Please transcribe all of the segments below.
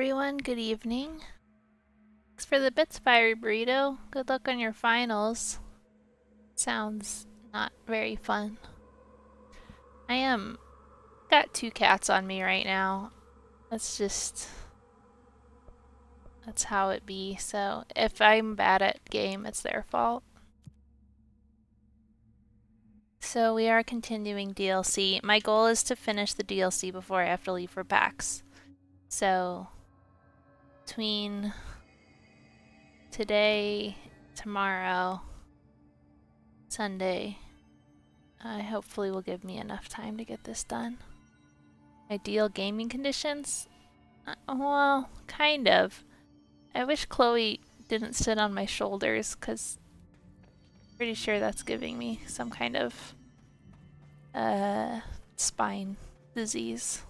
everyone, good evening. Thanks for the bits, Fiery Burrito. Good luck on your finals. Sounds not very fun. I am got two cats on me right now. That's how it be. So if I'm bad at game, it's their fault. So we are continuing DLC. My goal is to finish the DLC before I have to leave for PAX. So between today, tomorrow, Sunday, hopefully will give me enough time to get this done. Ideal gaming conditions? Well, kind of. I wish Chloe didn't sit on my shoulders, because I'm pretty sure that's giving me some kind of spine disease.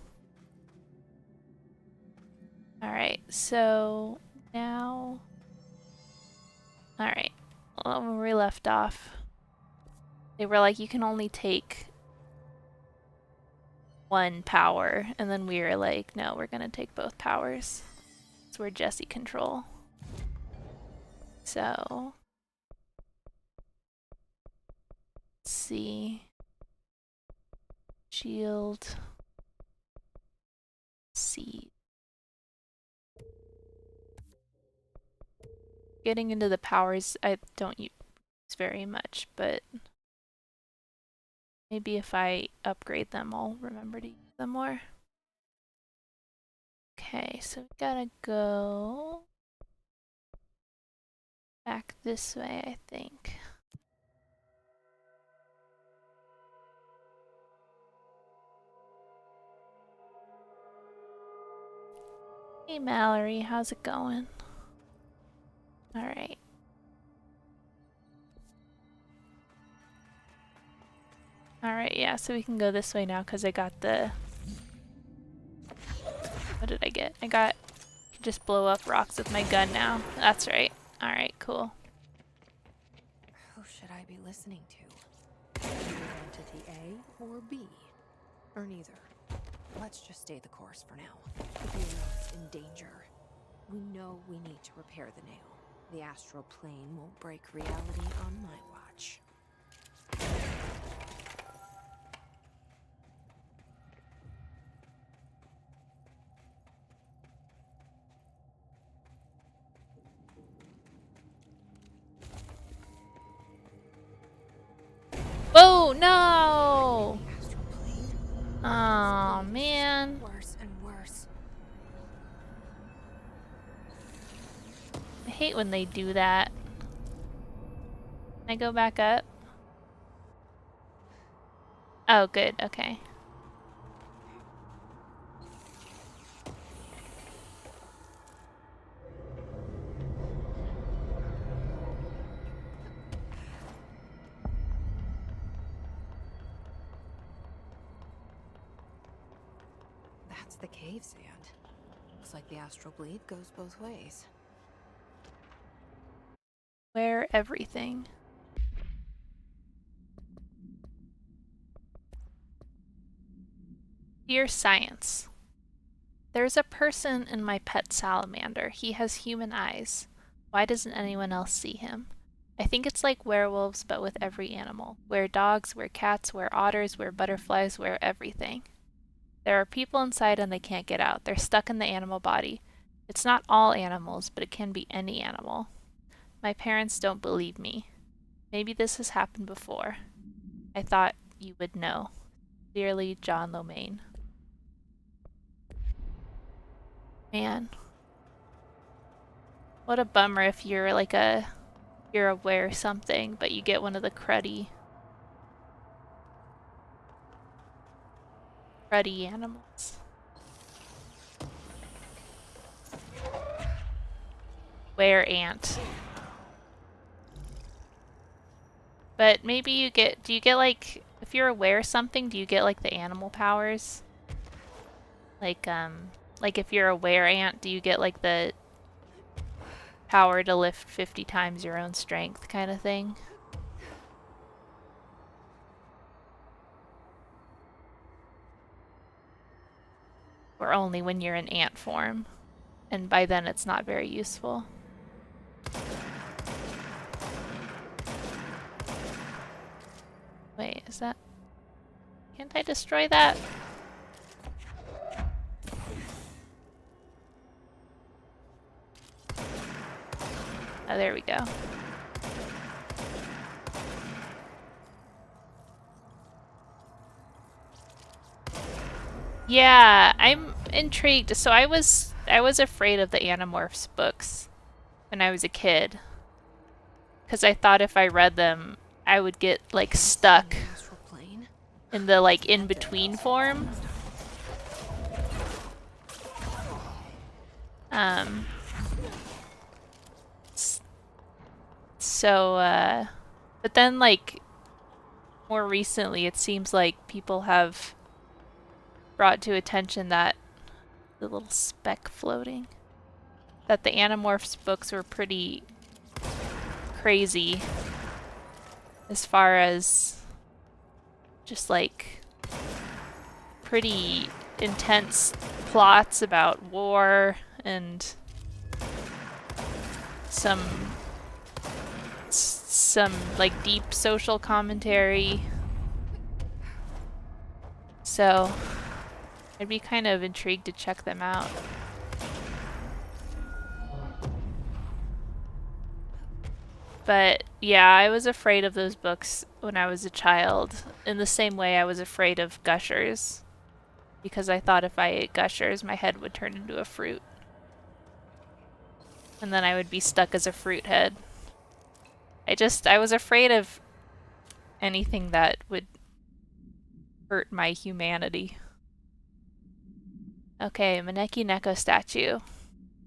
Alright, so now... Alright, well, when we left off, they were like, you can only take one power, and then we were like, no, we're gonna take both powers. So we're Jessie control. So let's see. Shield. Seed. Getting into the powers I don't use very much, but maybe if I upgrade them, I'll remember to use them more. Okay, so we gotta go back this way, I think. Hey Mallory, how's it going? Alright. Alright, yeah, so we can go this way now because I got the... What did I get? I got... just blow up rocks with my gun now. That's right. Alright, cool. Who should I be listening to? Entity A or B? Or neither? Let's just stay the course for now. The Bureau's in danger. We know we need to repair the nail. The astral plane won't break reality on my watch. Whoa, no! The astral plane? Oh man. Worse and worse. I hate when they do that. Can I go back up? Oh, good, okay. That's the cave sand. Looks like the astral bleed goes both ways. Wear everything. Dear Science, there's a person in my pet salamander. He has human eyes. Why doesn't anyone else see him? I think it's like werewolves, but with every animal. We're dogs, we're cats, we're otters, we're butterflies, we're everything. There are people inside and they can't get out. They're stuck in the animal body. It's not all animals, but it can be any animal. My parents don't believe me. Maybe this has happened before. I thought you would know. Sincerely, John Lomaine. Man. What a bummer if you're like you're aware of something, but you get one of the cruddy animals. Were ant. But maybe you get, do you get like, if you're aware of something, do you get like the animal powers? Like if you're a were ant, do you get like the power to lift 50 times your own strength kind of thing? Or only when you're in ant form? and by then it's not very useful. Wait, is that... Can't I destroy that? Oh, there we go. Yeah, I'm intrigued. So I was afraid of the Animorphs books when I was a kid. Because I thought if I read them, I would get, like, stuck in the, like, in-between form. But then, like, more recently, it seems like people have brought to attention that the little speck floating, that the Animorphs books were pretty crazy as far as just, like, pretty intense plots about war and some like deep social commentary. So I'd be kind of intrigued to check them out. But yeah, I was afraid of those books when I was a child, in the same way I was afraid of Gushers, because I thought if I ate Gushers, my head would turn into a fruit. And then I would be stuck as a fruit head. I was afraid of anything that would hurt my humanity. Okay, Maneki Neko statue.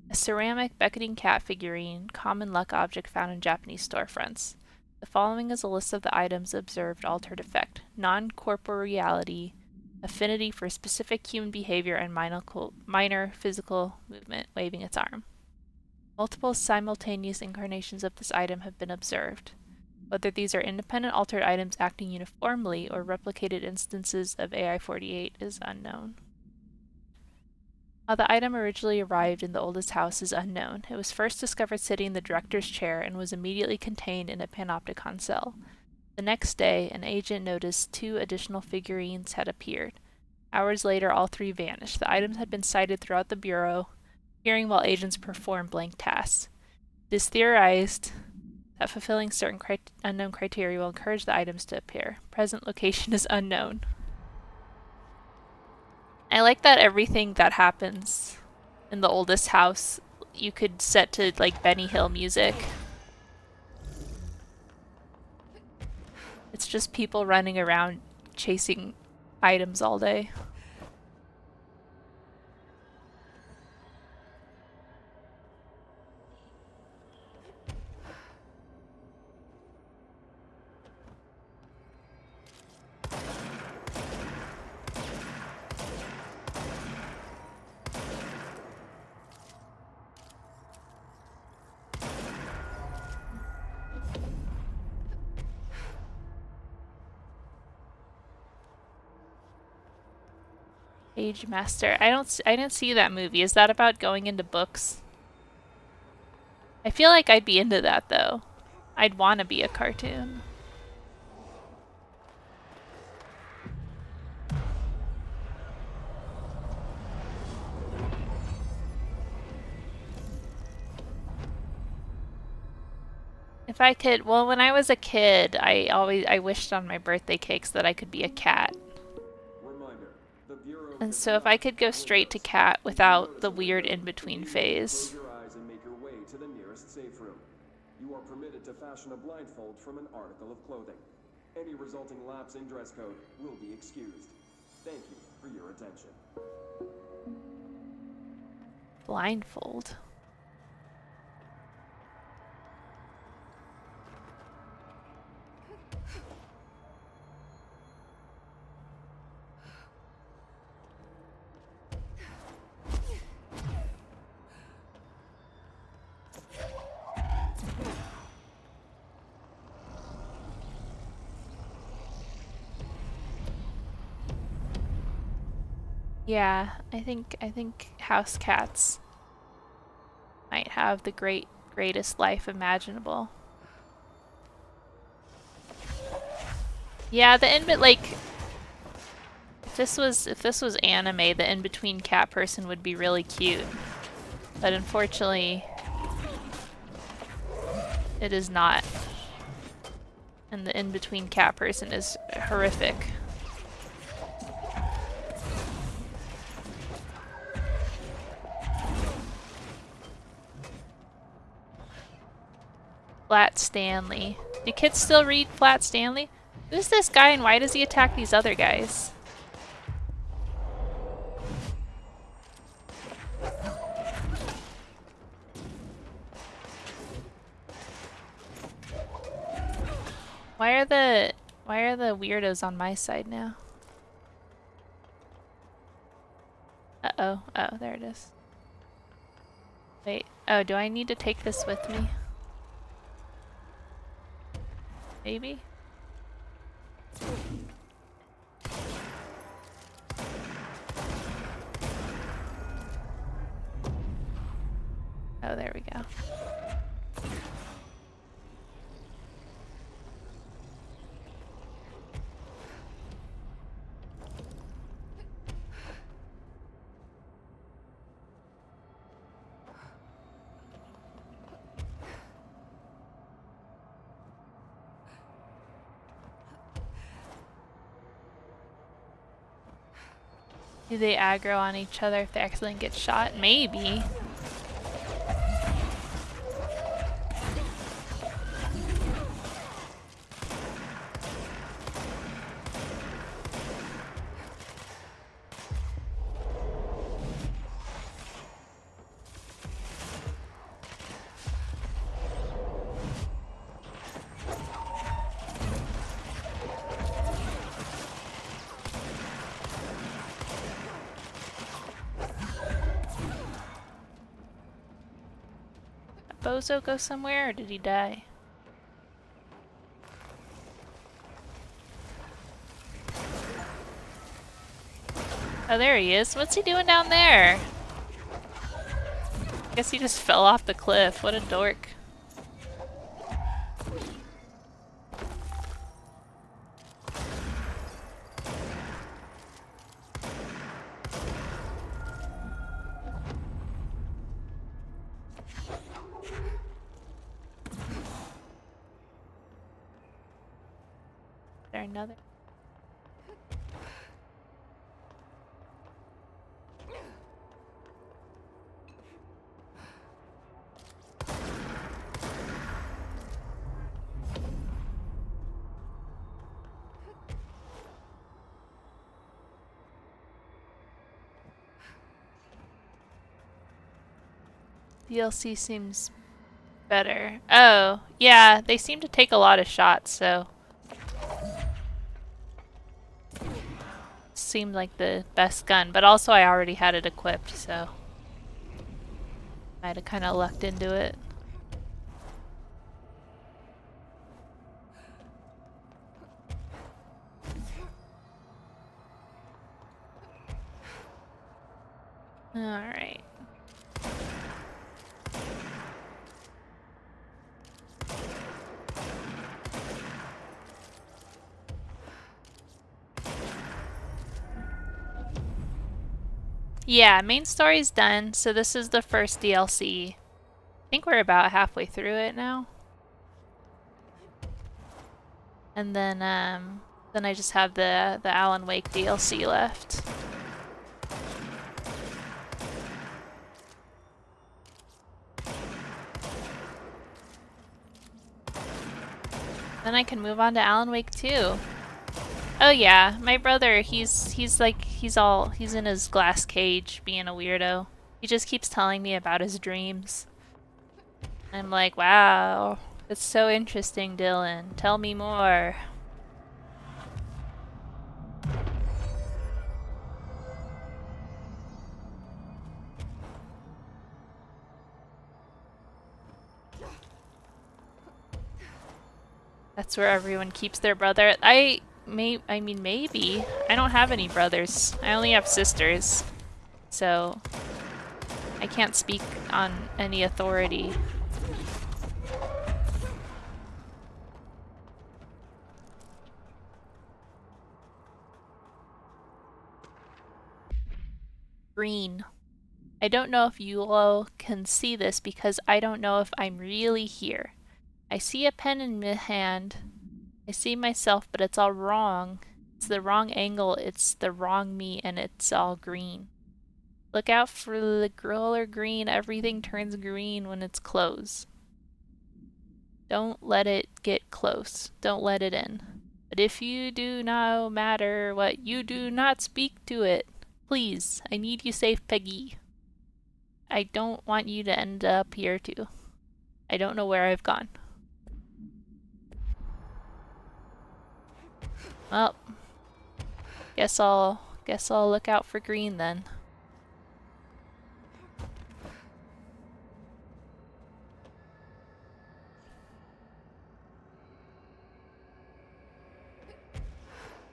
A ceramic beckoning cat figurine, common luck object found in Japanese storefronts. The following is a list of the items observed altered effect. Non-corporeality, affinity for specific human behavior, and minor physical movement, waving its arm. Multiple simultaneous incarnations of this item have been observed. Whether these are independent altered items acting uniformly or replicated instances of AI-48 is unknown. How the item originally arrived in the oldest house is unknown. It was first discovered sitting in the director's chair and was immediately contained in a panopticon cell. The next day, an agent noticed 2 additional figurines had appeared. Hours later, all 3 vanished. The items had been sighted throughout the bureau, appearing while agents performed blank tasks. It is theorized that fulfilling certain unknown criteria will encourage the items to appear. Present location is unknown. I like that everything that happens in the oldest house you could set to, like, Benny Hill music. It's just people running around chasing items all day. Age Master. I didn't see that movie. Is that about going into books? I feel like I'd be into that though. I'd want to be a cartoon. If I could, well, when I was a kid, I wished on my birthday cakes that I could be a cat. And so if I could go straight to cat without the weird in-between phase. You are permitted to fashion a blindfold from an article of clothing. Any resulting lapse in dress code will be excused. Thank you for your attention. Blindfold. Yeah, I think house cats have the greatest life imaginable. Yeah, the like if this was anime, the in-between cat person would be really cute. But unfortunately, it is not. And the in-between cat person is horrific. Flat Stanley. Do kids still read Flat Stanley? Who's this guy and why does he attack these other guys? Why are the weirdos on my side now? Uh-oh. Oh, there it is. Wait. Oh, do I need to take this with me? Maybe? Oh, there we go. Do they aggro on each other if they accidentally get shot? Maybe. Bozo go somewhere or did he die? Oh, there he is. What's he doing down there? Guess he just fell off the cliff. What a dork. Is there another? DLC seems better. Oh, yeah, they seem to take a lot of shots, so seemed like the best gun, but also I already had it equipped, so I had to kind of lucked into it. Alright. Yeah, main story's done, so this is the first DLC. I think we're about halfway through it now. And then I just have the Alan Wake DLC left. Then I can move on to Alan Wake 2. Oh yeah, my brother, he's in his glass cage being a weirdo. He just keeps telling me about his dreams. I'm like, wow, it's so interesting, Dylan. Tell me more. That's where everyone keeps their brother. I mean, maybe. I don't have any brothers. I only have sisters. So, I can't speak on any authority. Green. I don't know if you all can see this because I don't know if I'm really here. I see a pen in my hand. I see myself, but it's all wrong. It's the wrong angle, it's the wrong me, and it's all green. Look out for the color green. Everything turns green when it's close. Don't let it get close. Don't let it in. But if you do, no matter what, you do not speak to it. Please, I need you safe, Peggy. I don't want you to end up here too. I don't know where I've gone. Well, guess I'll look out for green then.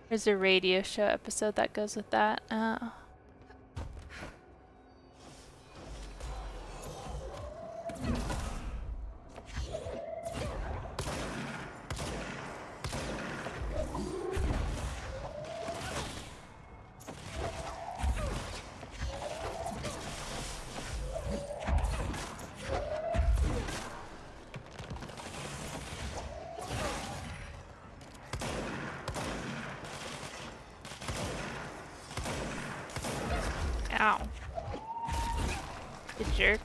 There's a radio show episode that goes with that. Ow. You jerk.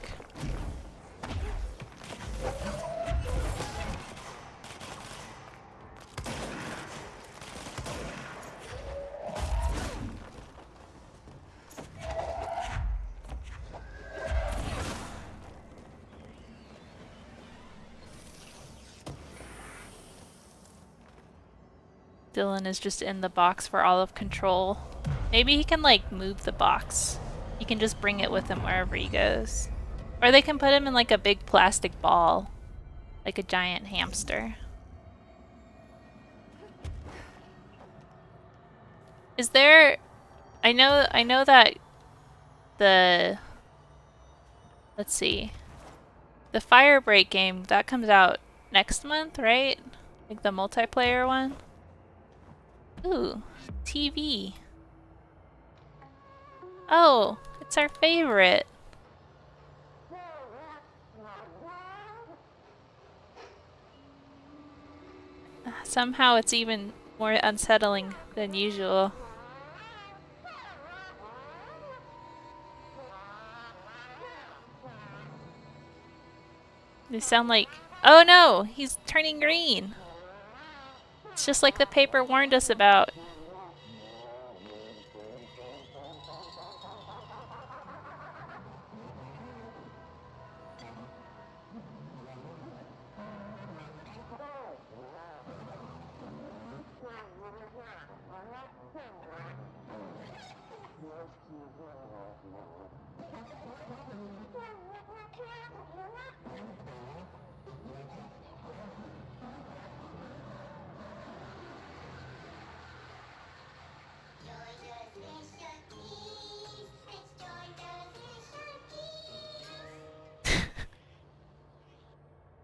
Dylan is just in the box for all of control. Maybe he can like move the box. He can just bring it with him wherever he goes. Or they can put him in like a big plastic ball. Like a giant hamster. Is there... I know that the... Let's see. The Firebreak game, that comes out next month, right? Like the multiplayer one? Ooh, TV. Oh, it's our favorite. Somehow it's even more unsettling than usual. They sound like... Oh no! He's turning green! It's just like the paper warned us about.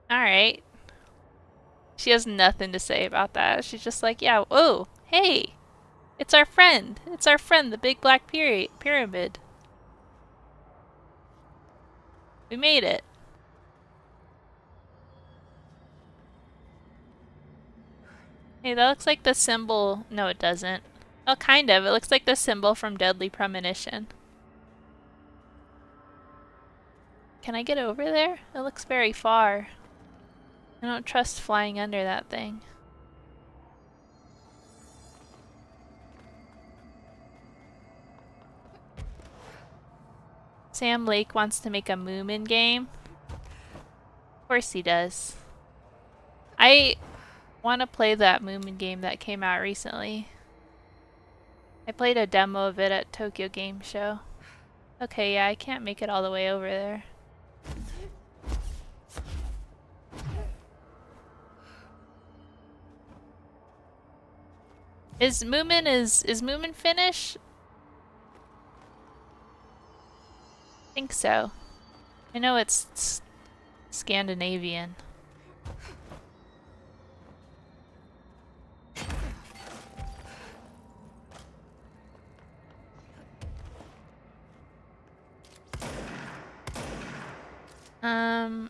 Alright. She has nothing to say about that. She's just like, yeah, oh, hey! It's our friend! It's our friend, the big black pyramid. We made it. Hey, that looks like the symbol... No, it doesn't. Well, kind of. It looks like the symbol from Deadly Premonition. Can I get over there? It looks very far. I don't trust flying under that thing. Sam Lake wants to make a Moomin game. Of course he does. I want to play that Moomin game that came out recently. I played a demo of it at Tokyo Game Show. Okay, yeah, I can't make it all the way over there. Is Moomin Finnish? I think so. I know it's Scandinavian.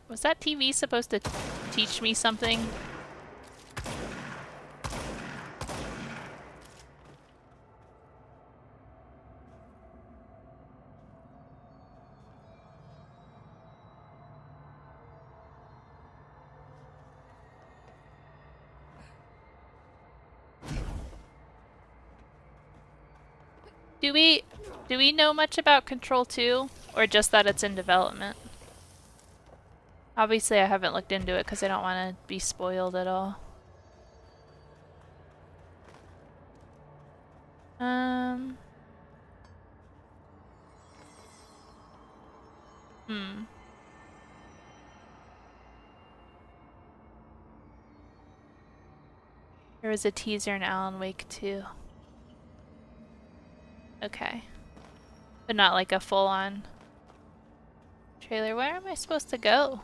Was that TV supposed to teach me something? Do we know much about Control 2? Or just that it's in development? Obviously I haven't looked into it because I don't want to be spoiled at all. Hmm. There was a teaser in Alan Wake 2. Okay. But not like a full-on trailer. Where am I supposed to go?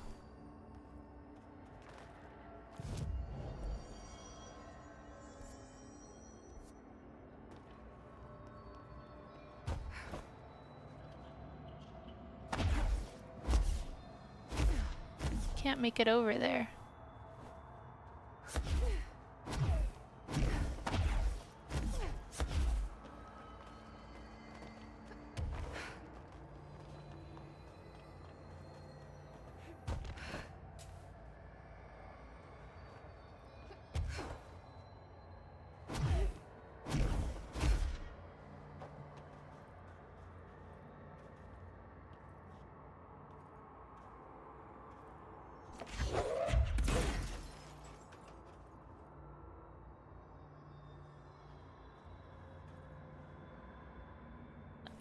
Can't make it over there.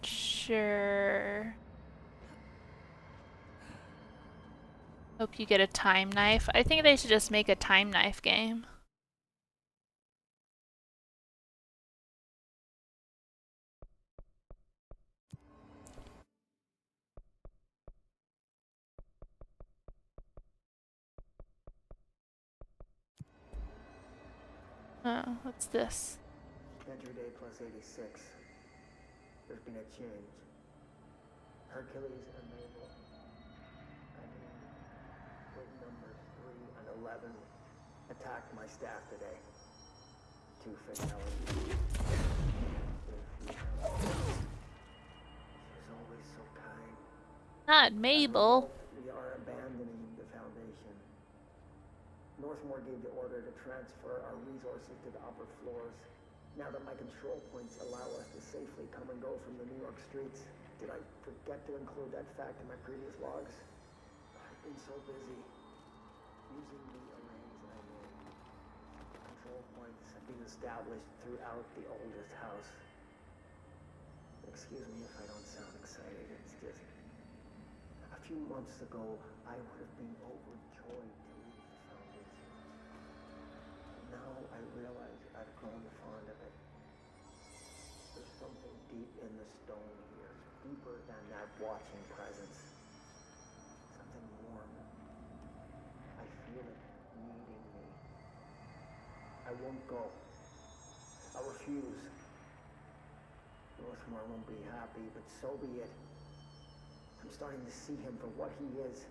Sure. Hope you get a time knife. I think they should just make a time knife game. Oh, what's this? Entry day plus 86. There's been a change. Hercules and Mabel, I mean, with numbers 3 and 11, attacked my staff today. 2 fatalities. She was always so kind. Not Mabel. We are abandoning the Foundation. Northmore gave the order to transfer our resources to the upper floors. Now that my control points allow us to safely come and go from the New York streets, did I forget to include that fact in my previous logs? I've been so busy using the arrays that I made. Control points have been established throughout the oldest house. Excuse me if I don't sound excited, it's just... A few months ago, I would have been overjoyed to leave the Foundation. Now I realize I've grown fond of it. There's something deep in the stone here, deeper than that watching presence. Something warm. I feel it needing me. I won't go. I'll refuse. Northmore won't be happy, but so be it. I'm starting to see him for what he is.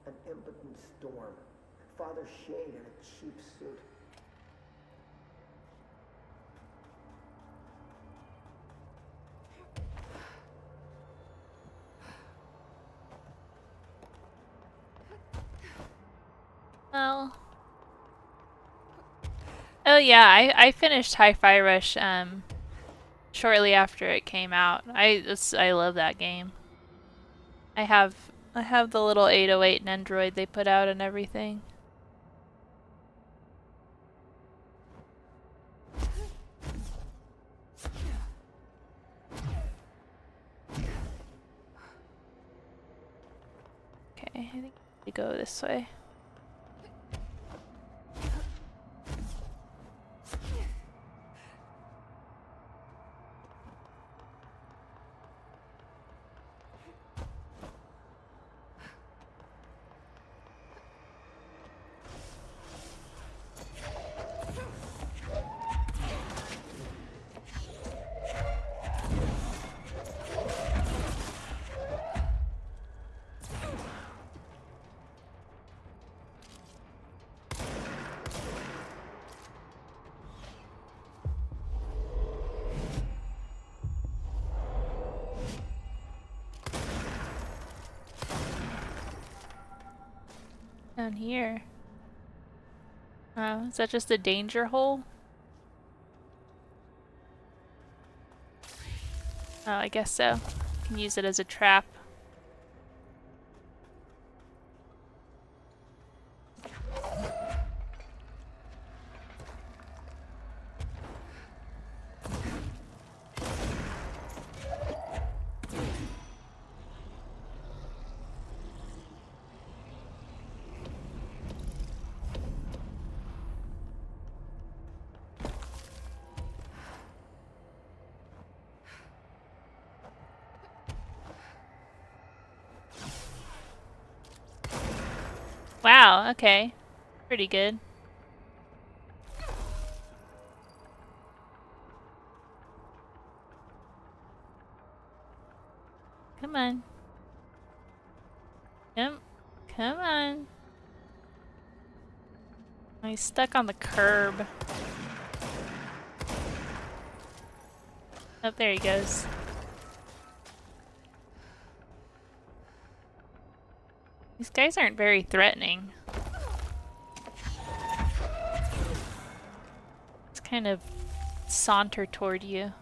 An impotent storm. Father Shade in a cheap suit. Oh. Oh yeah, I finished Hi-Fi Rush shortly after it came out. I love that game. I have the little 808 Nendroid they put out and everything. Okay, I think we go this way. Down here. Oh, is that just a danger hole? Oh, I guess so. Can use it as a trap. Wow, okay. Pretty good. Come on. Come on. Oh, he's stuck on the curb. Oh, there he goes. These guys aren't very threatening. It's kind of saunter toward you.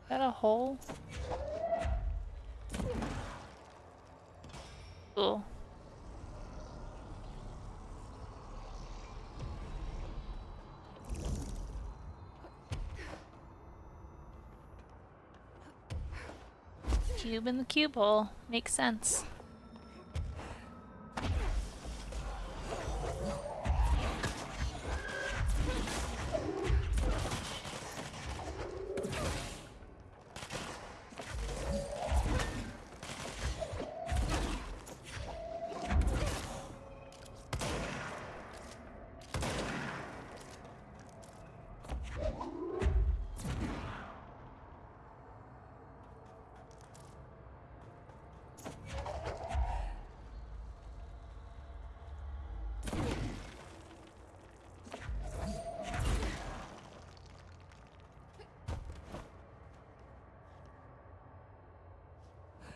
Is that a hole? Cool. Cube in the cube hole. Makes sense.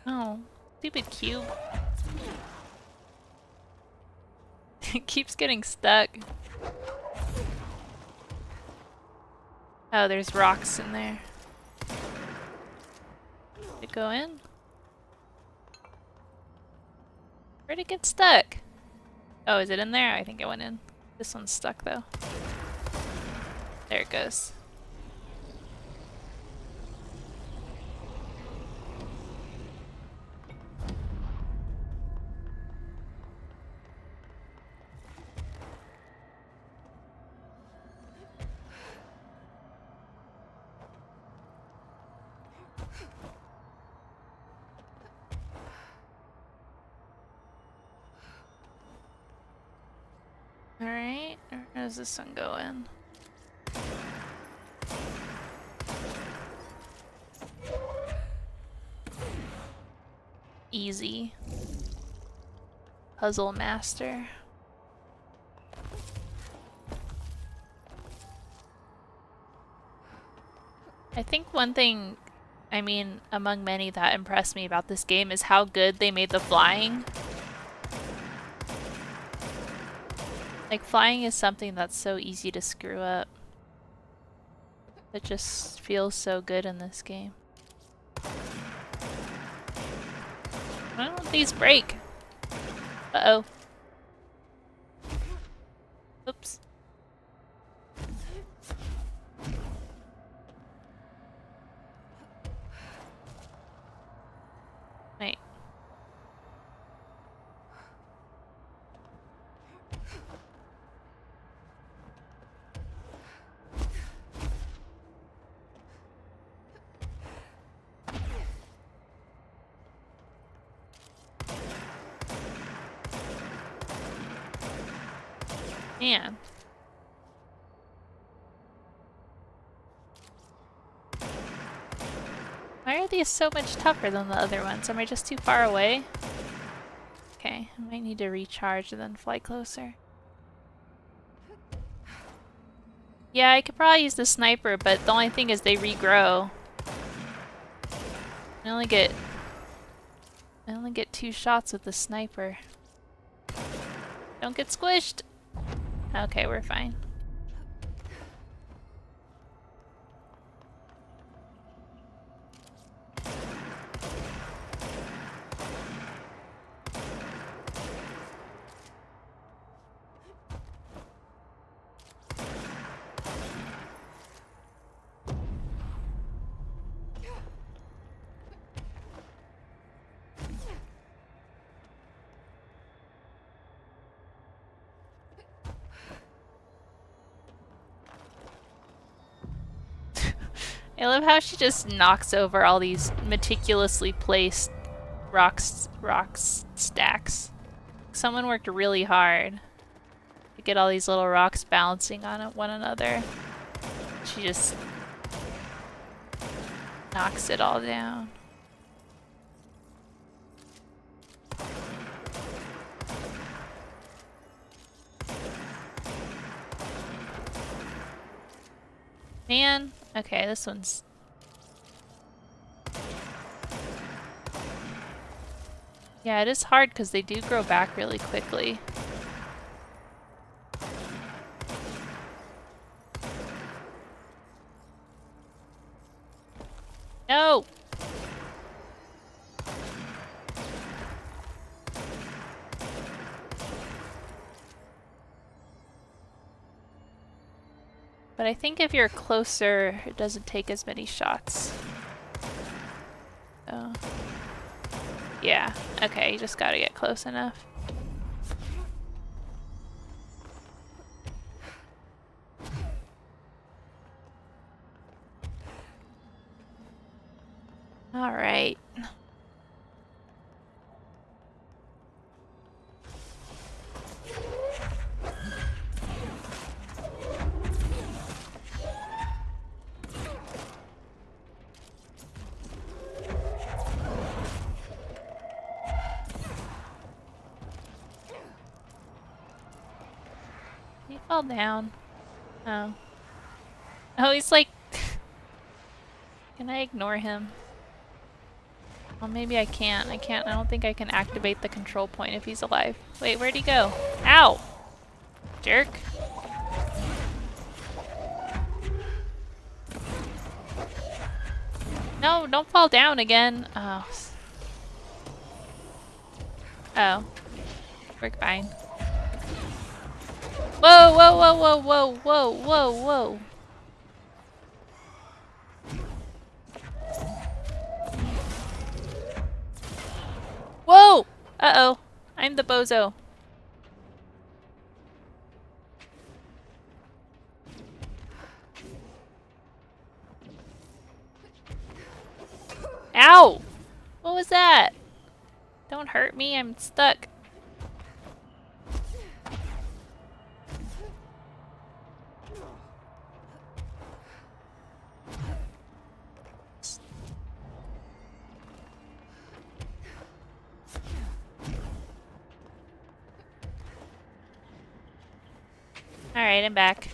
Oh, stupid cube. It keeps getting stuck. Oh, there's rocks in there. Did it go in? Where'd it get stuck? Oh, is it in there? I think it went in. This one's stuck though. There it goes. Alright, where does this one go in? Easy. Puzzle master. I think one thing, I mean, among many that impressed me about this game is how good they made the flying. Like, flying is something that's so easy to screw up. It just feels so good in this game. Why don't these break? Uh-oh. Oops. Wait. Man. Why are these so much tougher than the other ones? Am I just too far away? Okay, I might need to recharge and then fly closer. Yeah, I could probably use the sniper, but the only thing is they regrow. I only get 2 shots with the sniper. Don't get squished! Okay, we're fine. I love how she just knocks over all these meticulously placed rock stacks. Someone worked really hard to get all these little rocks balancing on one another. She just knocks it all down. Man, okay, this one's... Yeah, it is hard because they do grow back really quickly. No! But I think if you're closer, it doesn't take as many shots. So... Yeah, okay, you just gotta get close enough. Alright. He fell down. Oh. Oh, he's like... Can I ignore him? Well, maybe I can't. I don't think I can activate the control point if he's alive. Wait, where'd he go? Ow! Jerk. No, don't fall down again. Oh. Oh. We're fine. Whoa, whoa, whoa, whoa, whoa, whoa, whoa, whoa. Whoa! Uh-oh. I'm the bozo. Ow! What was that? Don't hurt me, I'm stuck. Alright, I'm back.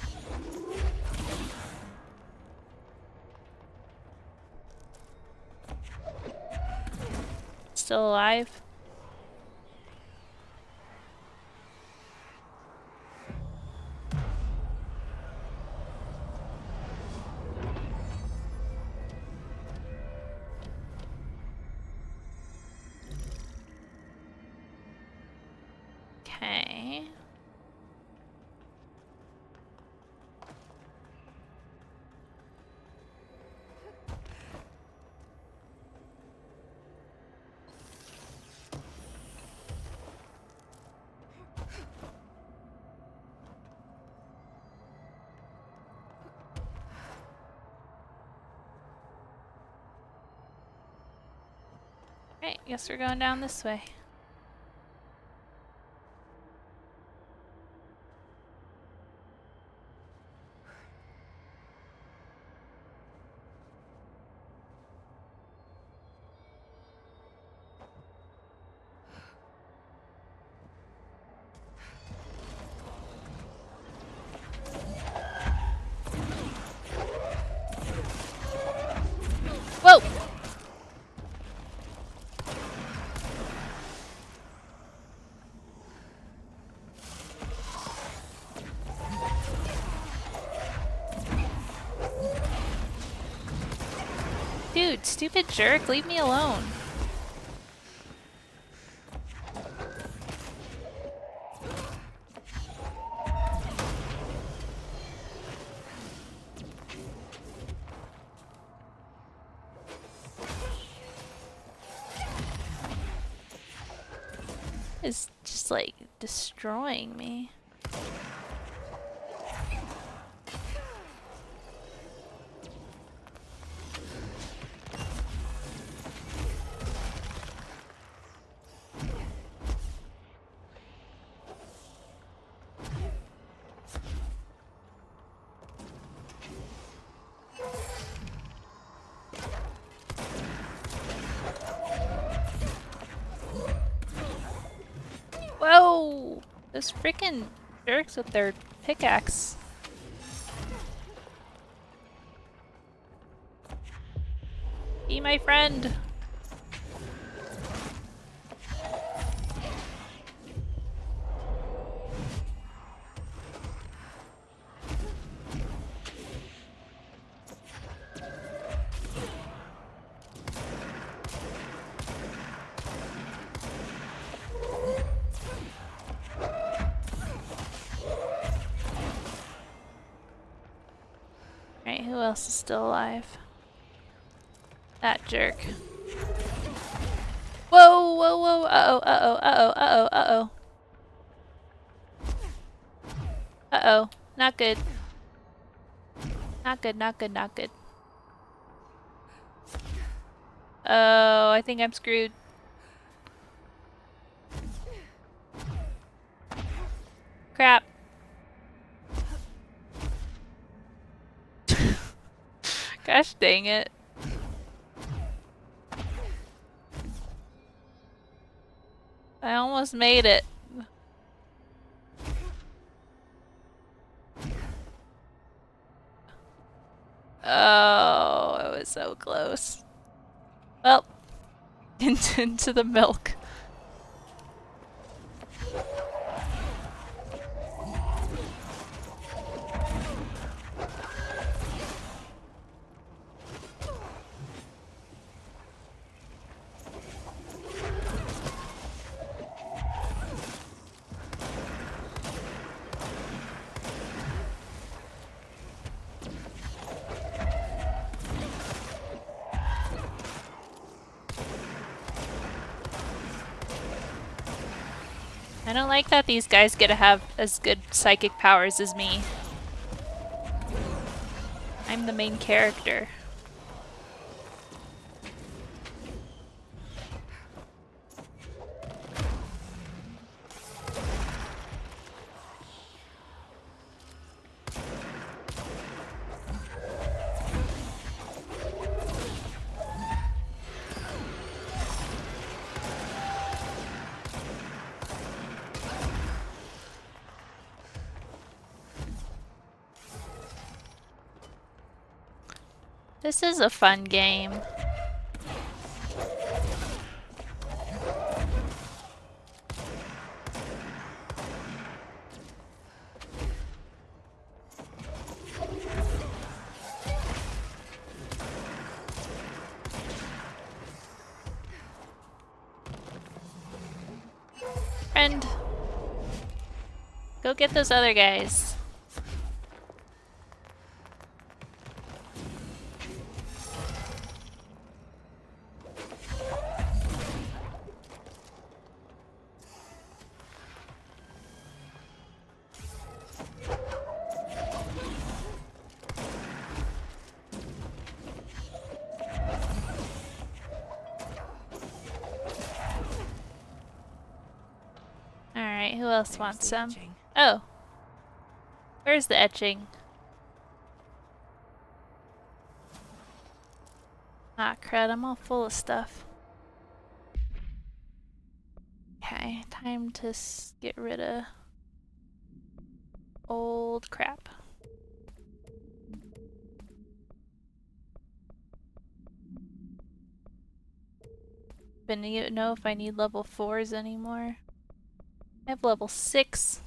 Still alive? Okay. Right, guess we're going down this way. Dude, stupid jerk, leave me alone. It's just like destroying me. Whoa! Those freaking jerks with their pickaxe. Be my friend. Alright, who else is still alive? That jerk. Whoa, whoa, whoa, uh-oh, uh-oh, uh-oh, uh-oh, uh-oh. Uh-oh, not good. Not good, not good, not good. Oh, I think I'm screwed. Crap. Gosh dang it. I almost made it. Oh, it was so close. Well, into the milk. I don't like that these guys get to have as good psychic powers as me. I'm the main character. This is a fun game. Friend, go get those other guys. Alright, who else wants some? Oh. Where's the etching? Ah, crud, I'm all full of stuff. Okay, time to get rid of old crap. But you know if I need level 4s anymore. I have level 6.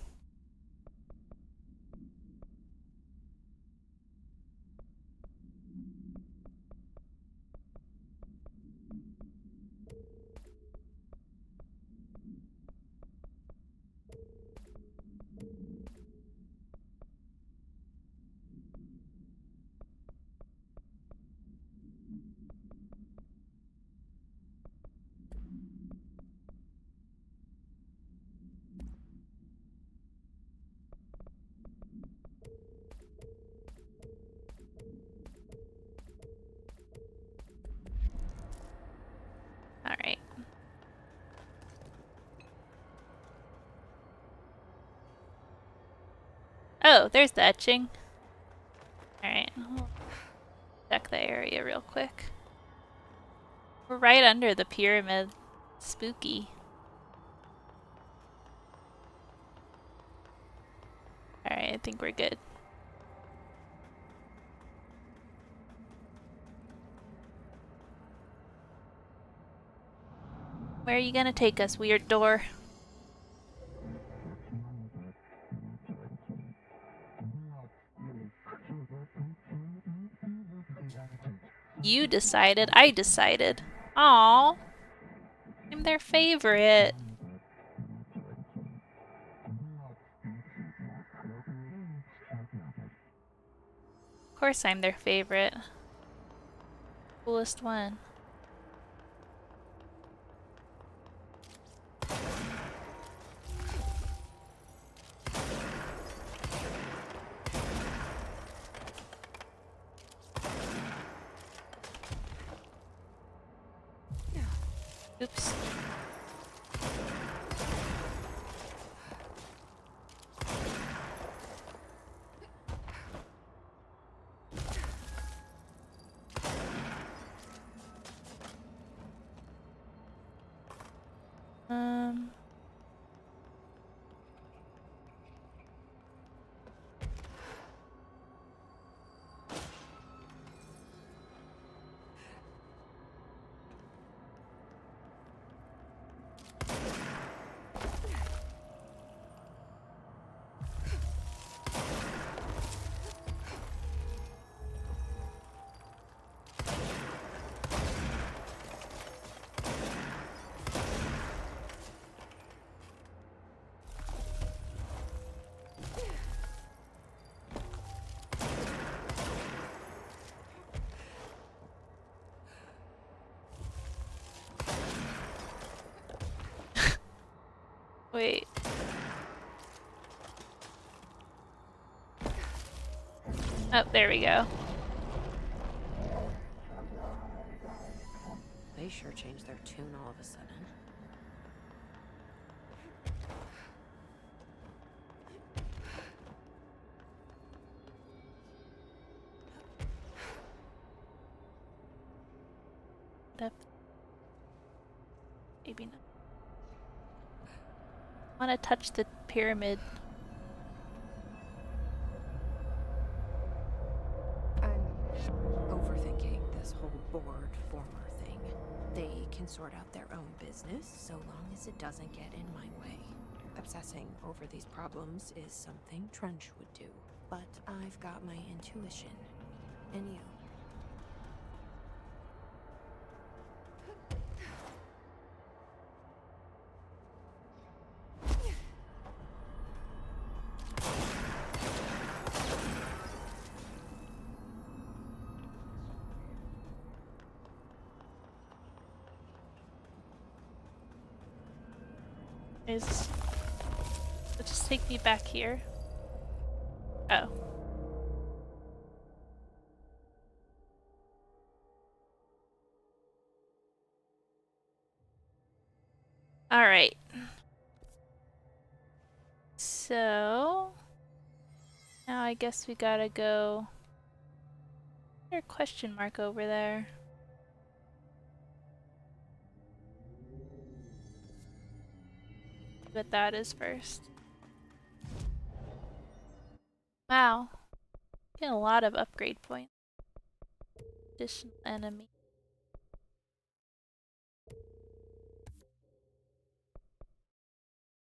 Oh, there's the etching. Alright, I'll check the area real quick. We're right under the pyramid. Spooky. Alright, I think we're good. Where are you gonna take us, weird door? You decided, I decided. Aww. I'm their favorite. Of course I'm their favorite. Coolest one. Oops. Um... Wait. Oh, there we go. They sure changed their tune all of a sudden. Depth. Maybe not. I want to touch the pyramid. I'm overthinking this whole board former thing. They can sort out their own business so long as it doesn't get in my way. Obsessing over these problems is something Trench would do, but I've got my intuition. And you. Is it just take me back here? Oh. Alright. So now I guess we gotta go. Is there a question mark over there? See what that is first. Wow. Getting a lot of upgrade points. Additional enemy.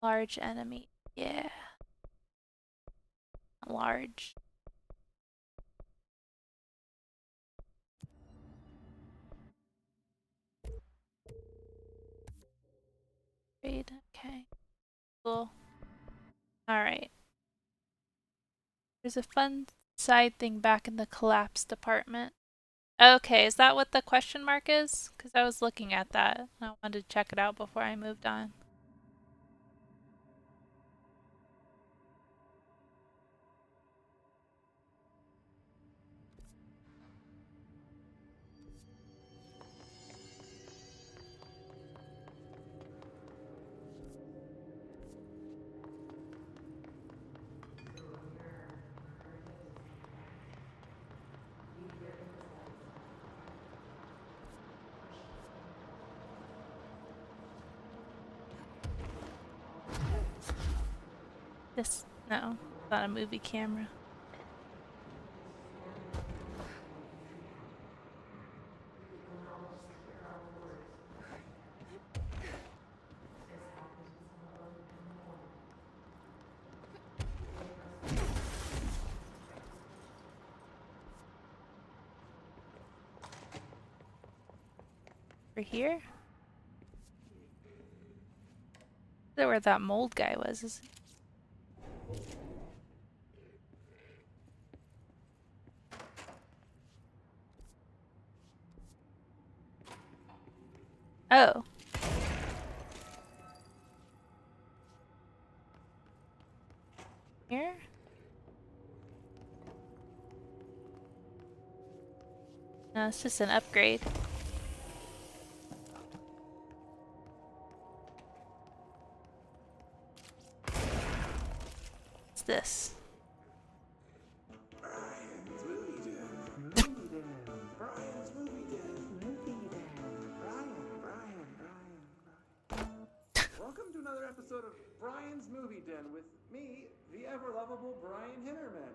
Large enemy. Yeah. Large. Trade. Okay. Cool. Alright. There's a fun side thing back in the collapse department. Okay, is that what the question mark is? Because I was looking at that and I wanted to check it out before I moved on. This, no, it's not a movie camera. Over here? Is that where that mold guy was? Is it? Oh. Here? No, it's just an upgrade. What's this? Brian's Movie Den. Brian's Movie Den. Brian. Welcome to another episode of Brian's Movie Den with me, the ever-lovable Brian Hinnerman.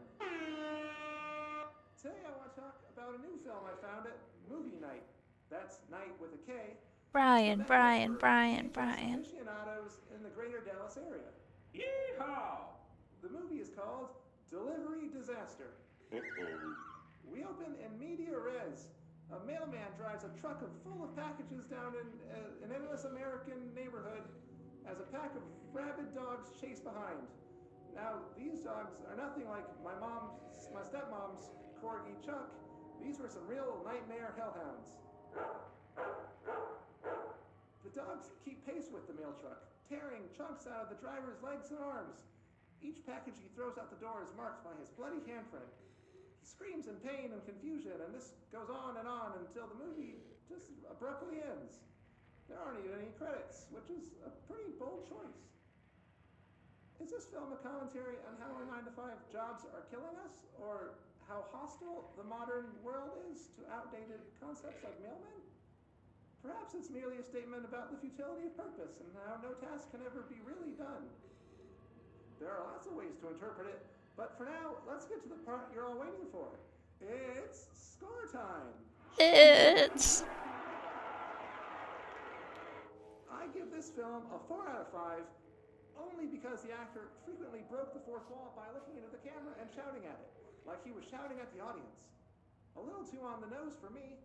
Today I want to talk about a new film I found at Movie Night. That's night with a K. Brian, The Brian, network for Brian, VHS Brian. aficionados in the greater Dallas area. Yeehaw! The movie is called Delivery Disaster. We open in media res. A mailman drives a truck full of packages down in an endless American neighborhood as a pack of rabid dogs chase behind. Now, these dogs are nothing like my stepmom's corgi Chuck. These were some real nightmare hellhounds. The dogs keep pace with the mail truck, tearing chunks out of the driver's legs and arms. Each package he throws out the door is marked by his bloody handprint. He screams in pain and confusion, and this goes on until the movie just abruptly ends. There aren't even any credits, which is a pretty bold choice. Is this film a commentary on how our 9-to-5 jobs are killing us, or how hostile the modern world is to outdated concepts like mailmen? Perhaps it's merely a statement about the futility of purpose and how no task can ever be really done. There are lots of ways to interpret it, but for now, let's get to the part you're all waiting for. It's score time! It's... I give this film a 4 out of 5, only because the actor frequently broke the fourth wall by looking into the camera and shouting at it, like he was shouting at the audience. A little too on the nose for me,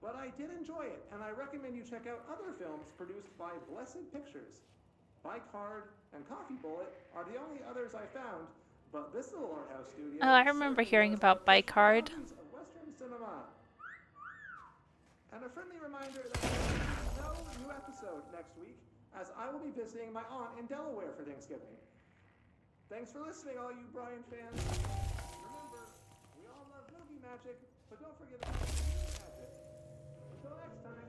but I did enjoy it, and I recommend you check out other films produced by Blessed Pictures. Bike Hard and Coffee Bullet are the only others I found, but this little art house studio... Oh, I remember hearing about Bike Hard. ...of Western cinema. And a friendly reminder that there is no new episode next week, as I will be visiting my aunt in Delaware for Thanksgiving. Thanks for listening, all you Brian fans. Remember, we all love movie magic, but don't forget about movie magic. Until next time.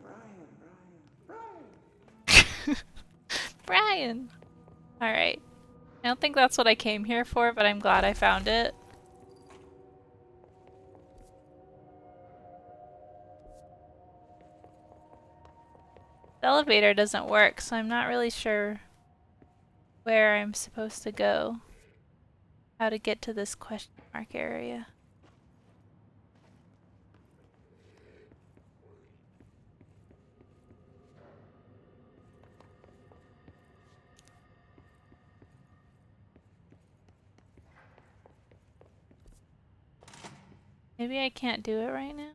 Brian. Brian! Alright. I don't think that's what I came here for, but I'm glad I found it. The elevator doesn't work, so I'm not really sure where I'm supposed to go. How to get to this question mark area. Maybe I can't do it right now?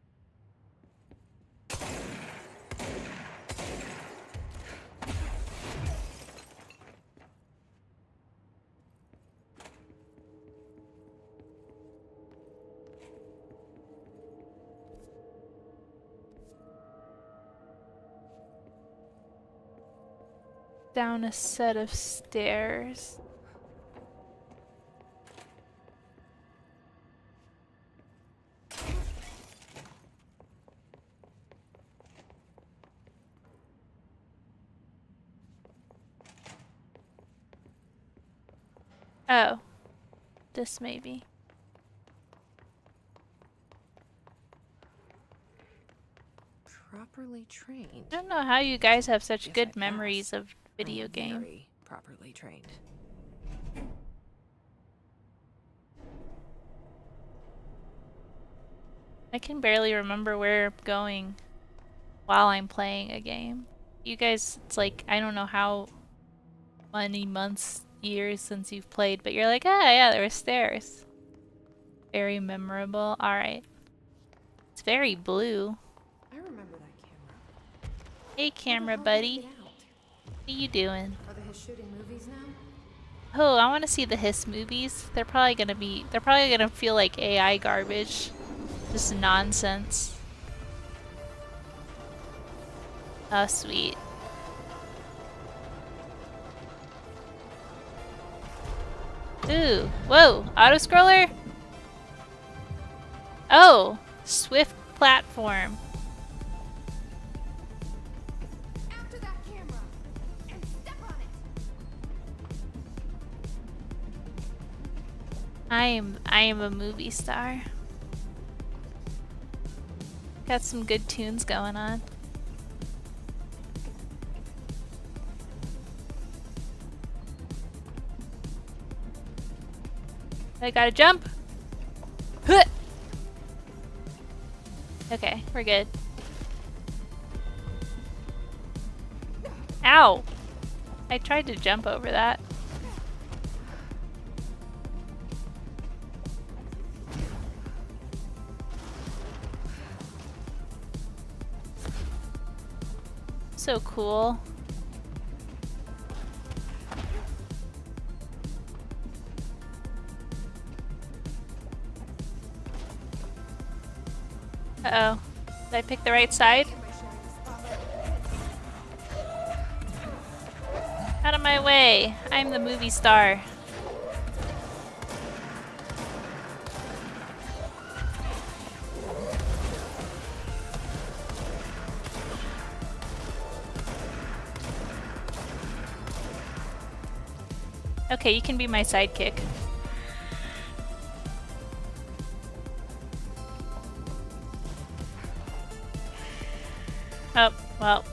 Down a set of stairs. Oh. This maybe. properly trained. I don't know how you guys have such Guess good I memories pass. of video I'm game. very properly trained. I can barely remember where I'm going while I'm playing a game. You guys, it's like, I don't know how many months, years since you've played, but you're like, ah, yeah, there were stairs. Very memorable. Alright. It's very blue. I remember that camera. Hey, How the camera hell did it buddy. get out? What are you doing? Are they shooting movies now? Oh, I want to see the Hiss movies. They're probably gonna feel like AI garbage. Just nonsense. Oh, sweet. Ooh, whoa, auto-scroller? Oh, swift platform. After that camera! And step on it! I am a movie star. Got some good tunes going on. I gotta jump. Huh! Okay, we're good. Ow! I tried to jump over that. So cool. Uh-oh. Did I pick the right side? Out of my way! I'm the movie star. Okay, you can be my sidekick. Oh, well.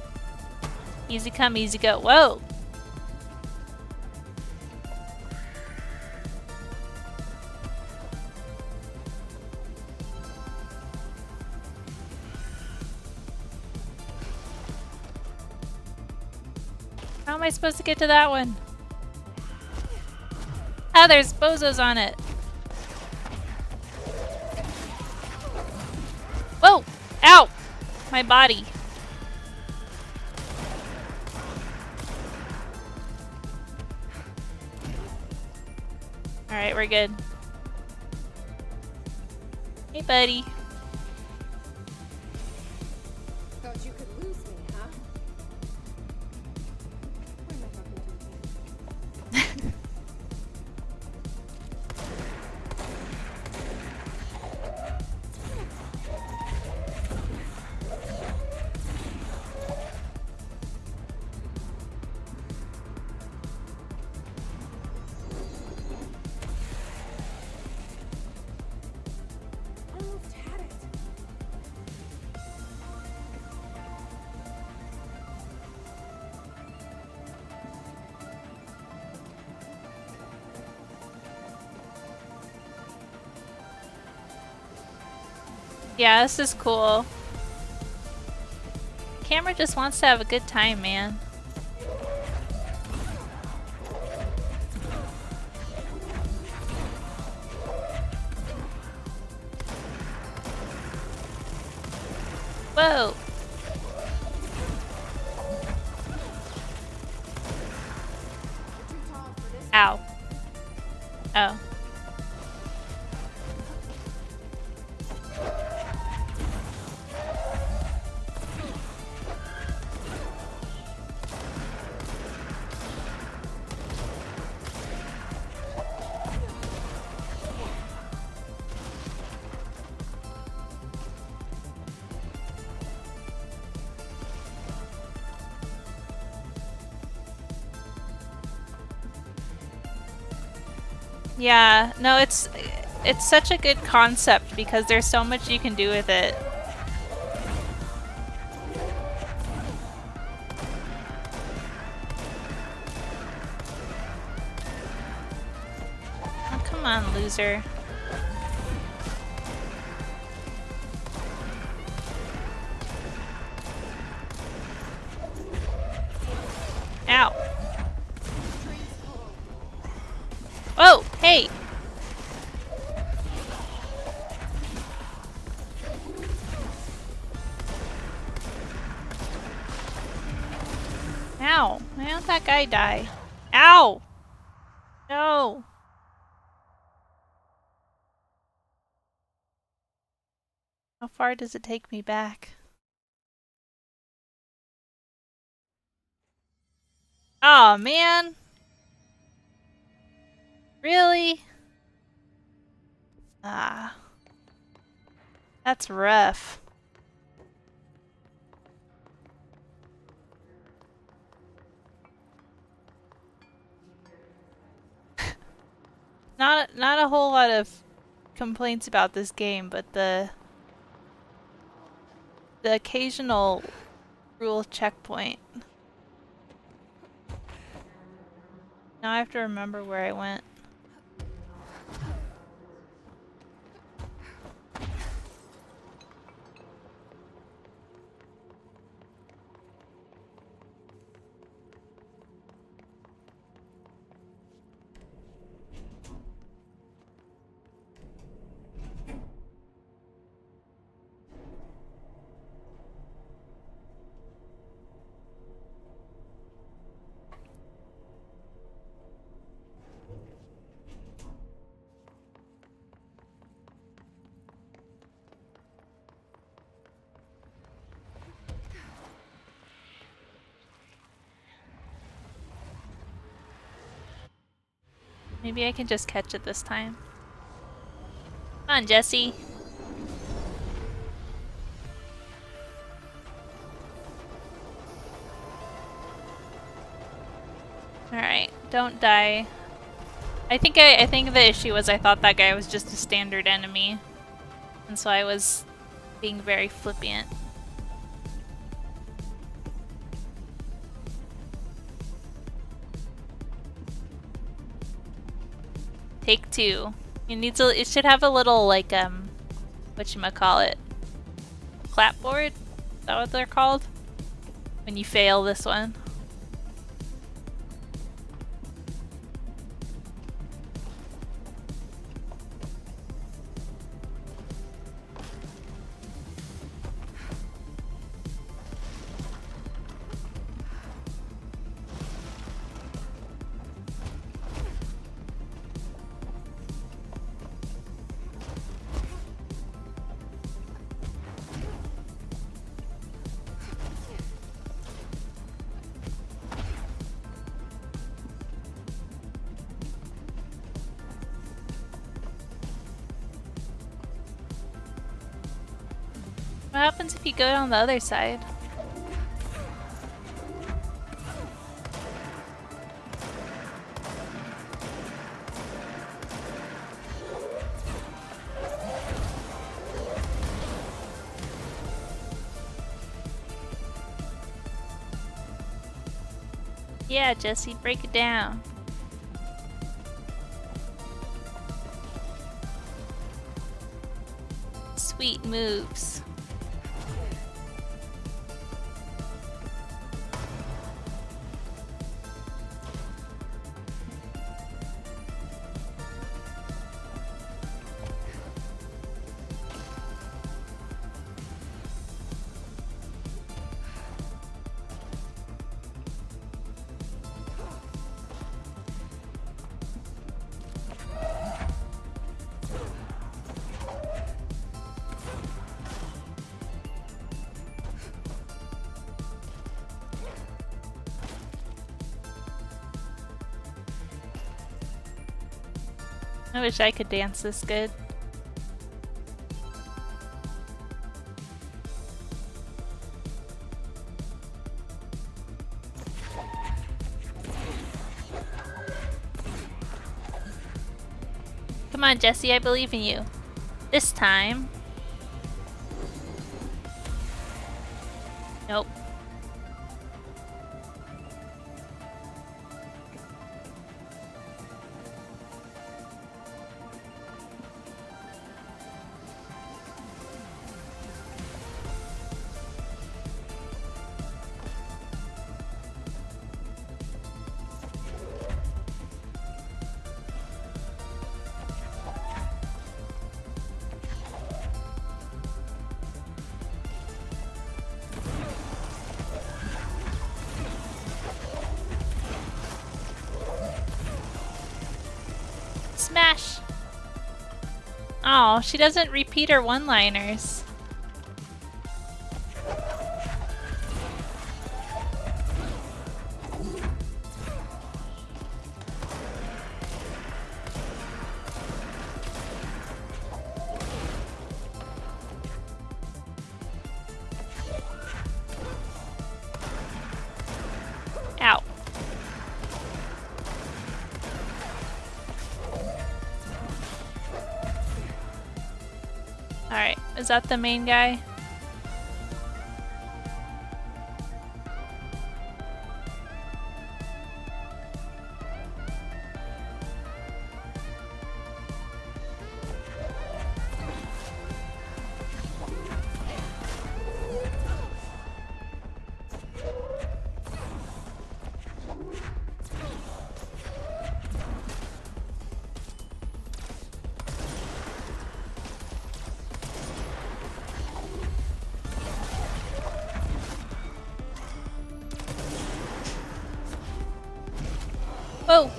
Easy come, easy go. Whoa! How am I supposed to get to that one? Ah, there's bozos on it. Whoa! Ow! My body. Alright, we're good. Hey, buddy. Thought you could lose me, huh? Why am I talking to you? Almost had it. Yeah, this is cool. Camera just wants to have a good time, man. Whoa! You're too tall for this. Ow. Oh. Yeah, no, it's such a good concept because there's so much you can do with it. on, loser. Ow. Oh, hey! Ow. Why don't that guy die? Ow! No! How far does it take me back? Oh man! Really? Ah. That's rough. Not a whole lot of complaints about this game, but the occasional rule checkpoint. Now I have to remember where I went. Maybe I can just catch it this time. Come on, Jesse. Alright, don't die. I think the issue was I thought that guy was just a standard enemy. And so I was being very flippant. Take two. It should have a little like whatchamacallit? Clapboard? Is that what they're called? When you fail this one. What happens if you go on the other side? Yeah, Jesse, break it down. Sweet moves. I wish I could dance this good. Come on, Jesse, I believe in you. This time. Nope. Smash! Oh, she doesn't repeat her one-liners. Ow. Alright, is that the main guy? Whoa!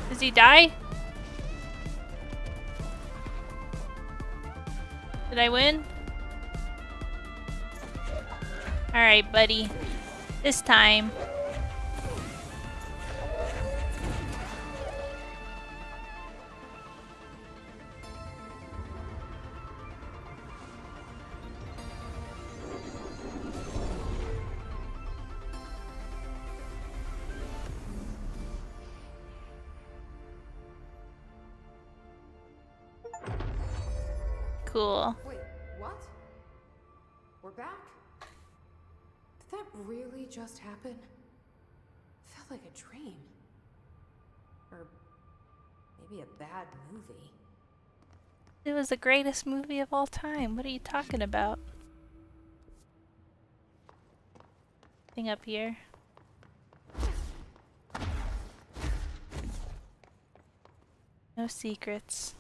Does he die? Did I win? Alright, buddy. This time. Cool. Wait, what? We're back? Did that really just happen? Felt like a dream. Or maybe a bad movie. It was the greatest movie of all time. What are you talking about? Thing up here. No secrets.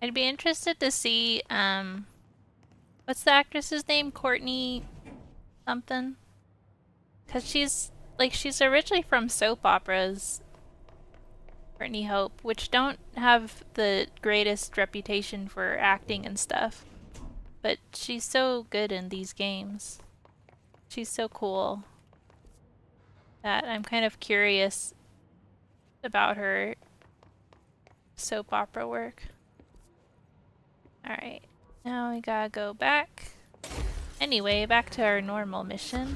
I'd be interested to see, what's the actress's name? Courtney something? Cause she's originally from soap operas, Courtney Hope, which don't have the greatest reputation for acting and stuff. But she's so good in these games. She's so cool that I'm kind of curious about her soap opera work. Alright, now we gotta go back. Anyway, back to our normal mission.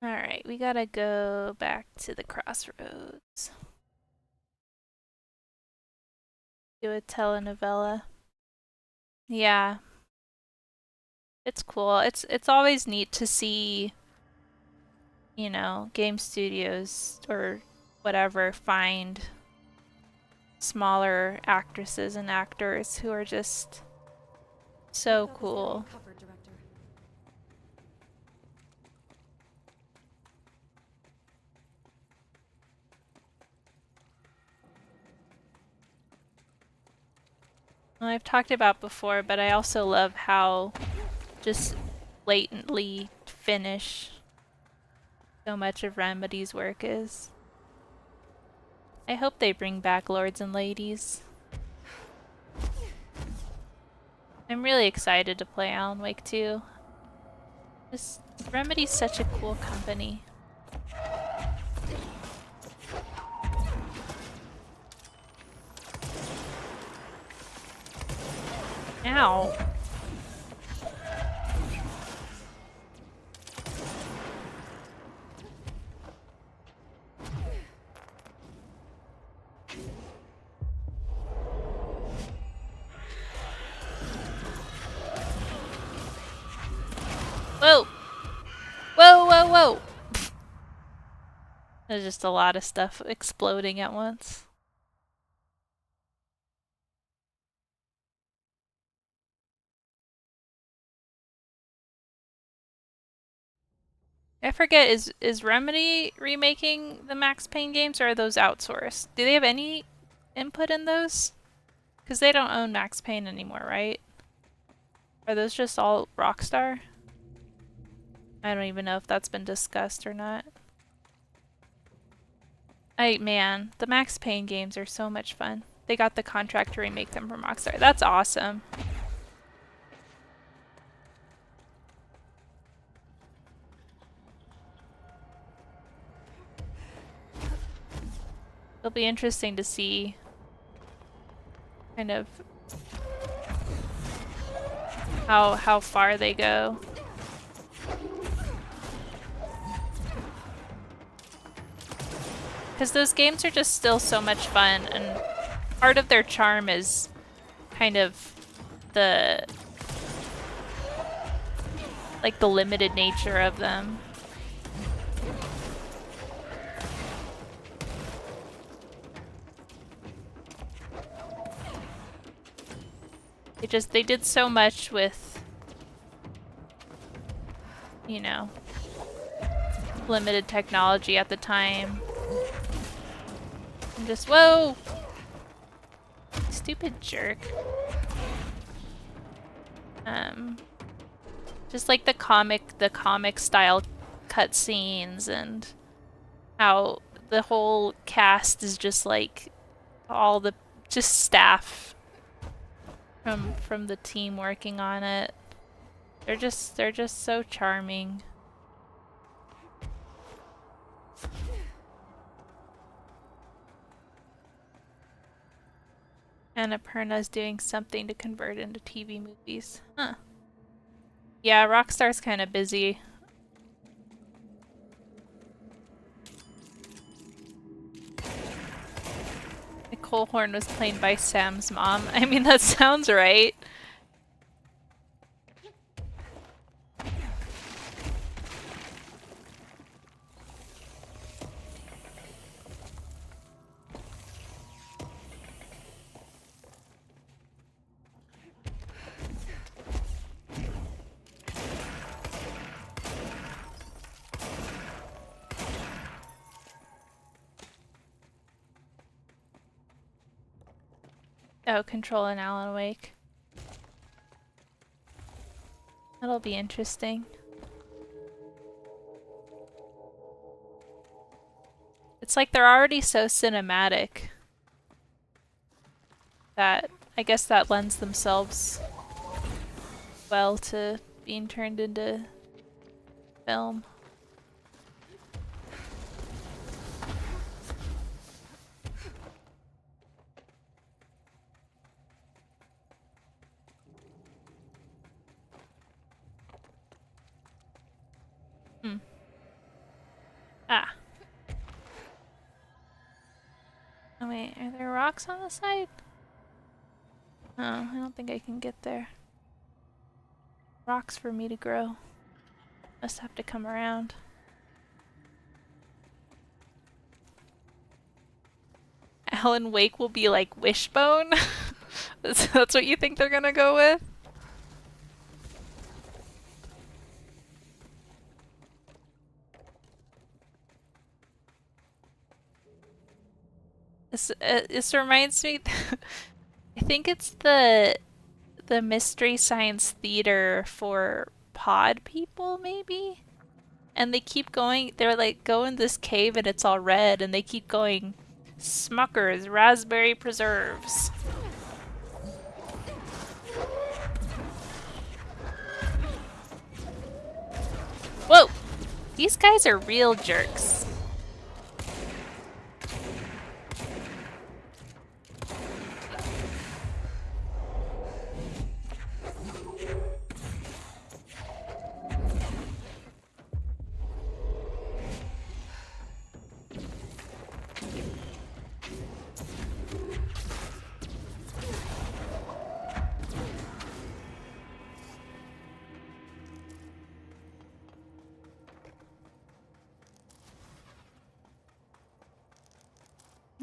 Alright, we gotta go back to the crossroads. Do a telenovela. Yeah. It's cool. It's always neat to see, you know, game studios or whatever find smaller actresses and actors who are just so cool. Well, I've talked about before, but I also love how just blatantly Finnish so much of Remedy's work is. I hope they bring back Lords and Ladies. I'm really excited to play Alan Wake 2. Just Remedy's such a cool company. Ow. There's just a lot of stuff exploding at once. I forget, is Remedy remaking the Max Payne games, or are those outsourced? Do they have any input in those? Because they don't own Max Payne anymore, right? Are those just all Rockstar? I don't even know if that's been discussed or not. Man, the Max Payne games are so much fun. They got the contract to remake them from Rockstar. That's awesome. It'll be interesting to see kind of how far they go. Because those games are just still so much fun, and part of their charm is kind of the the limited nature of them. They did so much with, you know, limited technology at the time. And just, whoa! Stupid jerk. Just like the comic style cutscenes, and how the whole cast is just like all the just staff from the team working on it. They're just so charming. Annapurna's doing something to convert into TV movies. Huh. Yeah, Rockstar's kind of busy. Nicole Horn was played by Sam's mom. I mean, that sounds right. Oh, Control and Alan Wake. That'll be interesting. It's like they're already so cinematic that I guess that lends themselves well to being turned into film. Ah. Oh wait, are there rocks on the side? Oh, I don't think I can get there. Rocks for me to grow. Must have to come around. Alan Wake will be like Wishbone? That's what you think they're gonna go with? This reminds me, I think it's the Mystery Science Theater for pod people, maybe? And they keep going, they're like, go in this cave and it's all red, and they keep going, Smucker's Raspberry Preserves. Whoa! These guys are real jerks.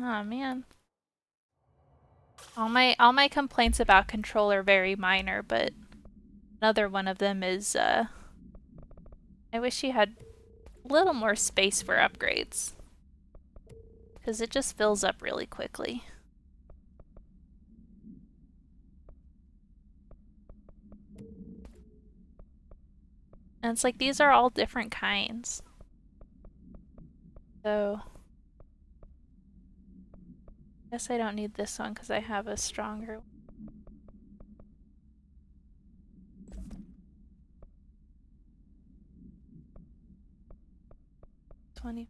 Oh man. All my complaints about Control are very minor, but another one of them is I wish you had a little more space for upgrades. Because it just fills up really quickly. And it's like these are all different kinds. So I guess I don't need this one because I have a stronger one. 20.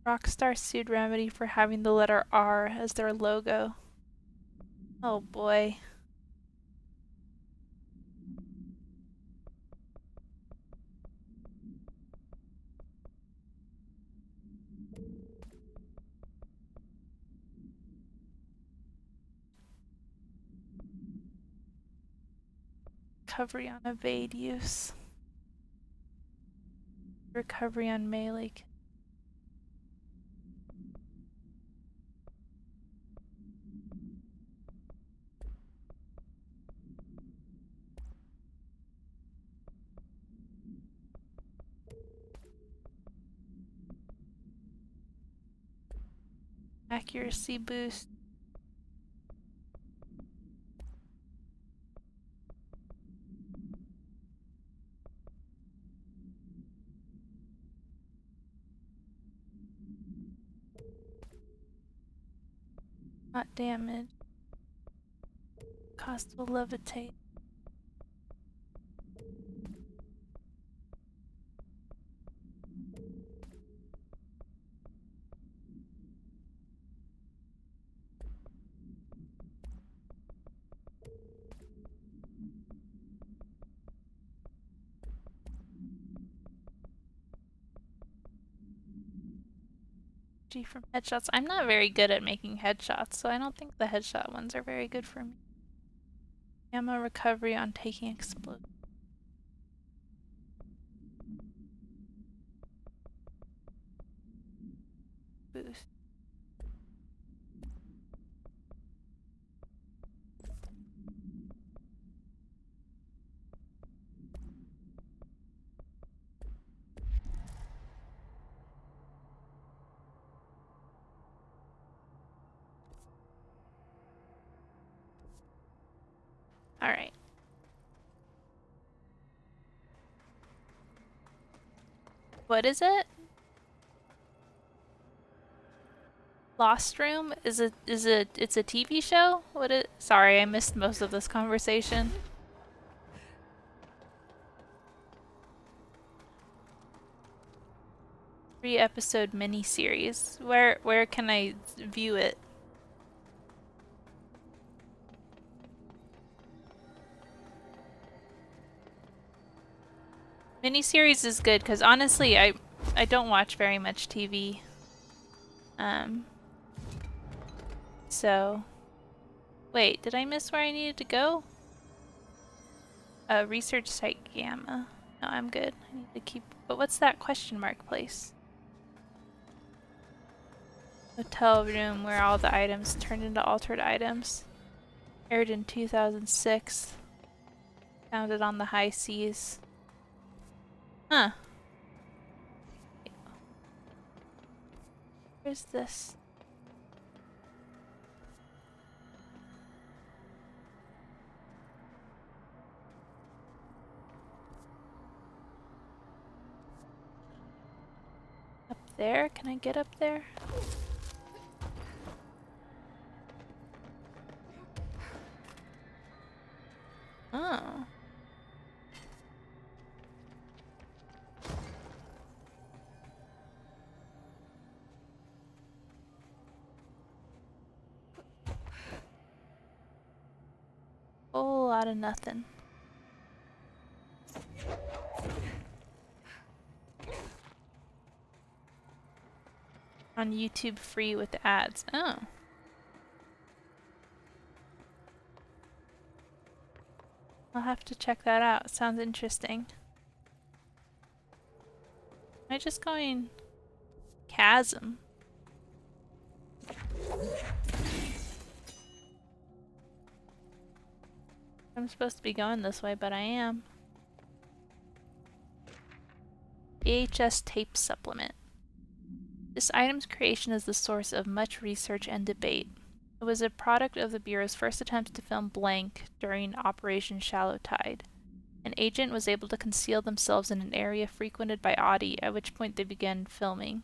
Rockstar sued Remedy for having the letter R as their logo. Oh boy. Recovery on evade use. Recovery on melee. Accuracy boost. Not damage. Cost will levitate. G from headshots. I'm not very good at making headshots, so I don't think the headshot ones are very good for me. Ammo recovery on taking explode. Boost. Alright. What is it? Lost Room? It's a TV show? Sorry, I missed most of this conversation. Three-episode miniseries. Where can I view it? Miniseries is good because honestly, I don't watch very much TV. So wait, did I miss where I needed to go? Research site Gamma. No, I'm good. I need to keep. But what's that question mark place? Hotel room where all the items turned into altered items. Aired in 2006. Founded on the high seas. Huh. Where's this? Up there? Can I get up there? Oh. Whole lot of nothing. On YouTube free with ads. Oh. I'll have to check that out. Sounds interesting. Am I just going chasm? I'm supposed to be going this way, but I am. VHS tape supplement. This item's creation is the source of much research and debate. It was a product of the Bureau's first attempts to film blank during Operation Shallow Tide. An agent was able to conceal themselves in an area frequented by Audie, at which point they began filming.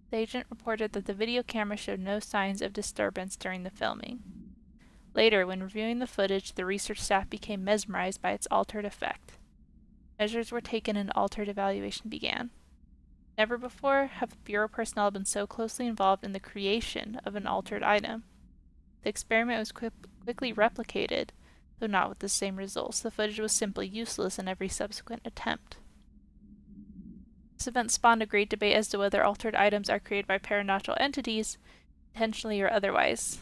The agent reported that the video camera showed no signs of disturbance during the filming. Later, when reviewing the footage, the research staff became mesmerized by its altered effect. Measures were taken and altered evaluation began. Never before have Bureau personnel been so closely involved in the creation of an altered item. The experiment was quickly replicated, though not with the same results. The footage was simply useless in every subsequent attempt. This event spawned a great debate as to whether altered items are created by paranatural entities, intentionally or otherwise.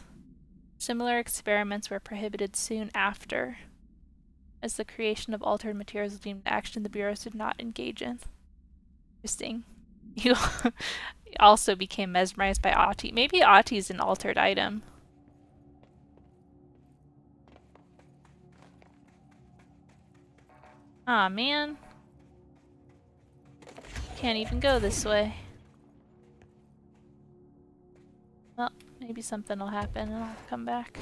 Similar experiments were prohibited soon after, as the creation of altered materials was deemed an action the Bureau did not engage in. Interesting. You also became mesmerized by Ati. Maybe Ati's an altered item. Aw, man. Can't even go this way. Well, maybe something will happen and I'll come back.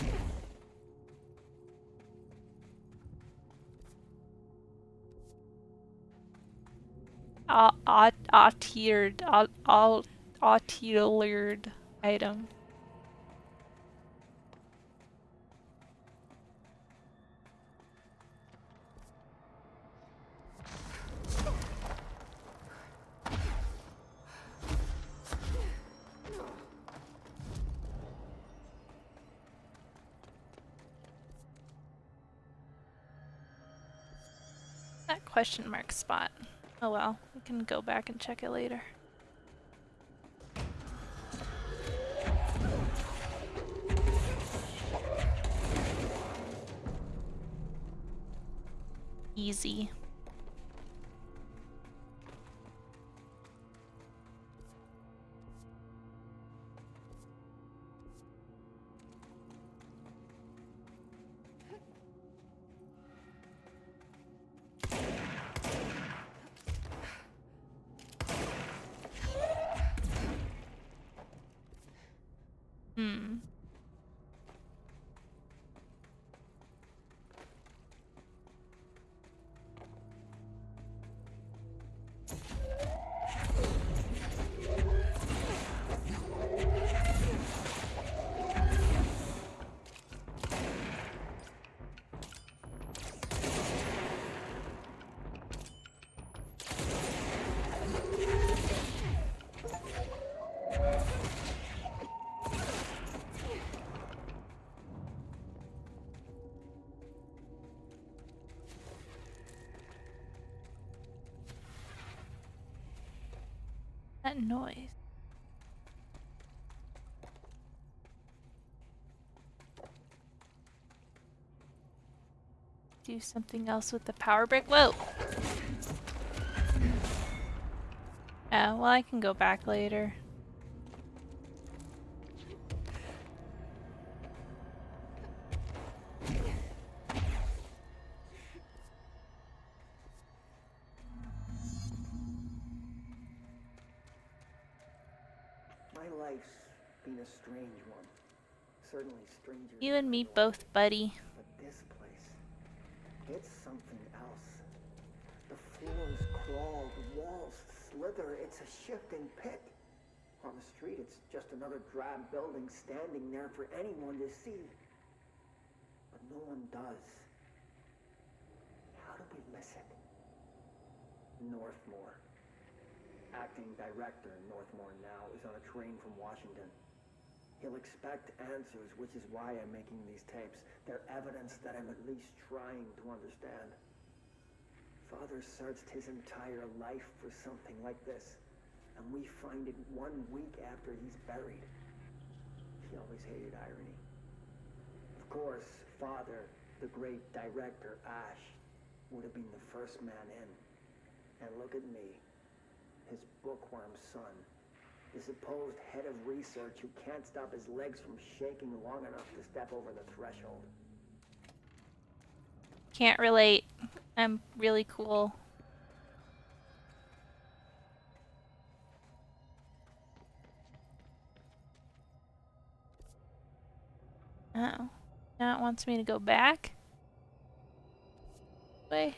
Autiered item. That question mark spot. Oh well, we can go back and check it later. Easy. Hmm. That noise. Do something else with the power brick. Whoa! Oh, well, I can go back later. My life's been a strange one. Certainly stranger You than and I me imagined. both, buddy. But this place, it's something else. The floors crawl, the walls slither. It's a shifting pit. On the street, it's just another drab building standing there for anyone to see. But no one does. How did we miss it? Northmore. Acting director in Northmore now is on a train from Washington. He'll expect answers, which is why I'm making these tapes. They're evidence that I'm at least trying to understand. Father searched his entire life for something like this. and we find it 1 week after he's buried. He always hated irony. Of course, Father, the great director, Ash, would have been the first man in. And look at me, his bookworm son, the supposed head of research who can't stop his legs from shaking long enough to step over the threshold. Can't relate. I'm really cool. Oh. Now it wants me to go back? Way.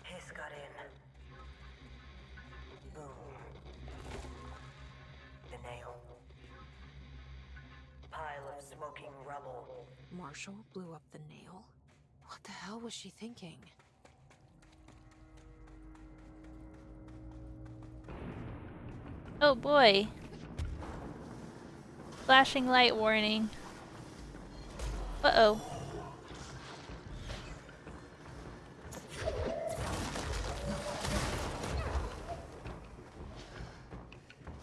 Hiss got in. Boom. The nail. Pile of smoking rubble. Marshall blew up the nail? What the hell was she thinking? Oh boy. Flashing light warning. Uh-oh.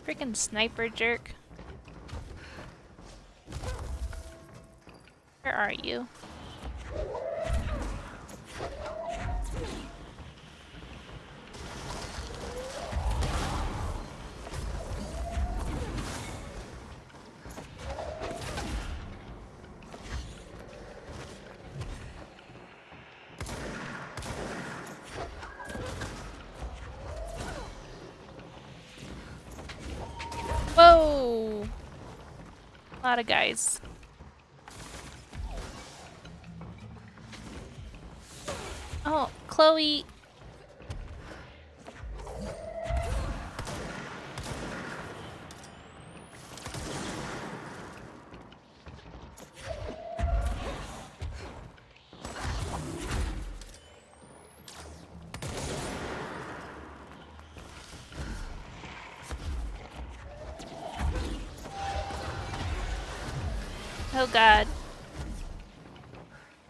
Freaking sniper jerk. Where are you? Whoa! A lot of guys. Oh, Chloe. Oh god.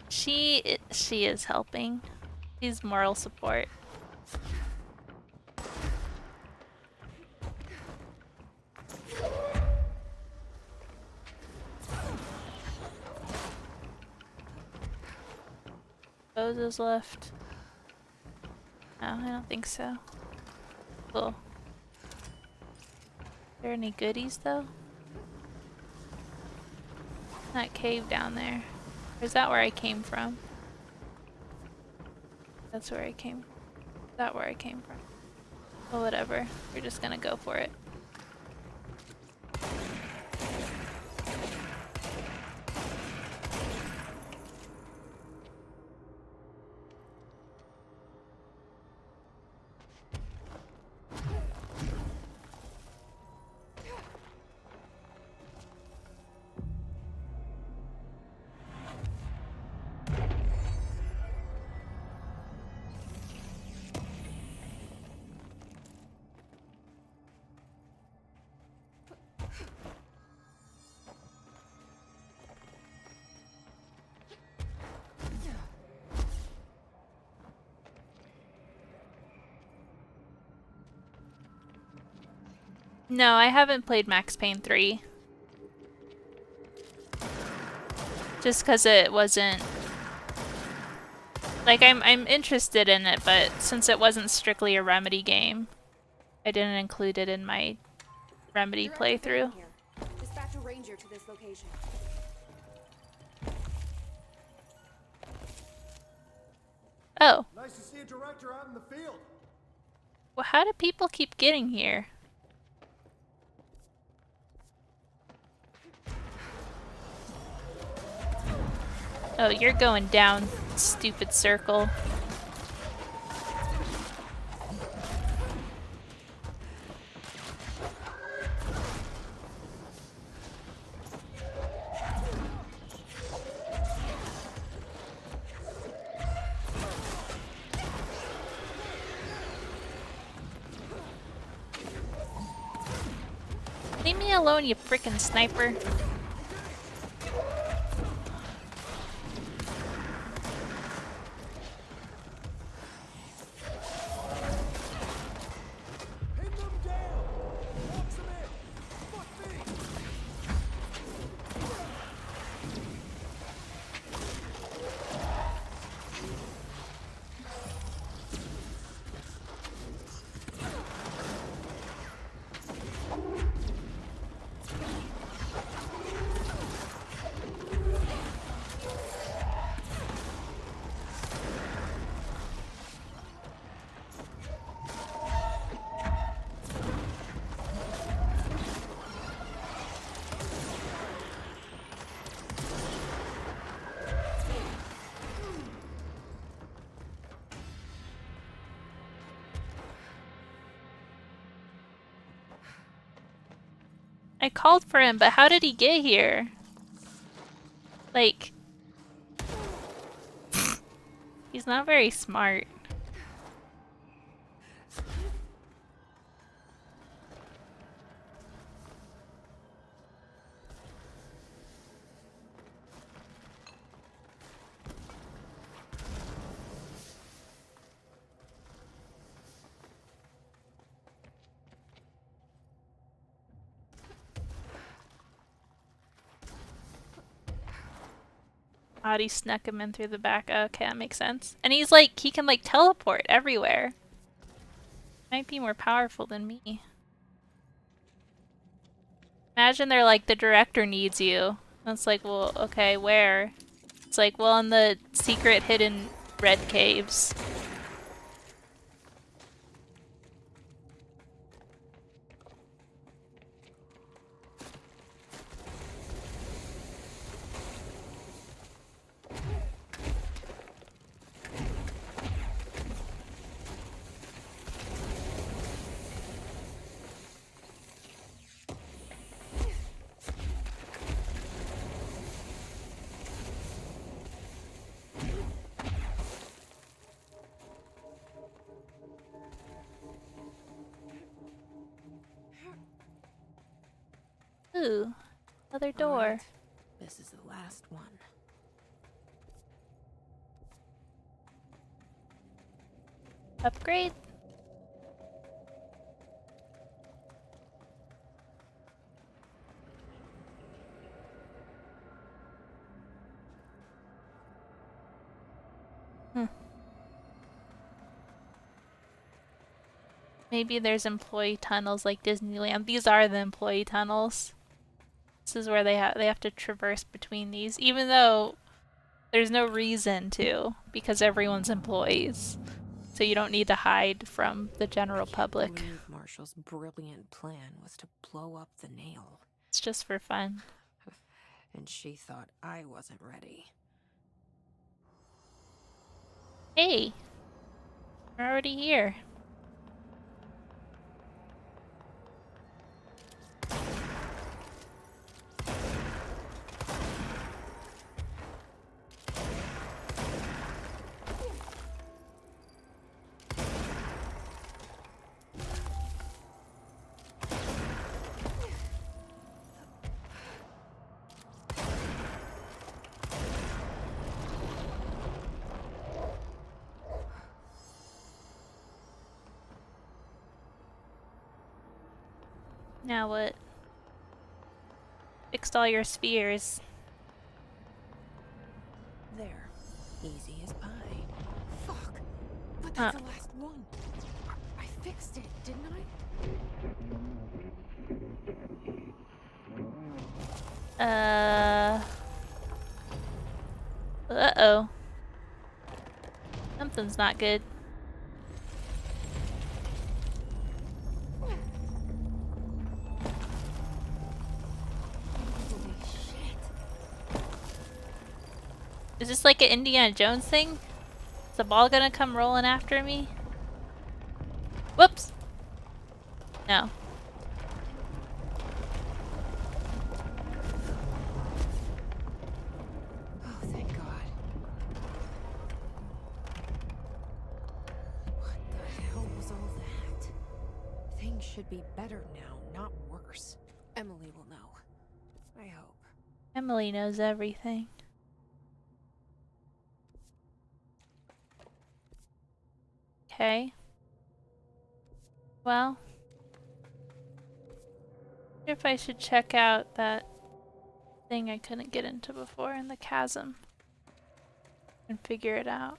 She is helping. She's moral support. Roses left. No, I don't think so. Cool. Are there any goodies though? That cave down there. Or is that where I came from? That's where I came. Is that where I came from? Well, whatever. We're just gonna go for it. No, I haven't played Max Payne 3. Just because it wasn't... Like, I'm interested in it, but since it wasn't strictly a Remedy game, I didn't include it in my Remedy playthrough. Dispatch a ranger to this location. Oh. Nice to see a director out in the field. Well, how do people keep getting here? Oh, you're going down, stupid circle. alone, you frickin' sniper. Pin them down! Box them in! Fuck me! I called for him, but how did he get here? Like, he's not very smart. He snuck him in through the back. Okay, that makes sense. And he's like, he can like teleport everywhere. Might be more powerful than me. Imagine they're like, the director needs you. And it's like, well, okay, where? It's like, well, in the secret hidden red caves. Ooh, another door. All right. This is the last one. Upgrade? Maybe there's employee tunnels like Disneyland. These are the employee tunnels. This is where they have to traverse between these, even though there's no reason to, because everyone's employees. So you don't need to hide from the general public. I believe Marshall's brilliant plan was to blow up the nail. It's just for fun. And she thought I wasn't ready. Hey, we're already here. Now what? Fixed all your spheres. There. Easy as pie. Fuck! But that's the last one. I fixed it, didn't I? Uh-oh. Something's not good. Holy shit. Is this like an Indiana Jones thing? Is the ball gonna come rolling after me? Whoops! No. Oh, thank God. What the hell was all that? Things should be better now, not worse. Emily will know. I hope. Emily knows everything. Okay. Well, I wonder if I should check out that thing I couldn't get into before in the chasm and figure it out.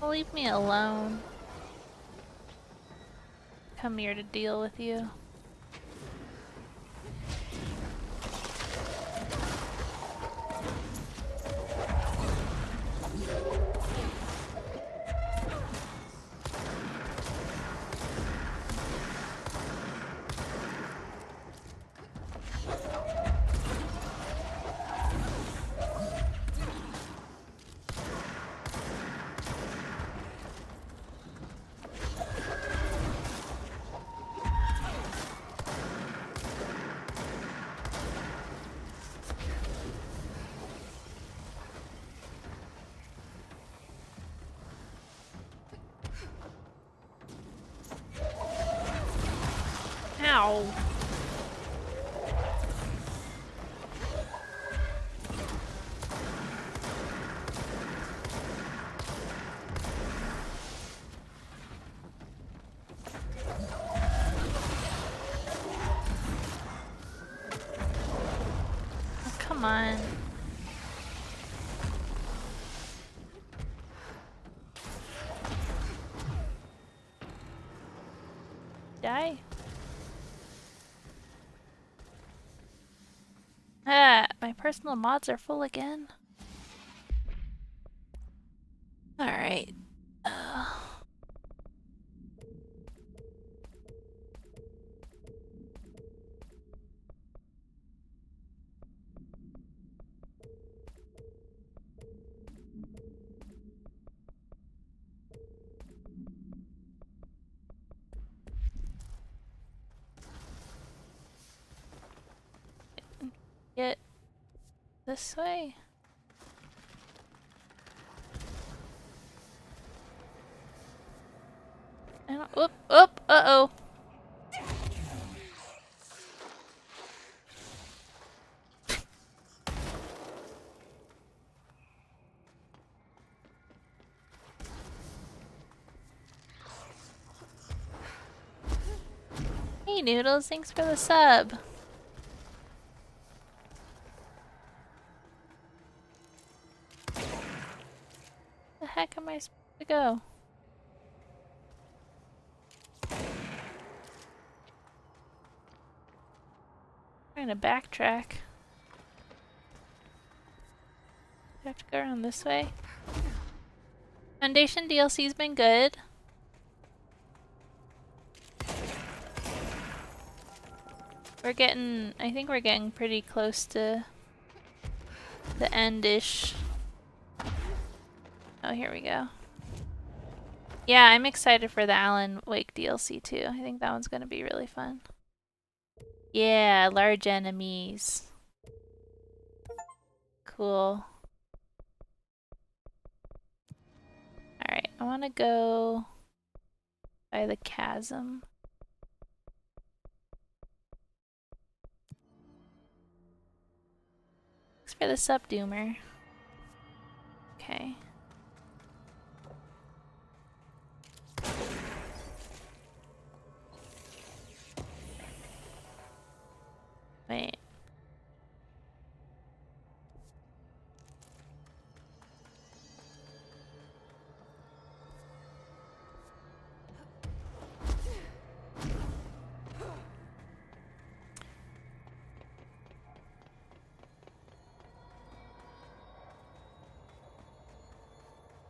Leave me alone. Come here to deal with you. Ow. Oh, come on. Die. Ah, my personal mods are full again. Alright. Get this way. I don't. Whoop! Whoop! Uh-oh. Hey Noodles, thanks for the sub. The heck am I supposed to go? Trying to backtrack. Do I have to go around this way? Foundation DLC's been good. I think we're getting pretty close to the end-ish. Oh, here we go. Yeah, I'm excited for the Alan Wake DLC too. I think that one's gonna be really fun. Yeah, large enemies. Cool. Alright, I wanna go by the chasm. Thanks for the sub, Doomer. Okay. Wait.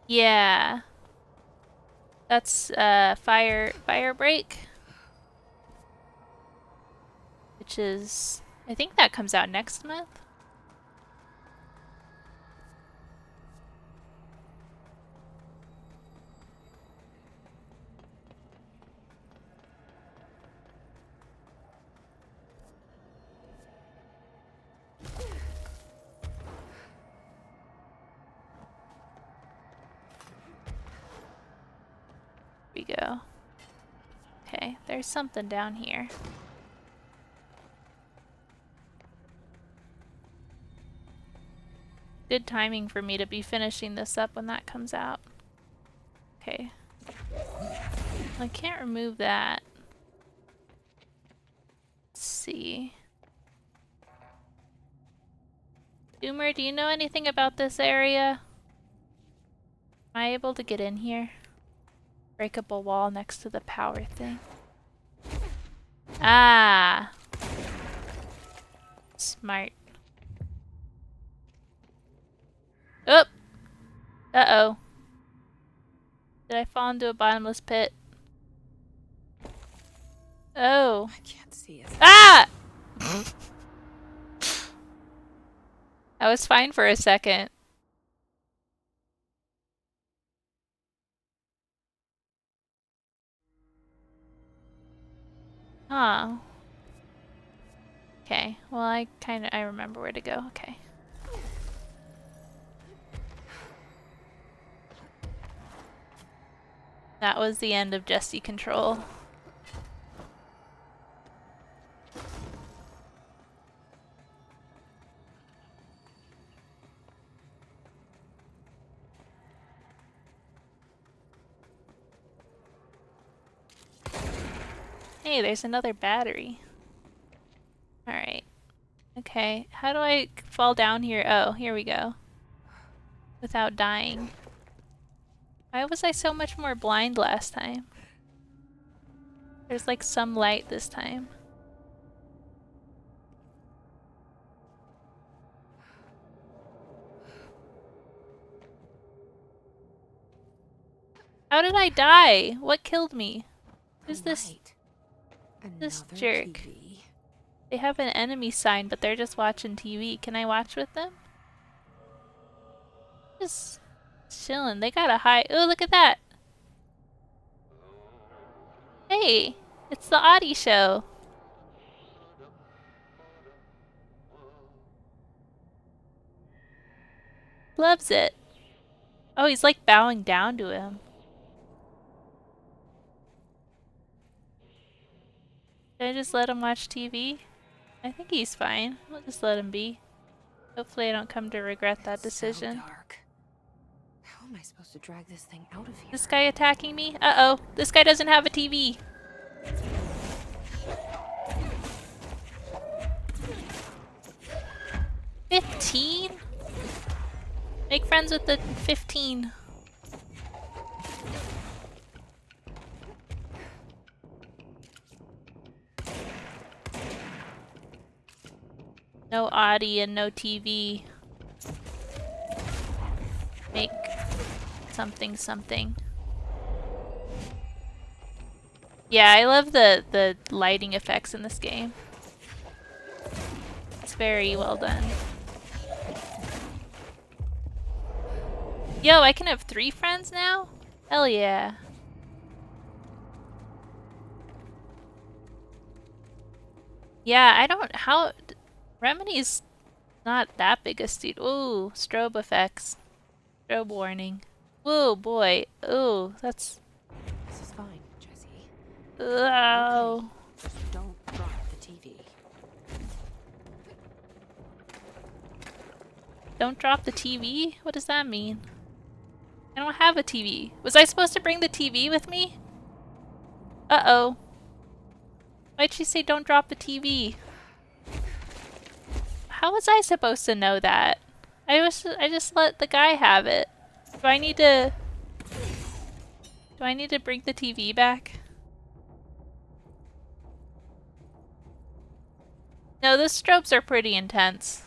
Yeah. That's fire break. Which is, I think that comes out next month. Here we go. Okay, there's something down here. Good timing for me to be finishing this up when that comes out. Okay. I can't remove that. Let's see. Doomer, do you know anything about this area? Am I able to get in here? Break up a wall next to the power thing. Ah! Smart. Oop! Uh-oh. Did I fall into a bottomless pit? Oh. I can't see it. Ah! I was fine for a second. Huh. Okay, well I remember where to go, okay. That was the end of Jesse Control. Hey, there's another battery. Alright. Okay, how do I fall down here? Oh, here we go. Without dying. Why was I so much more blind last time? There's like some light this time. How did I die? What killed me? Who's this? This Another jerk. TV. They have an enemy sign, but they're just watching TV. Can I watch with them? Just chilling. They got a high. Oh, look at that! Hey, it's the Audie show. Loves it. Oh, he's like bowing down to him. Should I just let him watch TV? I think he's fine. We'll just let him be. Hopefully I don't come to regret that decision. So dark. How am I supposed to drag this thing out of here? This guy attacking me? Uh-oh. This guy doesn't have a TV. $15? Make friends with the 15. No Audie and no TV. Make something something. Yeah, I love the lighting effects in this game. It's very well done. Yo, I can have 3 friends now? Hell yeah. Yeah, I don't... How... Remedy's not that big a student. Ooh, strobe effects. Strobe warning. Whoa, boy. Ooh, that's... This is fine, Jesse. Oh. Okay. Just don't drop the TV. Don't drop the TV? What does that mean? I don't have a TV. Was I supposed to bring the TV with me? Uh-oh. Why'd she say don't drop the TV? How was I supposed to know that? I just let the guy have it. Do I need to bring the TV back? No, the strobes are pretty intense.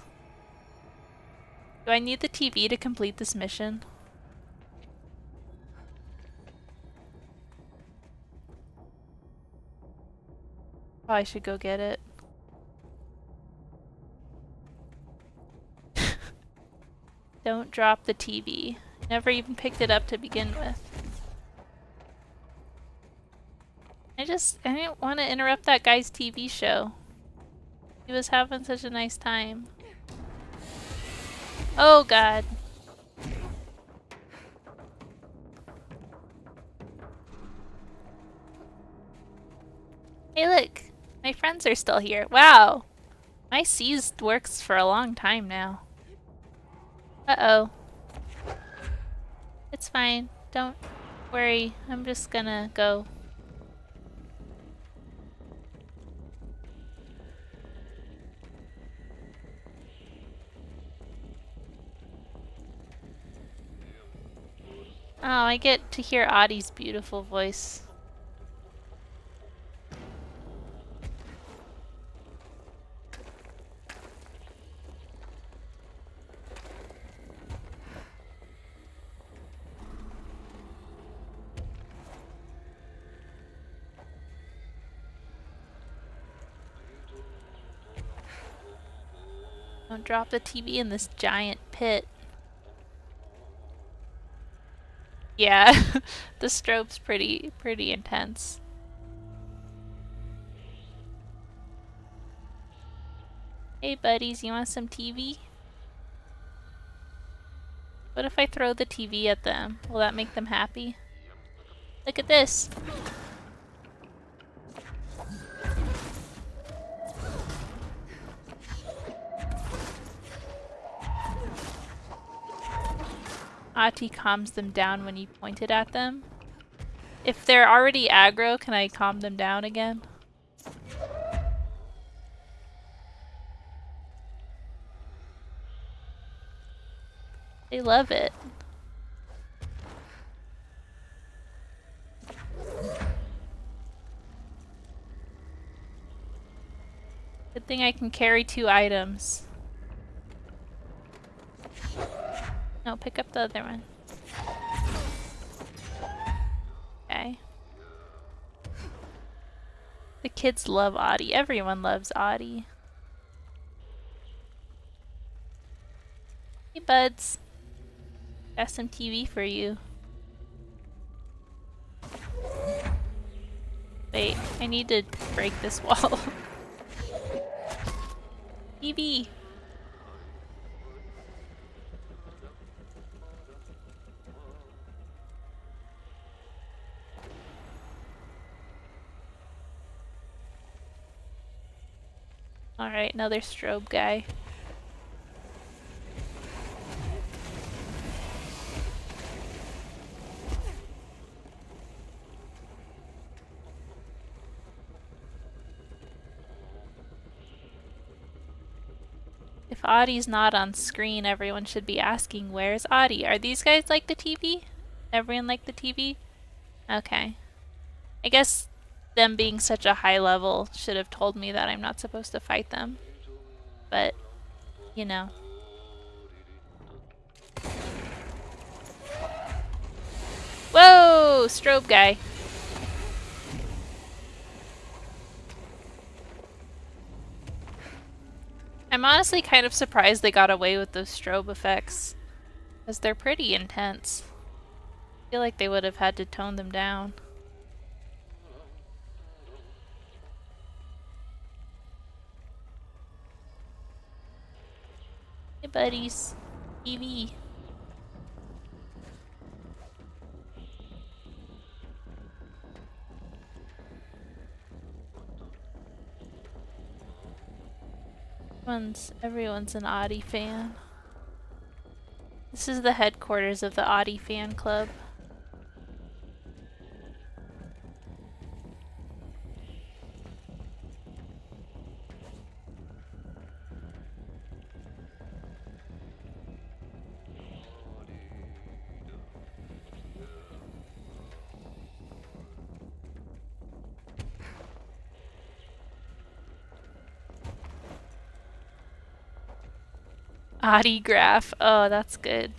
Do I need the TV to complete this mission? Probably should go get it. Don't drop the TV. Never even picked it up to begin with. I didn't want to interrupt that guy's TV show. He was having such a nice time. Oh god. Hey look! My friends are still here. Wow! My seized works for a long time now. Uh-oh. It's fine. Don't worry. I'm just gonna go. Oh, I get to hear Audie's beautiful voice. Don't drop the TV in this giant pit. Yeah, the strobe's pretty intense. Hey buddies, you want some TV? What if I throw the TV at them? Will that make them happy? Look at this! Ati calms them down when you point it at them. If they're already aggro, can I calm them down again? They love it. Good thing I can carry 2 items. No, pick up the other one. Okay. The kids love Audie. Everyone loves Audie. Hey buds. Got some TV for you. Wait, I need to break this wall. TV! Alright, another strobe guy. If Audie's not on screen, everyone should be asking, where's Audie? Are these guys like the TV? Everyone like the TV? Okay. I guess them being such a high level should have told me that I'm not supposed to fight them. But, you know. Whoa! Strobe guy. I'm honestly kind of surprised they got away with those strobe effects, because they're pretty intense. I feel like they would have had to tone them down. Hey buddies. TV. Everyone's an Audie fan. This is the headquarters of the Audie fan club. Audie graph. Oh, that's good.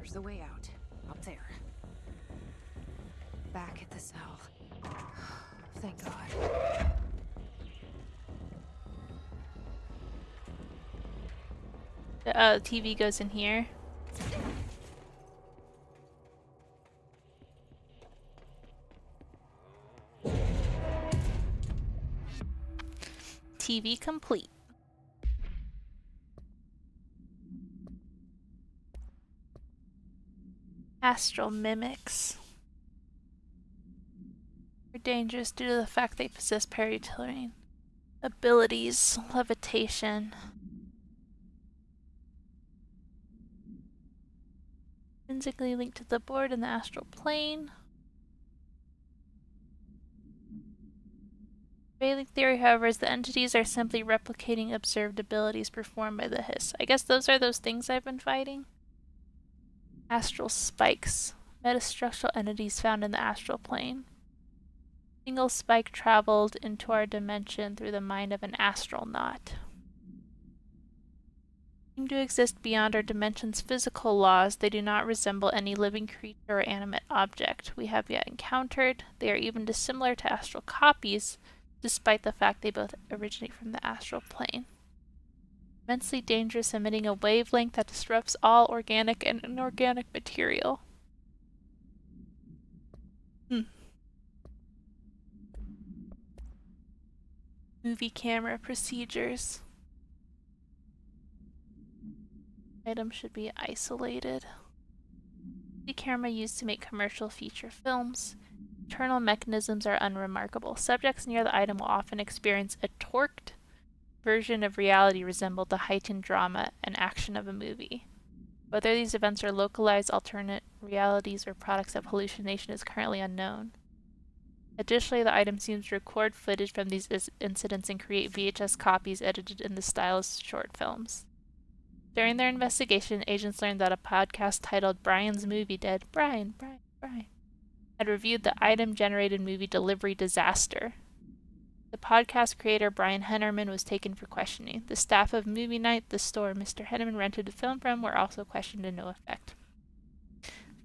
There's a way out. Up there. Back at the cell. Thank God. The TV goes in here. TV complete. Astral mimics are dangerous due to the fact they possess paratillering abilities, levitation, intrinsically linked to the board in the astral plane. Prevailing theory, however, is the entities are simply replicating observed abilities performed by the hiss. I guess those are those things I've been fighting. Astral spikes, metastructural entities found in the astral plane. Single spike traveled into our dimension through the mind of an astronaut. Seem to exist beyond our dimension's physical laws. They do not resemble any living creature or animate object we have yet encountered. They are even dissimilar to astral copies, despite the fact they both originate from the astral plane. Immensely dangerous, emitting a wavelength that disrupts all organic and inorganic material. Movie camera procedures. Items should be isolated. The camera used to make commercial feature films. Internal mechanisms are unremarkable. Subjects near the item will often experience a torqued version of reality resemble the heightened drama and action of a movie. Whether these events are localized alternate realities or products of hallucination is currently unknown. Additionally, the item seems to record footage from these incidents and create VHS copies edited in the style of short films. During their investigation, agents learned that a podcast titled Brian's Movie Dead, Brian, had reviewed the item-generated movie Delivery Disaster. The podcast creator, Brian Hennerman, was taken for questioning. The staff of Movie Night, the store Mr. Hennerman rented the film from, were also questioned to no effect.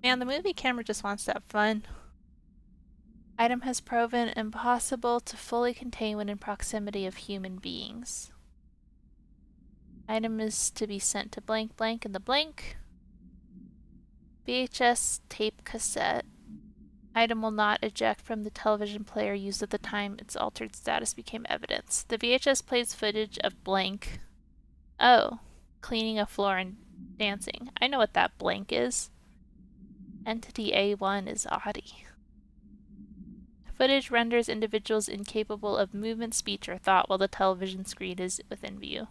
Man, the movie camera just wants to have fun. Item has proven impossible to fully contain when in proximity of human beings. Item is to be sent to blank blank in the blank. VHS tape cassette. Item will not eject from the television player used at the time its altered status became evidence. The VHS plays footage of blank. Oh, cleaning a floor and dancing. I know what that blank is. Entity A1 is Audie. Footage renders individuals incapable of movement, speech, or thought while the television screen is within view.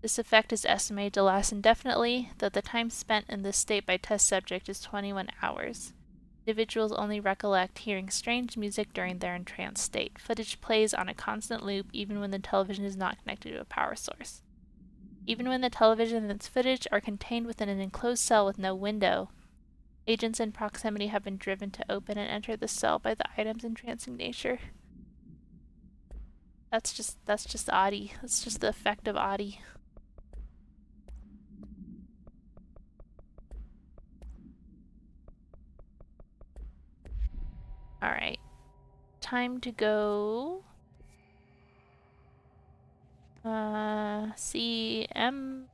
This effect is estimated to last indefinitely, though the time spent in this state by test subject is 21 hours. Individuals only recollect hearing strange music during their entranced state. Footage plays on a constant loop even when the television is not connected to a power source. Even when the television and its footage are contained within an enclosed cell with no window, agents in proximity have been driven to open and enter the cell by the item's entrancing nature. That's just Audie. That's just the effect of Audie. Alright. Time to go see Emicon,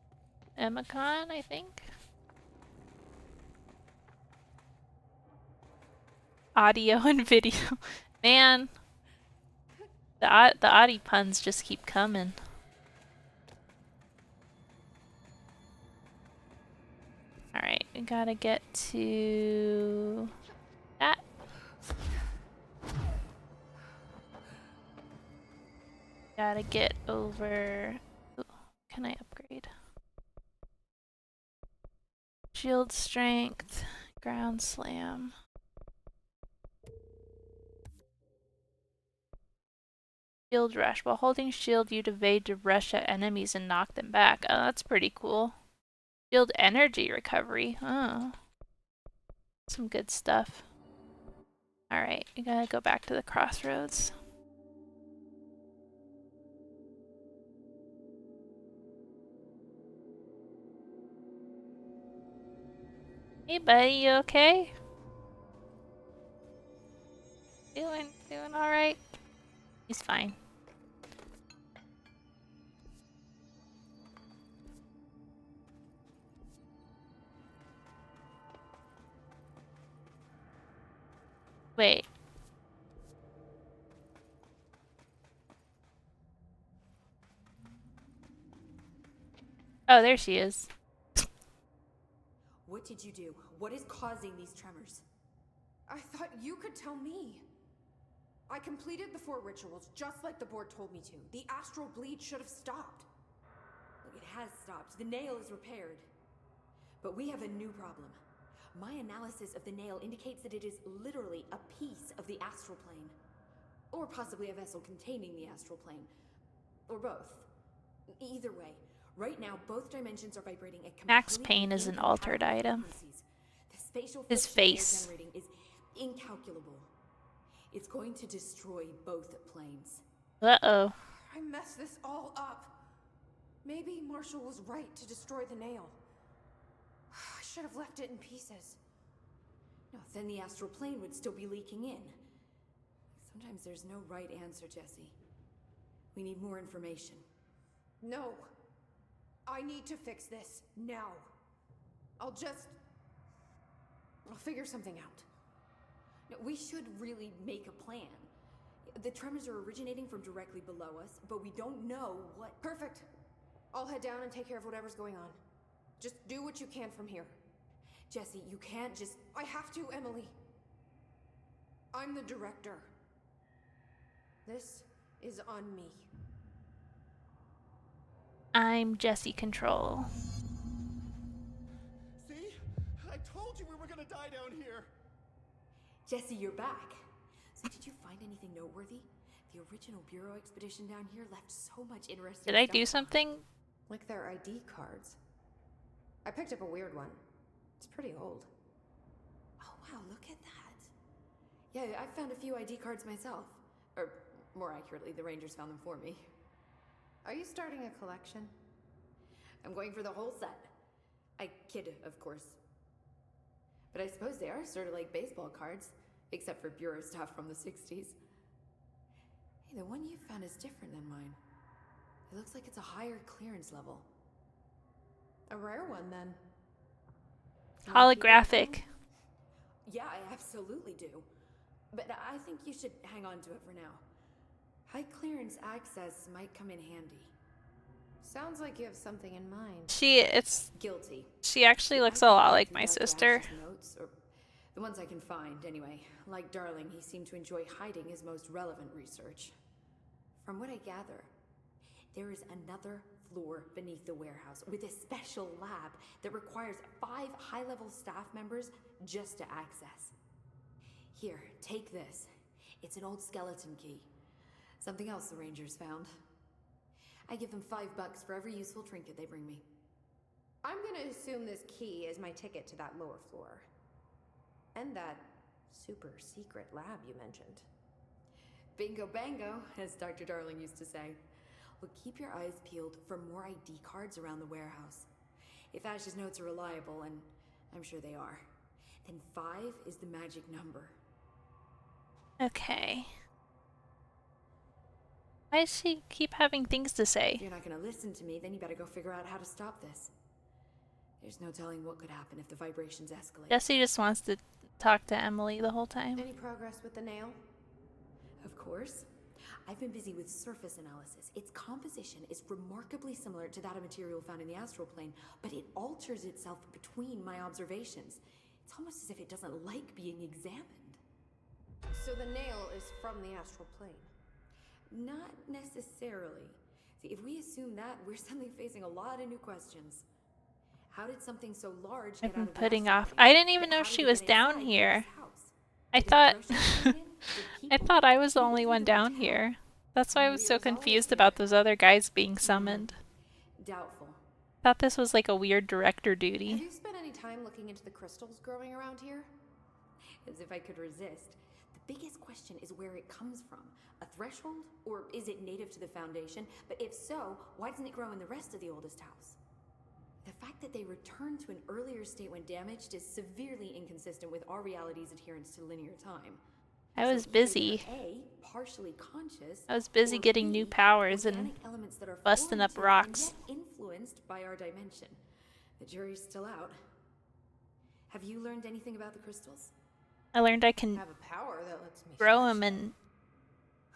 I think. Audio and video. Man, the Audie puns just keep coming. Alright, we gotta get to that. Gotta get over... Ooh, can I upgrade? Shield strength, ground slam. Shield rush. While holding shield, you'd evade to rush at enemies and knock them back. Oh, that's pretty cool. Shield energy recovery. Oh. Some good stuff. Alright, we gotta go back to the crossroads. Hey, buddy, you okay? Doing all right. He's fine. Wait. Oh, there she is. What did you do? What is causing these tremors? I thought you could tell me. I completed the 4 rituals just like the board told me to. The astral bleed should have stopped. Look, it has stopped. The nail is repaired. But we have a new problem. My analysis of the nail indicates that it is literally a piece of the astral plane. Or possibly a vessel containing the astral plane. Or both. Either way, right now both dimensions are vibrating at Max completely Payne is an altered incompatible item. frequencies. The spatial His friction they're face. generating is incalculable. It's going to destroy both planes. Uh-oh. I messed this all up. Maybe Marshall was right to destroy the nail. I should have left it in pieces. No, then the astral plane would still be leaking in. Sometimes there's no right answer, Jesse. We need more information. No. I need to fix this now. I'll figure something out. No, we should really make a plan. The tremors are originating from directly below us, but we don't know what... Perfect. I'll head down and take care of whatever's going on. Just do what you can from here. Jesse, you can't just... I have to, Emily. I'm the director. This is on me. I'm Jesse Control. See? I told you we were gonna die down here. Jesse, you're back. So did you find anything noteworthy? The original Bureau expedition down here left so much interesting Did I stuff. do something? Like their ID cards. I picked up a weird one. It's pretty old. Oh, wow, look at that. Yeah, I found a few ID cards myself. Or, more accurately, the Rangers found them for me. Are you starting a collection? I'm going for the whole set. I kid, of course. But I suppose they are sort of like baseball cards, except for Bureau stuff from the 60s. Hey, the one you found is different than mine. It looks like it's a higher clearance level. A rare one, then. Holographic. Yeah, I absolutely do. But I think you should hang on to it for now. High clearance access might come in handy. Sounds like you have something in mind. Guilty. She actually looks a lot like my sister. Notes, or the ones I can find, anyway. Like Darling, he seemed to enjoy hiding his most relevant research. From what I gather, there is another floor beneath the warehouse with a special lab that requires 5 high-level staff members just to access. Here, take this. It's an old skeleton key. Something else the Rangers found. I give them $5 for every useful trinket they bring me. I'm gonna assume this key is my ticket to that lower floor. And that super secret lab you mentioned. Bingo bango, as Dr. Darling used to say. Well, keep your eyes peeled for more ID cards around the warehouse. If Ash's notes are reliable, and I'm sure they are, then 5 is the magic number. Okay. Why does she keep having things to If say? you're not gonna listen to me, then you better go figure out how to stop this. There's no telling what could happen if the vibrations escalate. Jesse just wants to talk to Emily the whole time. Any progress with the nail? Of course. I've been busy with surface analysis. Its composition is remarkably similar to that of material found in the astral plane, but it alters itself between my observations. It's almost as if it doesn't like being examined. So the nail is from the astral plane. Not necessarily. See, if we assume that, we're suddenly facing a lot of new questions. How did something so large get I've out been of the putting astral off. plane? I didn't even know How did she it was get down inside here. this house? I Did it thought grow something in? Did I people thought I was the leave it only through one the down window? here. That's why I was so Maybe it was always confused here. about those other guys being summoned. Doubtful. Thought this was like a weird director Have duty. you spent any time looking into the crystals growing around here? As if I could resist. The biggest question is where it comes from. A threshold? Or is it native to the Foundation? But if so, why doesn't it grow in the rest of the oldest house? The fact that they returned to an earlier state when damaged is severely inconsistent with our reality's adherence to linear time. I was So either busy. they're A, partially conscious, I was busy or getting B, new powers and organic elements that are busting foreign up to rocks. and yet influenced by our dimension. The jury's still out. Have you learned anything about the crystals? I learned I can Have a power that lets me grow stretch them and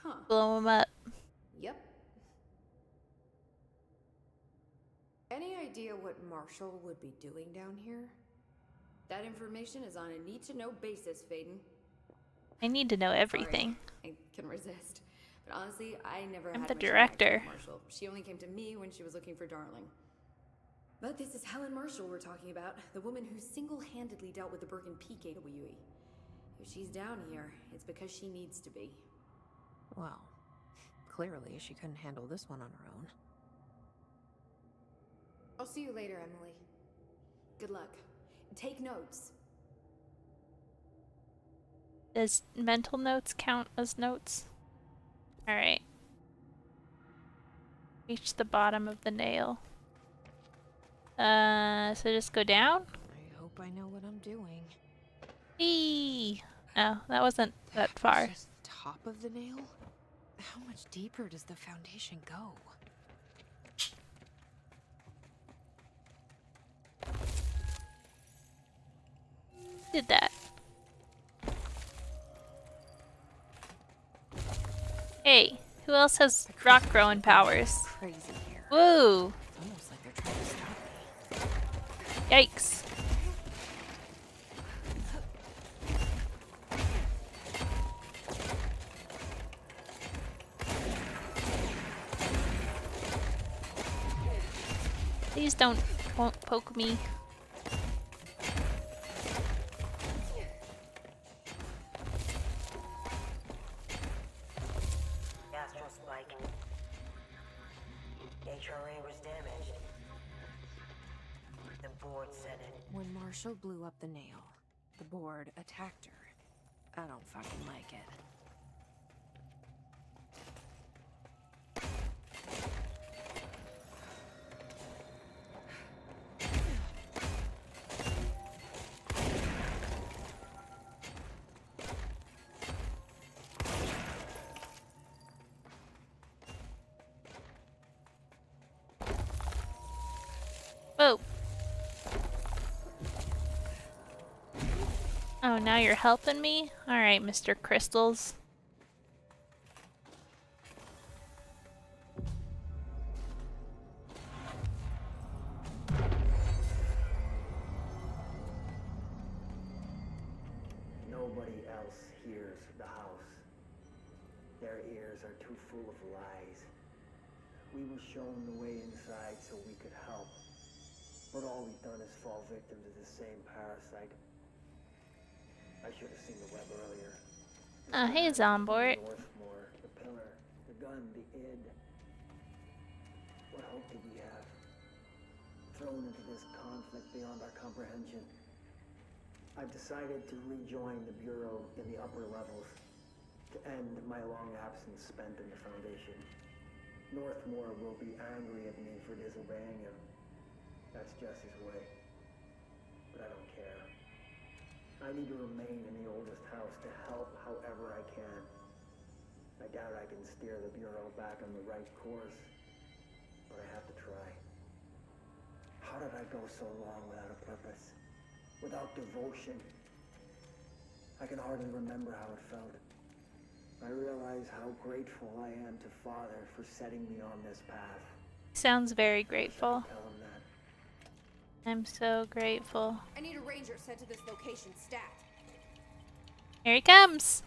Huh. blow them up. Yep. Any idea what Marshall would be doing down here? That information is on a need-to-know basis, Faden. I need to know everything. Sorry, I can resist. But honestly, I never I'm had the much interaction director. with Marshall. She only came to me when she was looking for Darling. But this is Helen Marshall we're talking about, the woman who single-handedly dealt with the Bergen Peak AWE. If she's down here, it's because she needs to be. Well, clearly she couldn't handle this one on her own. I'll see you later, Emily. Good luck. Take notes. Does mental notes count as notes? Alright. Reach the bottom of the nail. So just go down? I hope I know what I'm doing. Eee! Oh, that wasn't that Was far. just the top of the nail? How much deeper does the foundation go? Did that. Hey, who else has rock growing powers? Crazy here. Woo! It's almost like they're trying to stop me. Yikes. Please don't poke me. Astral spike. HRA was damaged. The board said it. When Marshall blew up the nail, the board attacked her. I don't fucking like it. Whoa. Oh, now you're helping me? Alright, Mr. Crystals. Nobody else hears the house. Their ears are too full of lies. We were shown the way inside so we could help. But all we've done is fall victim to the same parasite. I should have seen the web earlier. Hey, Zombort. Northmore, the pillar, the gun, the id. What hope did we have? Thrown into this conflict beyond our comprehension. I've decided to rejoin the Bureau in the upper levels to end my long absence spent in the Foundation. Northmore will be angry at me for disobeying him. That's just his way. But I don't care. I need to remain in the oldest house to help however I can. I doubt I can steer the Bureau back on the right course, but I have to try. How did I go so long without a purpose? Without devotion? I can hardly remember how it felt. I realize how grateful I am to Father for setting me on this path. Sounds very grateful. Tell him that. I'm so grateful. I need a ranger sent to this location stat. Here he comes.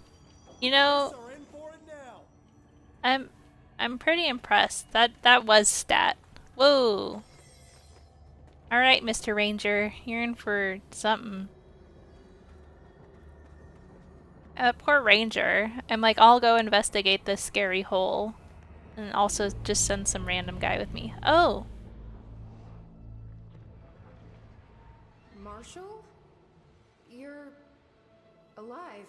You know, Police are in for it now. I'm pretty impressed. That was stat. Whoa. All right, Mr. Ranger, you're in for something. Poor Ranger. I'm like, I'll go investigate this scary hole, and also just send some random guy with me. Oh. Marshall? You're alive.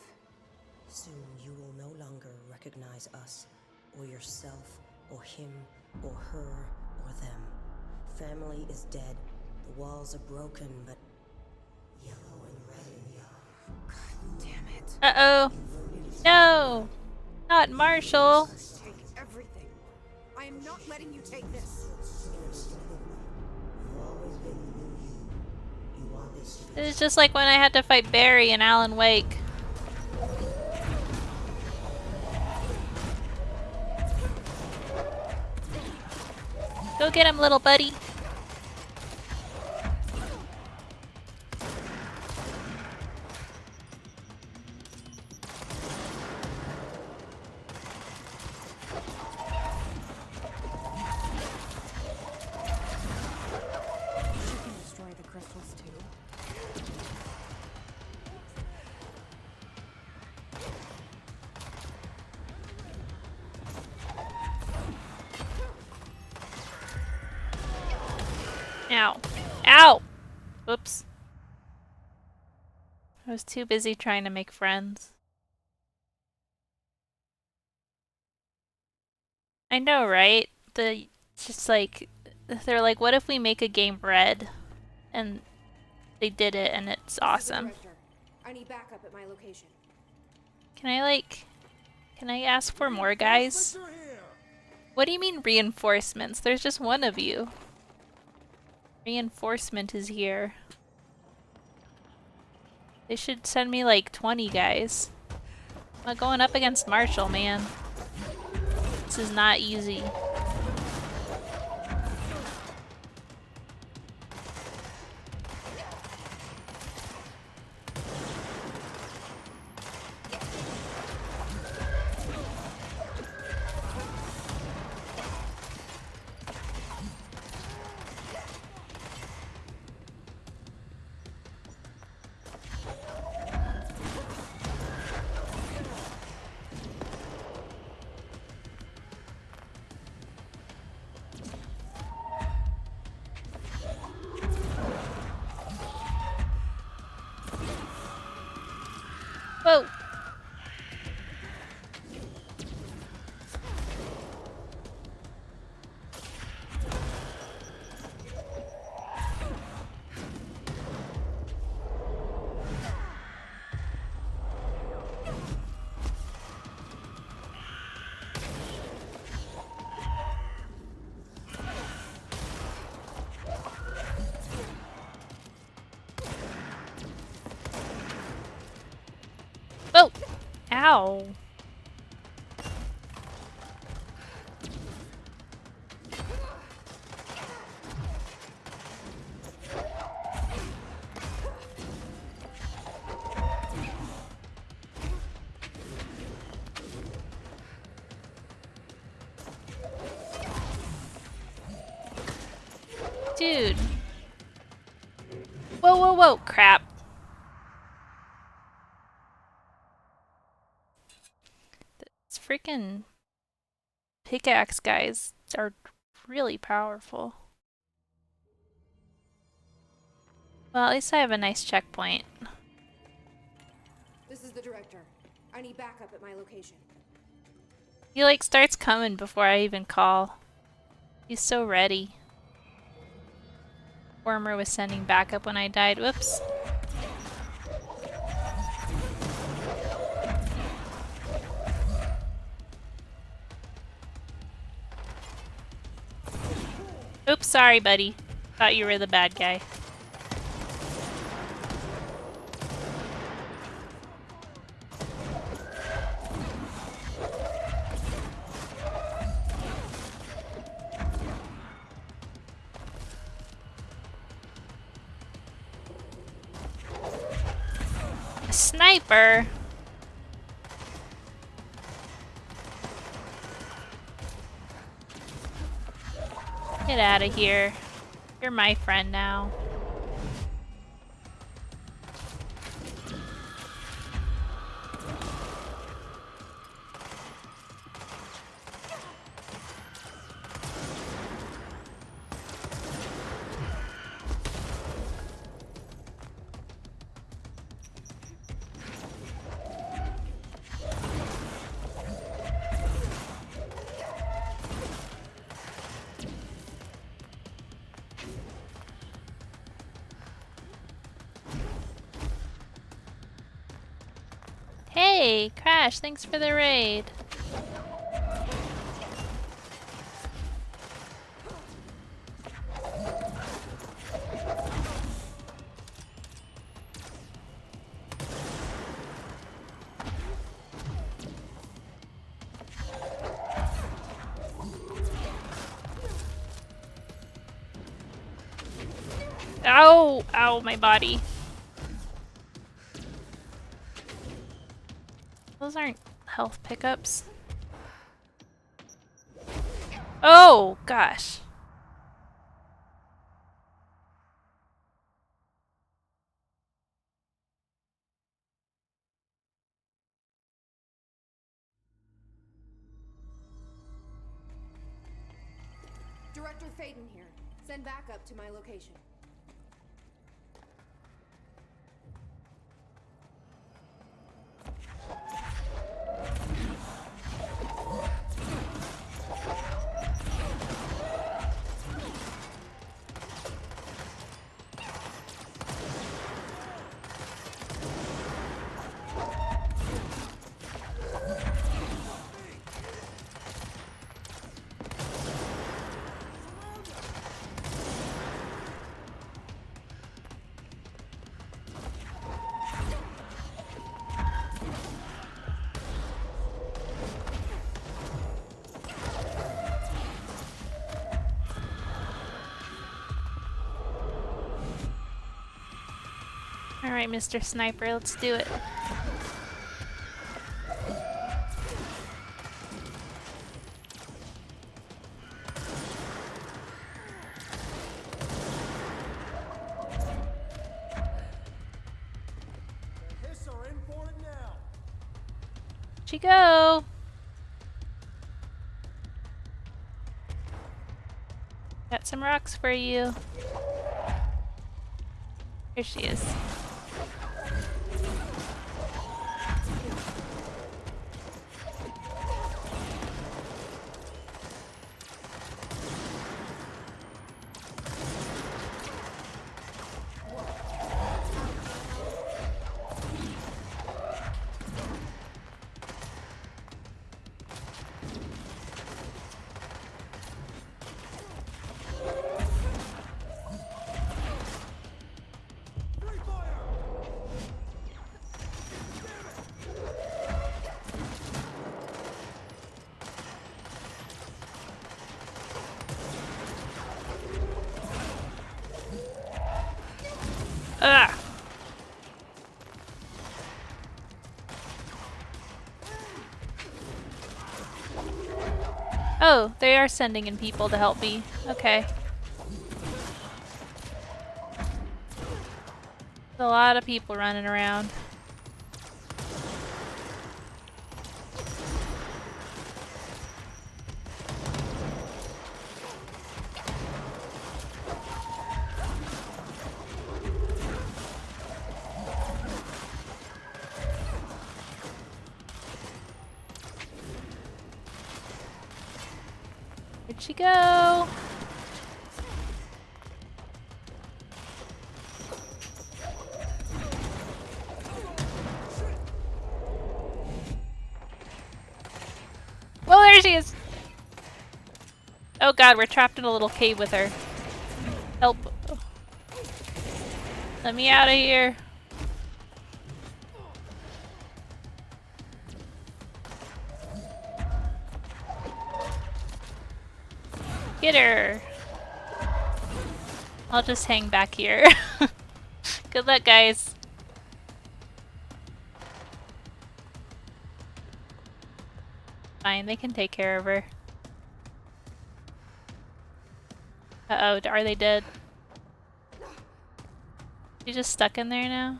Soon you will no longer recognize us, or yourself, or him, or her, or them. Family is dead. The walls are broken, but yellow and red and young. God damn it. Uh-oh. No! Not Marshall! Take everything. I am not letting you take this. This is just like when I had to fight Barry in Alan Wake. Go get him, little buddy. You can destroy the crystals too. Ow. Ow! Whoops. I was too busy trying to make friends. I know, right? Just like, they're like, what if we make a game red? And they did it, and it's This is the awesome. director. I need backup at my location. Can I ask for more, guys? What do you mean reinforcements? There's just one of you. Reinforcement is here. They should send me like 20 guys. I'm going up against Marshall, man. This is not easy. Whoa! Oh! Ow! Dude. Whoa, whoa, whoa, crap. These freaking pickaxe guys are really powerful. Well, at least I have a nice checkpoint. This is the director. I need backup at my location. He like starts coming before I even call. He's so ready. Wormer was sending backup when I died. Whoops. Oops, sorry, buddy. Thought you were the bad guy. A sniper? Get out of here. You're my friend now. Hey, Crash, thanks for the raid. Ow! Ow, my body. Those aren't health pickups. Oh, gosh. Director Faden here. Send backup to my location. Alright, Mr. Sniper, let's do it. Hiss are in for it now. Where'd she go? Got some rocks for you. Here she is. Ugh! Oh, they are sending in people to help me. Okay. There's a lot of people running around. Where'd she go? Well, there she is! Oh god, we're trapped in a little cave with her. Help. Let me out of here. Get her! I'll just hang back here. Good luck, guys. Fine, they can take care of her. Uh-oh, are they dead? She's just stuck in there now?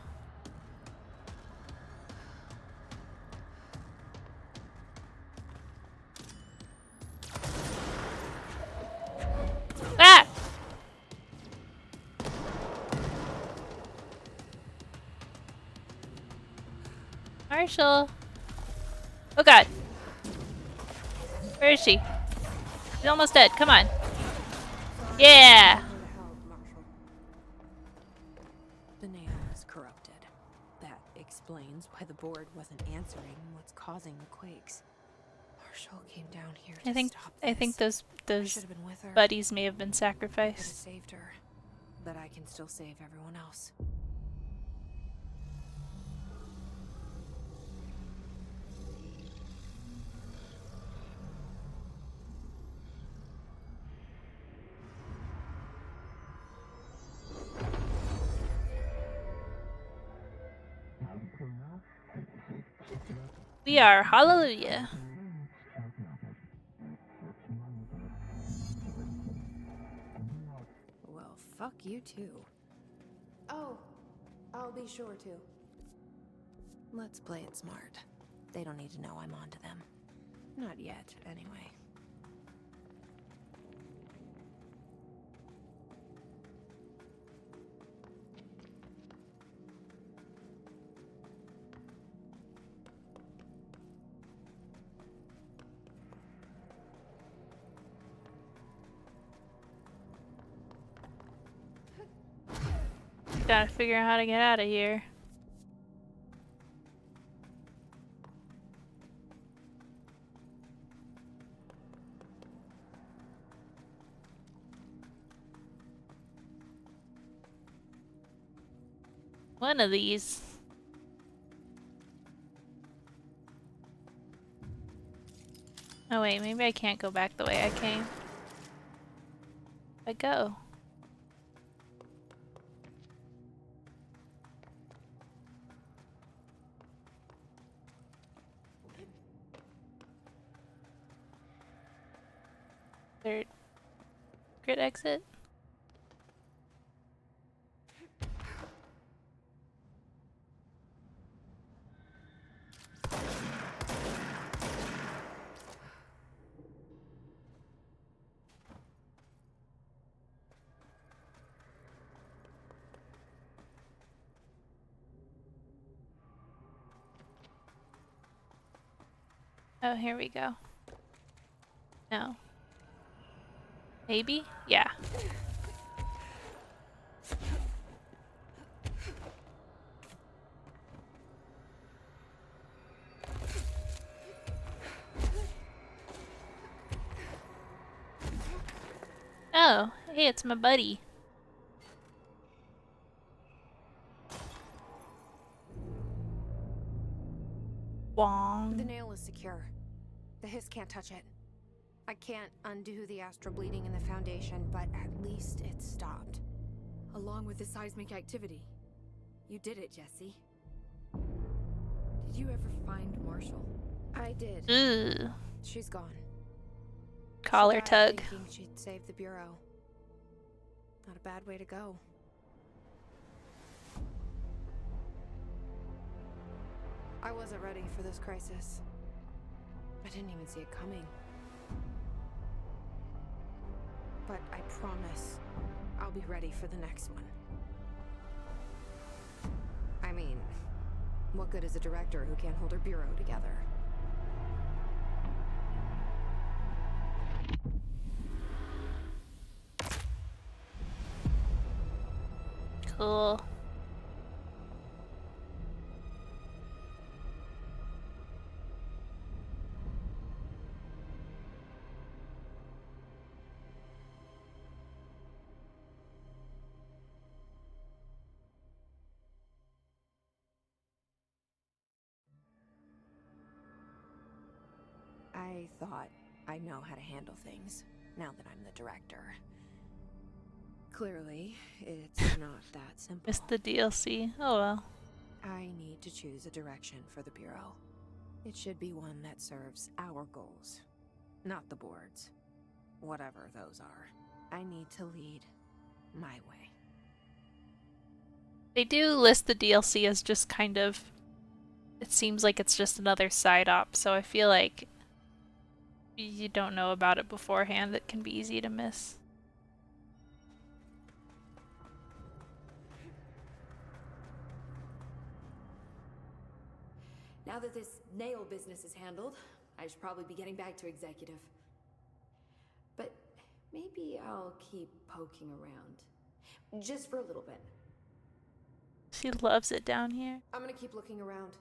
Ah! Marshall. Oh god. Where is she? She's almost dead. Come on. Yeah! The nail is corrupted. That explains why the board wasn't answering, what's causing the quakes? Marshall came down here to I think stop this. I think those I should have been with her. buddies may have been Could have sacrificed. saved her. But I can still save everyone else. We are hallelujah. Well, fuck you too. Oh, I'll be sure to. Let's play it smart. They don't need to know I'm onto them. Not yet, anyway. Gotta figure out how to get out of here. One of these. Oh wait, maybe I can't go back the way I came. I go. Third grid exit. Oh, here we go. No. Maybe? Yeah. Oh, hey, it's my buddy. Wong. The nail is secure. The hiss can't touch it. I can't undo the astral bleeding in the foundation, but at least it's stopped. Along with the seismic activity. You did it, Jesse. Did you ever find Marshall? I did. Ugh. She's gone. Collar She died tug. thinking she'd save the Bureau. Not a bad way to go. I wasn't ready for this crisis. I didn't even see it coming. But I promise I'll be ready for the next one. I mean, what good is a director who can't hold her bureau together? Cool. I thought I know how to handle things, now that I'm the director. Clearly, it's not that simple. Missed the DLC. Oh well. I need to choose a direction for the Bureau. It should be one that serves our goals, not the board's. Whatever those are. I need to lead my way. They do list the DLC as just kind of... It seems like it's just another side op, so I feel like you don't know about it beforehand. It can be easy to miss. Now that this nail business is handled, I should probably be getting back to executive. But maybe I'll keep poking around. Just for a little bit. She loves it down here. I'm gonna keep looking around.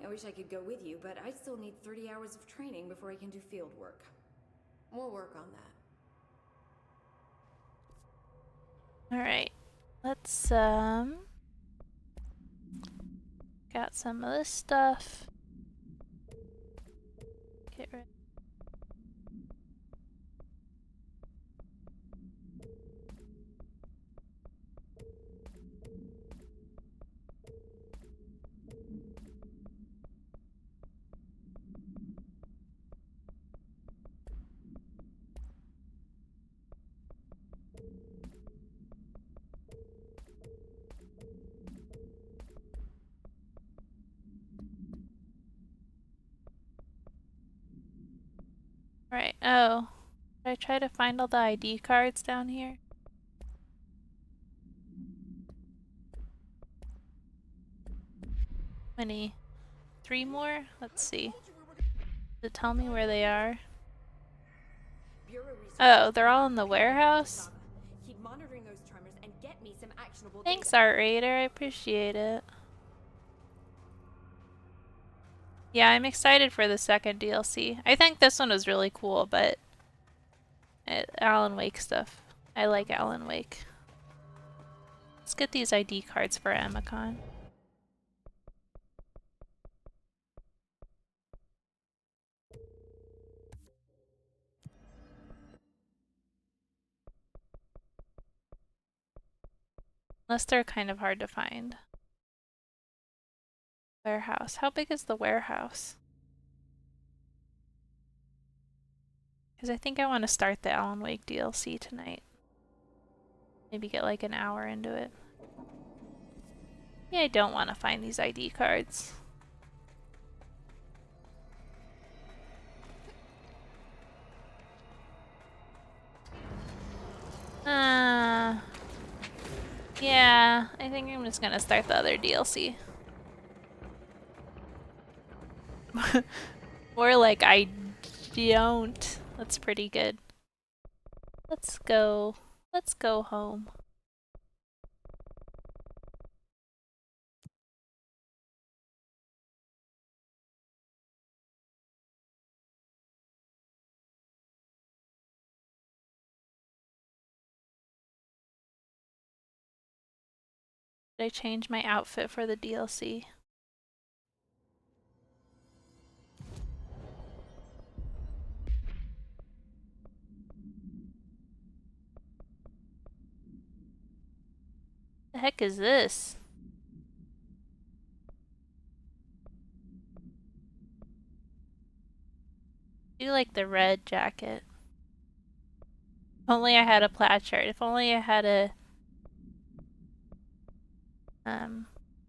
I wish I could go with you, but I still need 30 hours of training before I can do field work. We'll work on that. Alright. Let's, got some of this stuff. Get rid. Right. Oh. Did I try to find all the ID cards down here? Many? 3 more? Let's see. Does it tell me where they are? Oh, they're all in the warehouse? Keep monitoring those tremors and get me some actionable Thanks, data. Art Raider. I appreciate it. Yeah, I'm excited for the second DLC. I think this one was really cool, but Alan Wake stuff. I like Alan Wake. Let's get these ID cards for Amicon. Unless they're kind of hard to find. Warehouse. How big is the warehouse? Because I think I want to start the Alan Wake DLC tonight. Maybe get like an hour into it. Yeah, I don't want to find these ID cards. Yeah, I think I'm just gonna start the other DLC. More like I don't. That's pretty good. Let's go. Let's go home. Did I change my outfit for the DLC? The heck is this? I do like the red jacket. If only I had a plaid shirt. If only I had a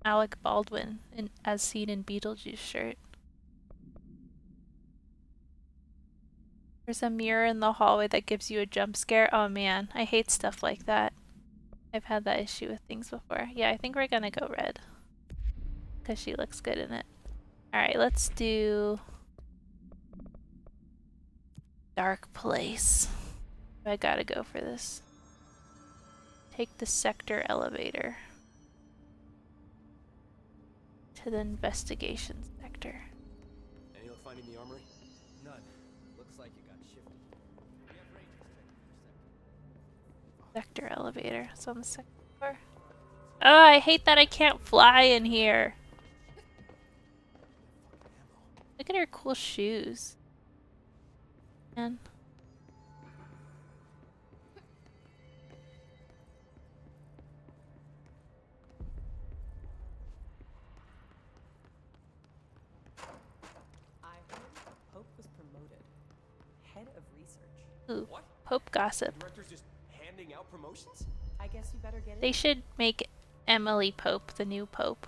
Alec Baldwin as seen in Beetlejuice shirt. There's a mirror in the hallway that gives you a jump scare. Oh man, I hate stuff like that. I've had that issue with things before. Yeah, I think we're gonna go red. Because she looks good in it. Alright, let's do dark place. I gotta go for this. Take the sector elevator to the investigation sector. Any luck finding the armory? None. Looks like it got shifted. We have Rangers checking Sector elevator. So on the second floor. Oh, I hate that I can't fly in here. Look at her cool shoes. Man. I heard Pope was promoted. Head of research. Ooh, What? Pope gossip. Director's just handing out promotions? I guess you better get They it. should make Emily Pope the new Pope.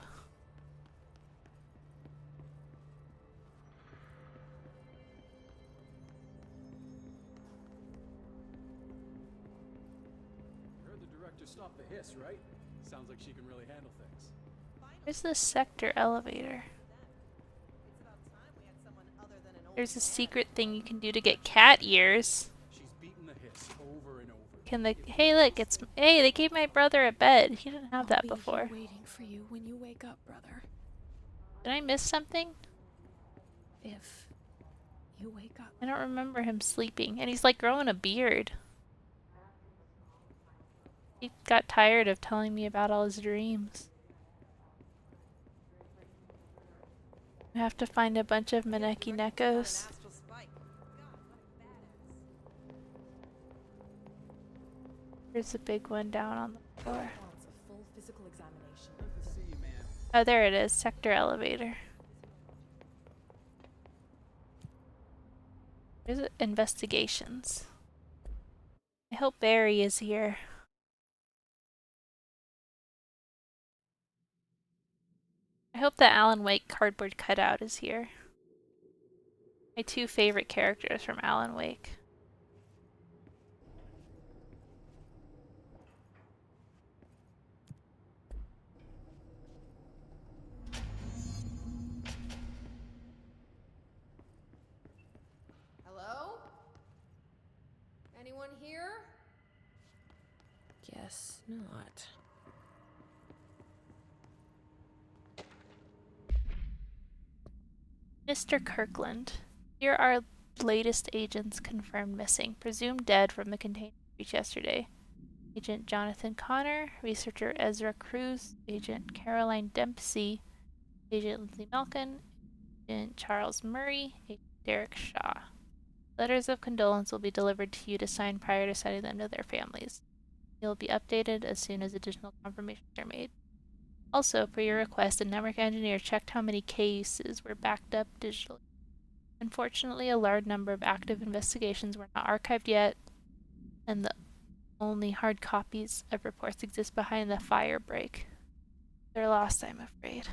Heard the director stopped the hiss, right? Sounds like she can really handle things. Where's the sector elevator? There's a secret thing you can do to get cat ears. She's beaten the hiss over and over. Can the hey look, hey, they gave my brother a bed. He didn't have that before. Waiting for you when you wake up, brother. Did I miss something? If you wake up, I don't remember him sleeping. And he's like growing a beard. He got tired of telling me about all his dreams. We have to find a bunch of Maneki Nekos. There's a big one down on the floor. Oh, there it is. Sector elevator. There's investigations. I hope Barry is here. I hope that Alan Wake cardboard cutout is here. My two favorite characters from Alan Wake. Hello? Anyone here? guess not. Mr. Kirkland, here are latest agents confirmed missing, presumed dead from the container breach yesterday. Agent Jonathan Connor, researcher Ezra Cruz, Agent Caroline Dempsey, Agent Lindsay Malkin, Agent Charles Murray, Agent Derek Shaw. Letters of condolence will be delivered to you to sign prior to sending them to their families. They will be updated as soon as additional confirmations are made. Also, per your request, a network engineer checked how many cases were backed up digitally. Unfortunately, a large number of active investigations were not archived yet, and the only hard copies of reports exist behind the fire break. They're lost, I'm afraid.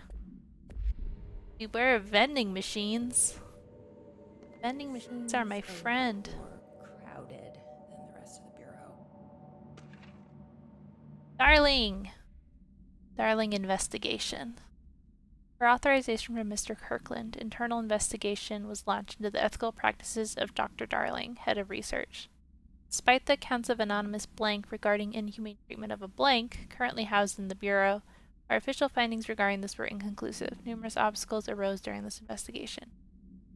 Beware of vending machines. Vending machines are my friend. More crowded than the rest of the bureau. Darling! Darling investigation. For authorization from Mr. Kirkland, internal investigation was launched into the ethical practices of Dr. Darling, head of research. Despite the accounts of anonymous blank regarding inhumane treatment of a blank, currently housed in the Bureau, our official findings regarding this were inconclusive. Numerous obstacles arose during this investigation.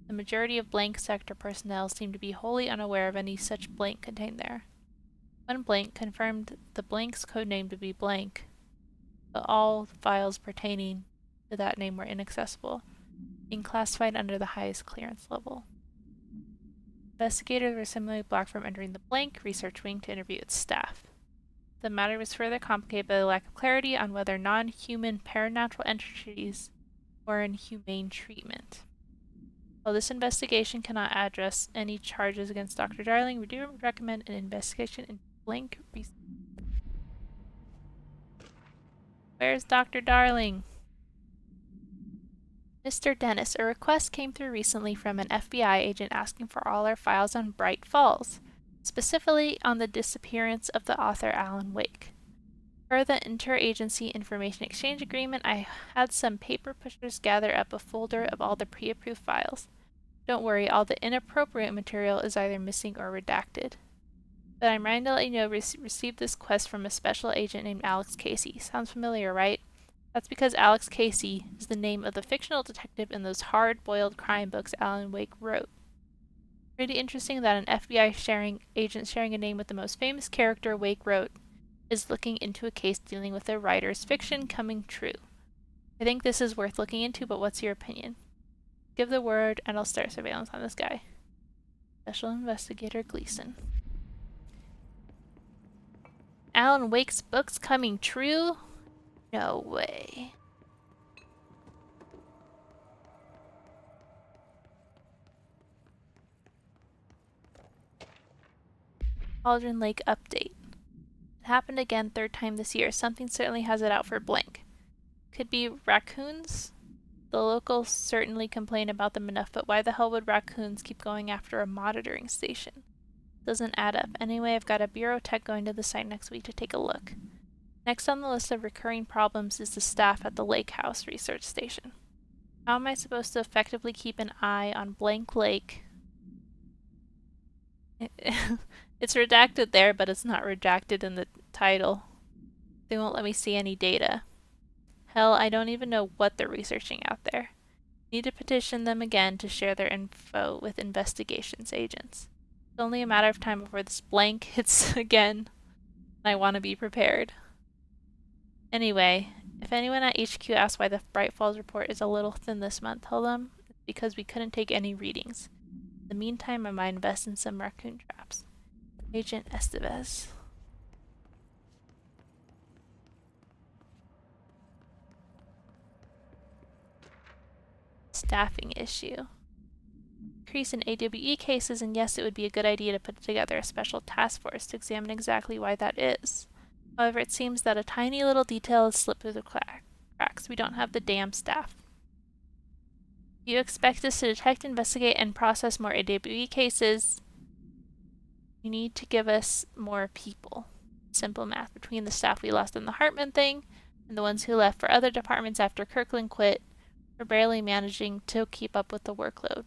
The majority of blank sector personnel seemed to be wholly unaware of any such blank contained there. One blank confirmed the blank's codename to be blank, but all files pertaining to that name were inaccessible, being classified under the highest clearance level. Investigators were similarly blocked from entering the blank research wing to interview its staff. The matter was further complicated by the lack of clarity on whether non-human paranatural entities were in humane treatment. While this investigation cannot address any charges against Dr. Darling, we do recommend an investigation in blank research. Where's Dr. Darling? Mr. Dennis, a request came through recently from an FBI agent asking for all our files on Bright Falls, specifically on the disappearance of the author Alan Wake. Per the Interagency Information Exchange Agreement, I had some paper pushers gather up a folder of all the pre-approved files. Don't worry, all the inappropriate material is either missing or redacted. But I'm trying to let you know we received this quest from a special agent named Alex Casey. Sounds familiar, right? That's because Alex Casey is the name of the fictional detective in those hard-boiled crime books Alan Wake wrote. Pretty interesting that an FBI agent sharing a name with the most famous character Wake wrote is looking into a case dealing with a writer's fiction coming true. I think this is worth looking into, but what's your opinion? Give the word and I'll start surveillance on this guy. Special Investigator Gleason. Alan Wake's books coming true? No way. Cauldron Lake update. It happened again, third time this year. Something certainly has it out for blank. Could be raccoons? The locals certainly complain about them enough, but why the hell would raccoons keep going after a monitoring station? Doesn't add up. Anyway, I've got a bureau tech going to the site next week to take a look. Next on the list of recurring problems is the staff at the Lake House research station. How am I supposed to effectively keep an eye on Blank Lake? It's redacted there, but it's not redacted in the title. They won't let me see any data. Hell, I don't even know what they're researching out there. Need to petition them again to share their info with investigations agents. It's only a matter of time before this blank hits again. I want to be prepared. Anyway, if anyone at HQ asks why the Bright Falls report is a little thin this month, tell them it's because we couldn't take any readings. In the meantime, I might invest in some raccoon traps. Agent Estevez. Staffing issue. Increase in AWE cases, and yes, it would be a good idea to put together a special task force to examine exactly why that is. However, it seems that a tiny little detail has slipped through the cracks. We don't have the damn staff. If you expect us to detect, investigate, and process more AWE cases, you need to give us more people. Simple math. Between the staff we lost in the Hartman thing and the ones who left for other departments after Kirkland quit, we're barely managing to keep up with the workload.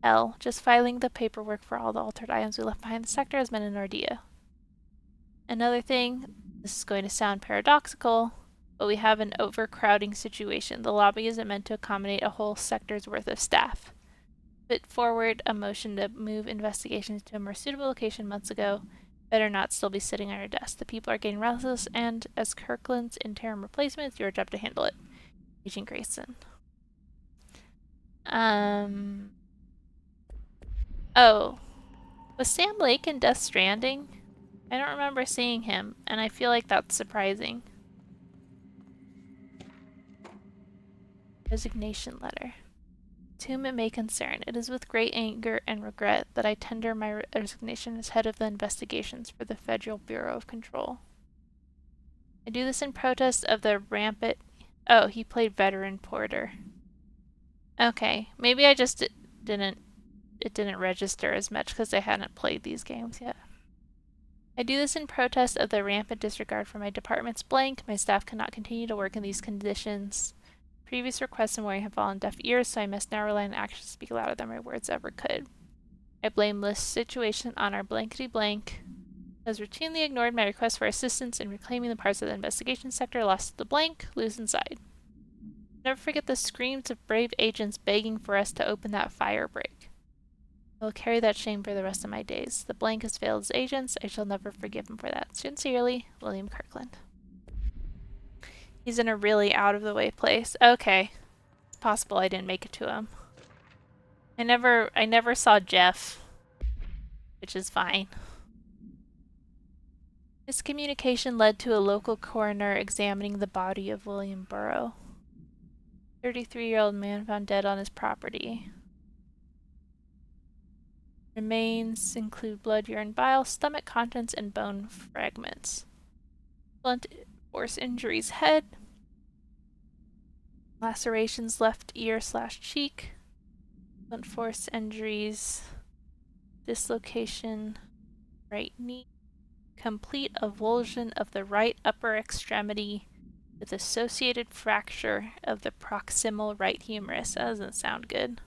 L. Just filing the paperwork for all the altered items we left behind in the sector has been an ordeal. Another thing, this is going to sound paradoxical, but we have an overcrowding situation. The lobby isn't meant to accommodate a whole sector's worth of staff. Put forward a motion to move investigations to a more suitable location months ago. Better not still be sitting on your desk. The people are getting restless, and as Kirkland's interim replacement, it's your job to handle it. Agent Grayson. Oh. Was Sam Lake in Death Stranding? I don't remember seeing him, and I feel like that's surprising. Resignation letter. To whom it may concern, it is with great anger and regret that I tender my resignation as head of the investigations for the Federal Bureau of Control. I do this in protest of the rampant... Oh, he played veteran Porter. Okay, maybe I just didn't... It didn't register as much because I hadn't played these games yet. I do this in protest of the rampant disregard for my department's blank. My staff cannot continue to work in these conditions. Previous requests and worry have fallen deaf ears, so I must now rely on actions to speak louder than my words ever could. I blame this situation on our blankety blank, who has routinely ignored my requests for assistance in reclaiming the parts of the investigation sector lost to the blank, loose inside. Never forget the screams of brave agents begging for us to open that fire break. I will carry that shame for the rest of my days. The blank has failed as agents. I shall never forgive him for that. Sincerely, William Kirkland. He's in a really out-of-the-way place. Okay. It's possible I didn't make it to him. I never saw Jeff, which is fine. This communication led to a local coroner examining the body of William Burrow. 33-year-old man found dead on his property. Remains include blood, urine, bile, stomach contents, and bone fragments. Blunt force injuries: head. Lacerations left ear/cheek. Blunt force injuries: dislocation right knee. Complete avulsion of the right upper extremity with associated fracture of the proximal right humerus. That doesn't sound good.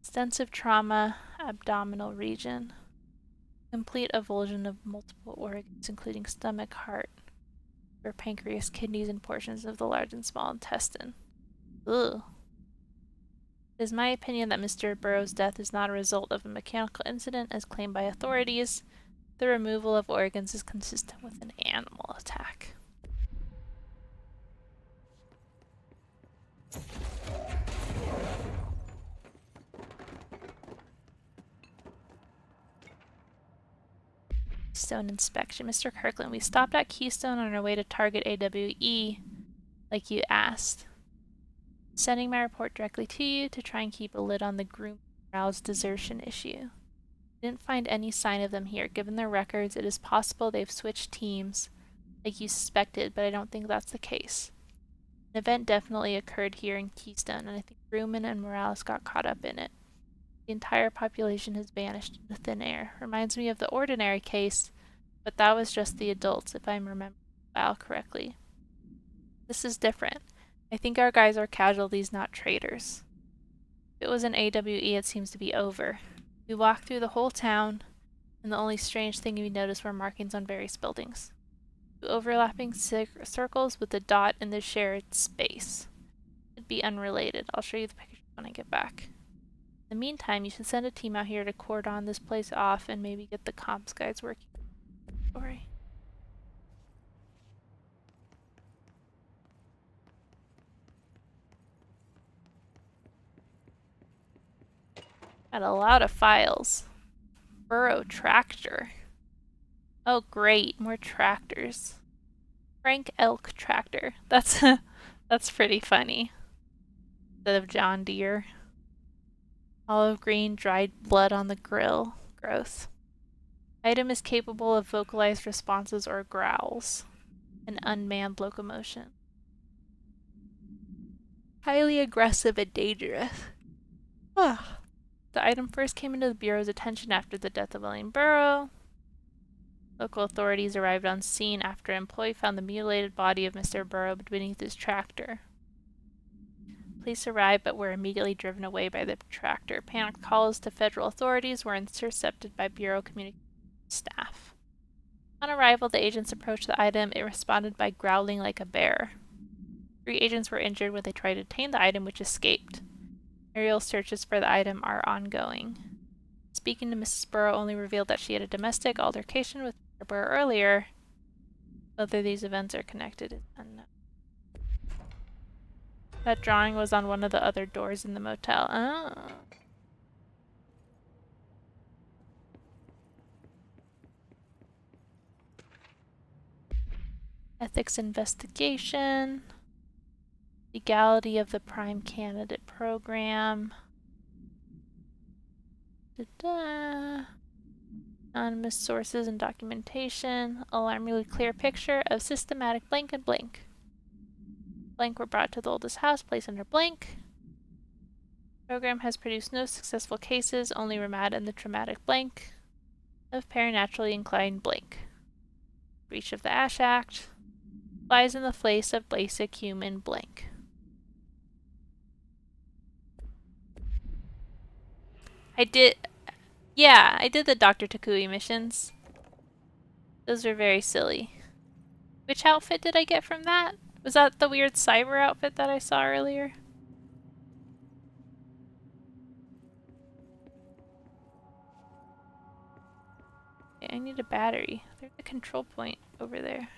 Extensive trauma, abdominal region. Complete avulsion of multiple organs, including stomach, heart, or pancreas, kidneys, and portions of the large and small intestine. Ugh. It is my opinion that Mr. Burrow's death is not a result of a mechanical incident as claimed by authorities. The removal of organs is consistent with an animal attack. Keystone inspection. Mr. Kirkland, we stopped at Keystone on our way to target AWE, like you asked. Sending my report directly to you to try and keep a lid on the groom morale's desertion issue. Didn't find any sign of them here. Given their records, it is possible they've switched teams, like you suspected, but I don't think that's the case. An event definitely occurred here in Keystone, and I think Grumman and Morales got caught up in it. The entire population has vanished into thin air. Reminds me of the Ordinary case, but that was just the adults, if I'm remembering the file correctly. This is different. I think our guys are casualties, not traitors. If it was an AWE, it seems to be over. We walked through the whole town, and the only strange thing we noticed were markings on various buildings. overlapping circles with the dot in the shared space. Could be unrelated. I'll show you the pictures when I get back. In the meantime, you should send a team out here to cordon this place off and maybe get the comms guys working. Story. Got a lot of files. Burrow tractor. Oh great, more tractors. Frank Elk tractor. That's that's pretty funny. Instead of John Deere. Olive green, dried blood on the grill. Gross. Item is capable of vocalized responses or growls. An unmanned locomotion. Highly aggressive and dangerous. Ah. The item first came into the Bureau's attention after the death of William Burrow. Local authorities arrived on scene after an employee found the mutilated body of Mr. Burrow beneath his tractor. Police arrived but were immediately driven away by the tractor. Panicked calls to federal authorities were intercepted by Bureau communications staff. On arrival, the agents approached the item. It responded by growling like a bear. 3 agents were injured when they tried to detain the item, which escaped. Aerial searches for the item are ongoing. Speaking to Mrs. Burrow only revealed that she had a domestic altercation with Mr. Burrow earlier. Whether these events are connected is unknown. That drawing was on one of the other doors in the motel. Oh. Ethics investigation. Legality of the prime candidate program. Anonymous sources and documentation. Alarmingly clear picture of systematic blank and blank. Blank were brought to the oldest house, placed under blank. Program has produced no successful cases, only Ramad and the traumatic blank of paranaturally inclined blank. Breach of the Ash Act. Lies in the face of basic human blank. I did the Dr. Takui missions. Those are very silly. Which outfit did I get from that? Was that the weird cyber outfit that I saw earlier? Okay, I need a battery. There's a control point over there.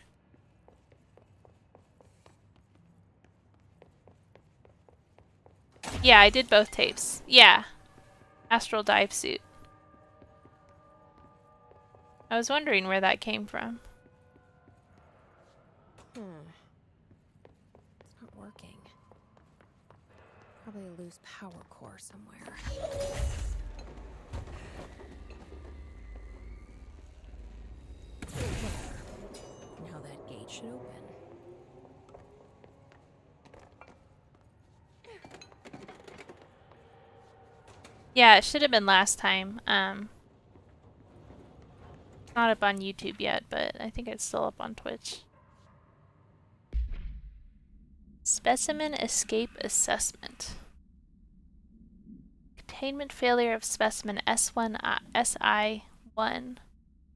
Yeah, I did both tapes. Yeah. Astral dive suit. I was wondering where that came from. It's not working. Probably a loose power core somewhere. There. Now that gate should open. Yeah, it should have been last time. Not up on YouTube yet, but I think it's still up on Twitch. Specimen escape assessment. Containment failure of specimen SI1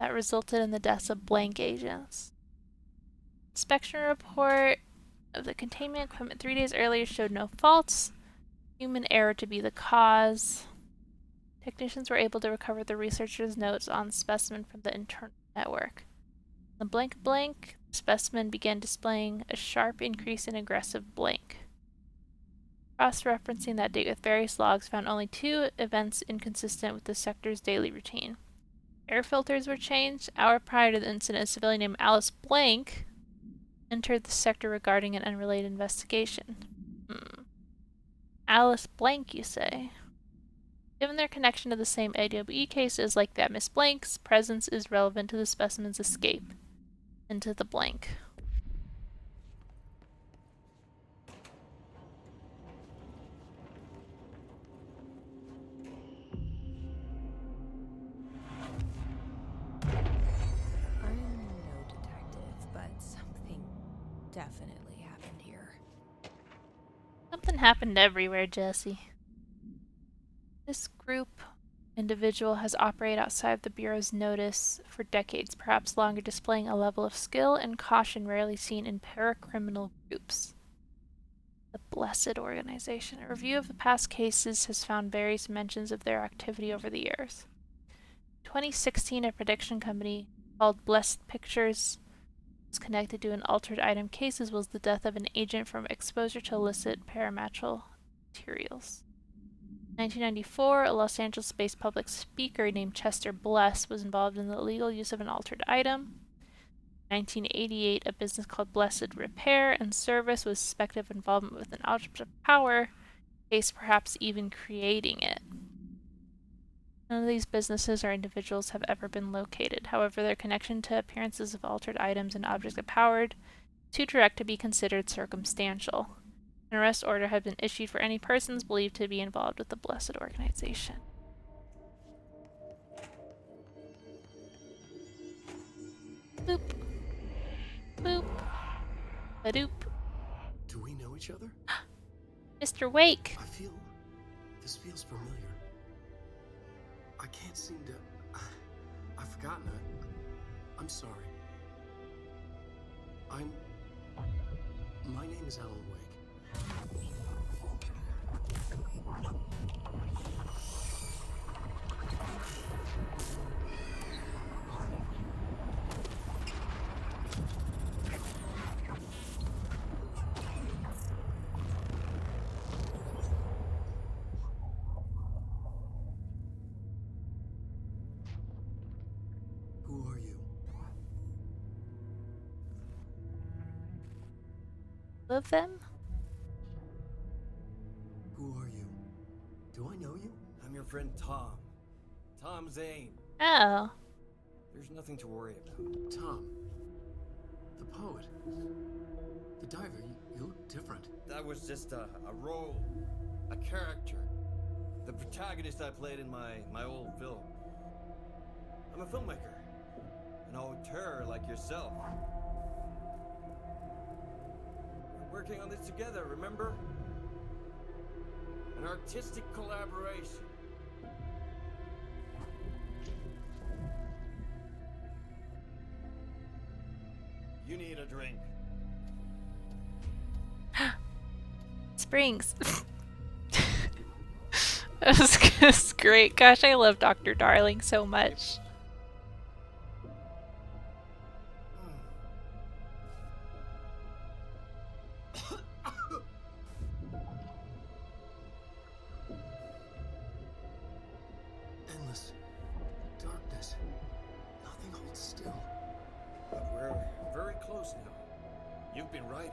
that resulted in the deaths of blank agents. Inspection report of the containment equipment 3 days earlier showed no faults. Human error to be the cause. Technicians were able to recover the researchers' notes on specimen from the internal network. The blank specimen began displaying a sharp increase in aggressive blank. Cross-referencing that date with various logs found only 2 events inconsistent with the sector's daily routine. Air filters were changed. Hour prior to the incident, a civilian named Alice Blank entered the sector regarding an unrelated investigation. Alice Blank, you say? Given their connection to the same AWE case is like that Miss Blank's presence is relevant to the specimen's escape into the blank. I'm no detective, but something definitely happened here. Something happened everywhere, Jesse. This group individual has operated outside the Bureau's notice for decades, perhaps longer, displaying a level of skill and caution rarely seen in paracriminal groups. The Blessed Organization. A review of the past cases has found various mentions of their activity over the years. In 2016, a production company called Blessed Pictures was connected to an altered item case, as well as the death of an agent from exposure to illicit parametrical materials. 1994, a Los Angeles-based public speaker named Chester Bless was involved in the illegal use of an altered item. 1988, a business called Blessed Repair and Service was suspected of involvement with an object of power, case perhaps even creating it. None of these businesses or individuals have ever been located. However, their connection to appearances of altered items and objects of power too direct to be considered circumstantial. An arrest order had been issued for any persons believed to be involved with the Blessed Organization. Boop. Boop. Badoop. Do we know each other? Mr. Wake! This feels familiar. I can't seem to... I've forgotten it. I'm sorry. My name is Alan Wake. Who are you? Love them? Who are you? Do I know you? I'm your friend Tom. Tom Zane. Oh. There's nothing to worry about. Tom. The poet. The diver. You look different. That was just a role. A character. The protagonist I played in my old film. I'm a filmmaker. An auteur like yourself. We're working on this together, remember? An artistic collaboration. You need a drink. Springs. That's great. Gosh, I love Dr. Darling so much. Endless darkness. Nothing holds still. But we're very close now. You've been writing.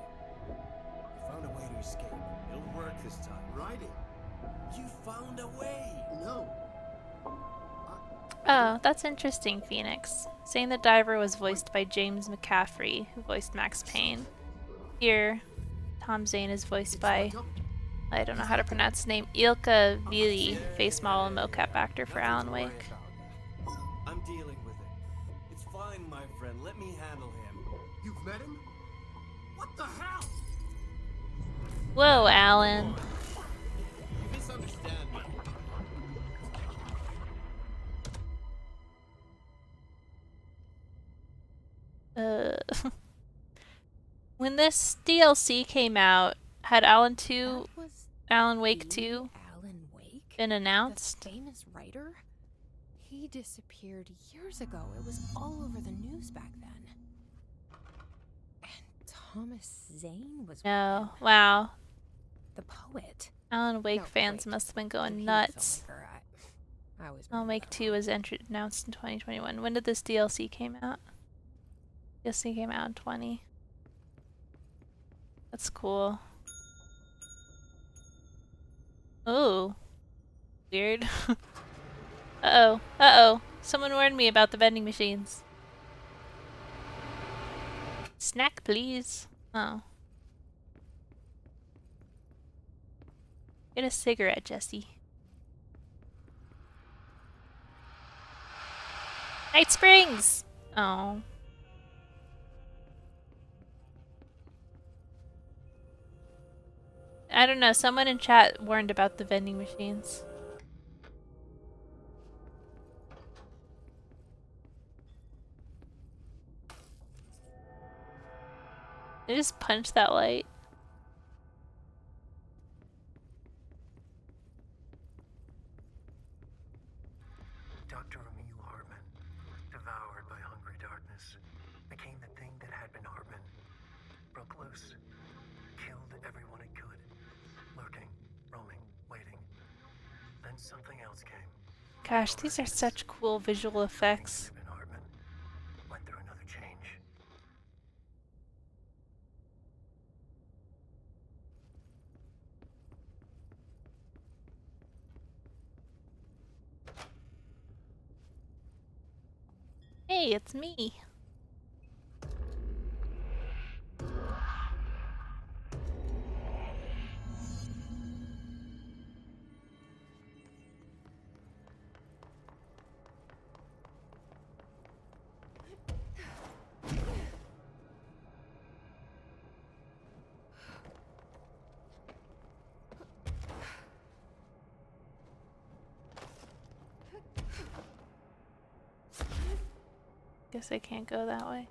You found a way to escape. It'll work this time. Writing? You found a way! No. Oh, that's interesting, Phoenix. Saying the diver was voiced by James McCaffrey, who voiced Max Payne. Here, Tom Zane is voiced by, I don't know how to pronounce his name, Ilka Vili, face model and mocap actor for Alan Wake. I'm dealing with it. It's fine, my friend. Let me handle him. You've met him? What the hell? Whoa, Alan. You misunderstand me. When this DLC came out, had Alan Wake 2 Alan Wake? been announced? The famous writer? He disappeared years ago. It was all over the news back then. And Thomas Zane was No. Wow. the poet. Alan Wake No, fans wait. must have been So going he was nuts. a filmmaker. I was Alan Wake 2 was announced in 2021. When did this DLC came out? DLC came out in 20. That's cool. Ooh. Weird. Uh-oh. Uh-oh. Someone warned me about the vending machines. Snack, please. Oh. Get a cigarette, Jesse. Night Springs! Oh. I don't know, someone in chat warned about the vending machines. I just punched that light. Dr. Emil Hartman, devoured by hungry darkness, became the thing that had been Hartman. Broke loose, killed everyone it could, lurking, roaming, waiting. Then something else came. Gosh, these are such cool visual effects. Hartman went through another change. Hey, it's me. Guess I can't go that way.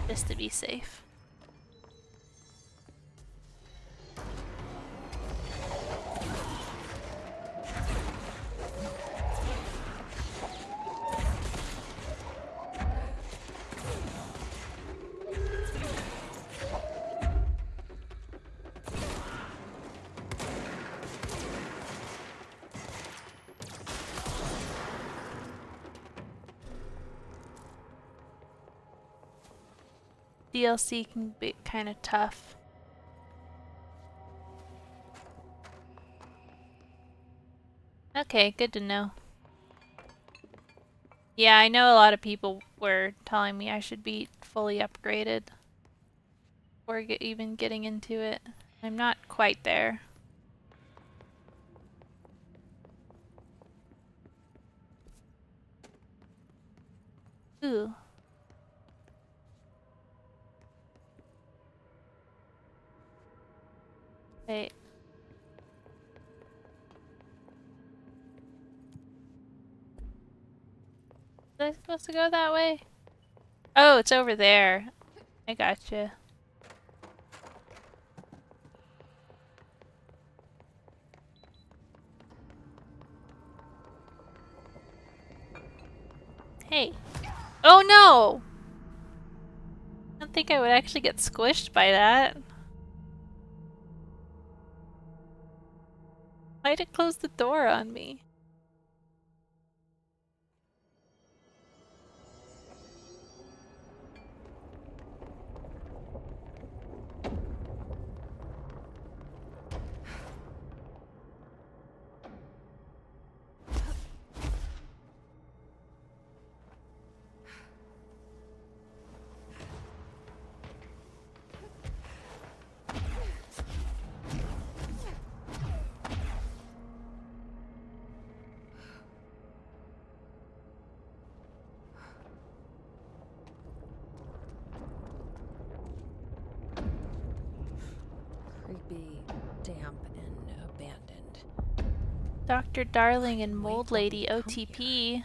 Just to be safe. DLC can be kind of tough. Okay, good to know. Yeah, I know a lot of people were telling me I should be fully upgraded before even getting into it. I'm not quite there. Ooh. Wait. Was I supposed to go that way? Oh, it's over there. I gotcha. Hey. Oh no! I don't think I would actually get squished by that. Why'd it close the door on me? Creepy, damp, and abandoned. Dr. Darling and Mold Wait, Lady let me come OTP.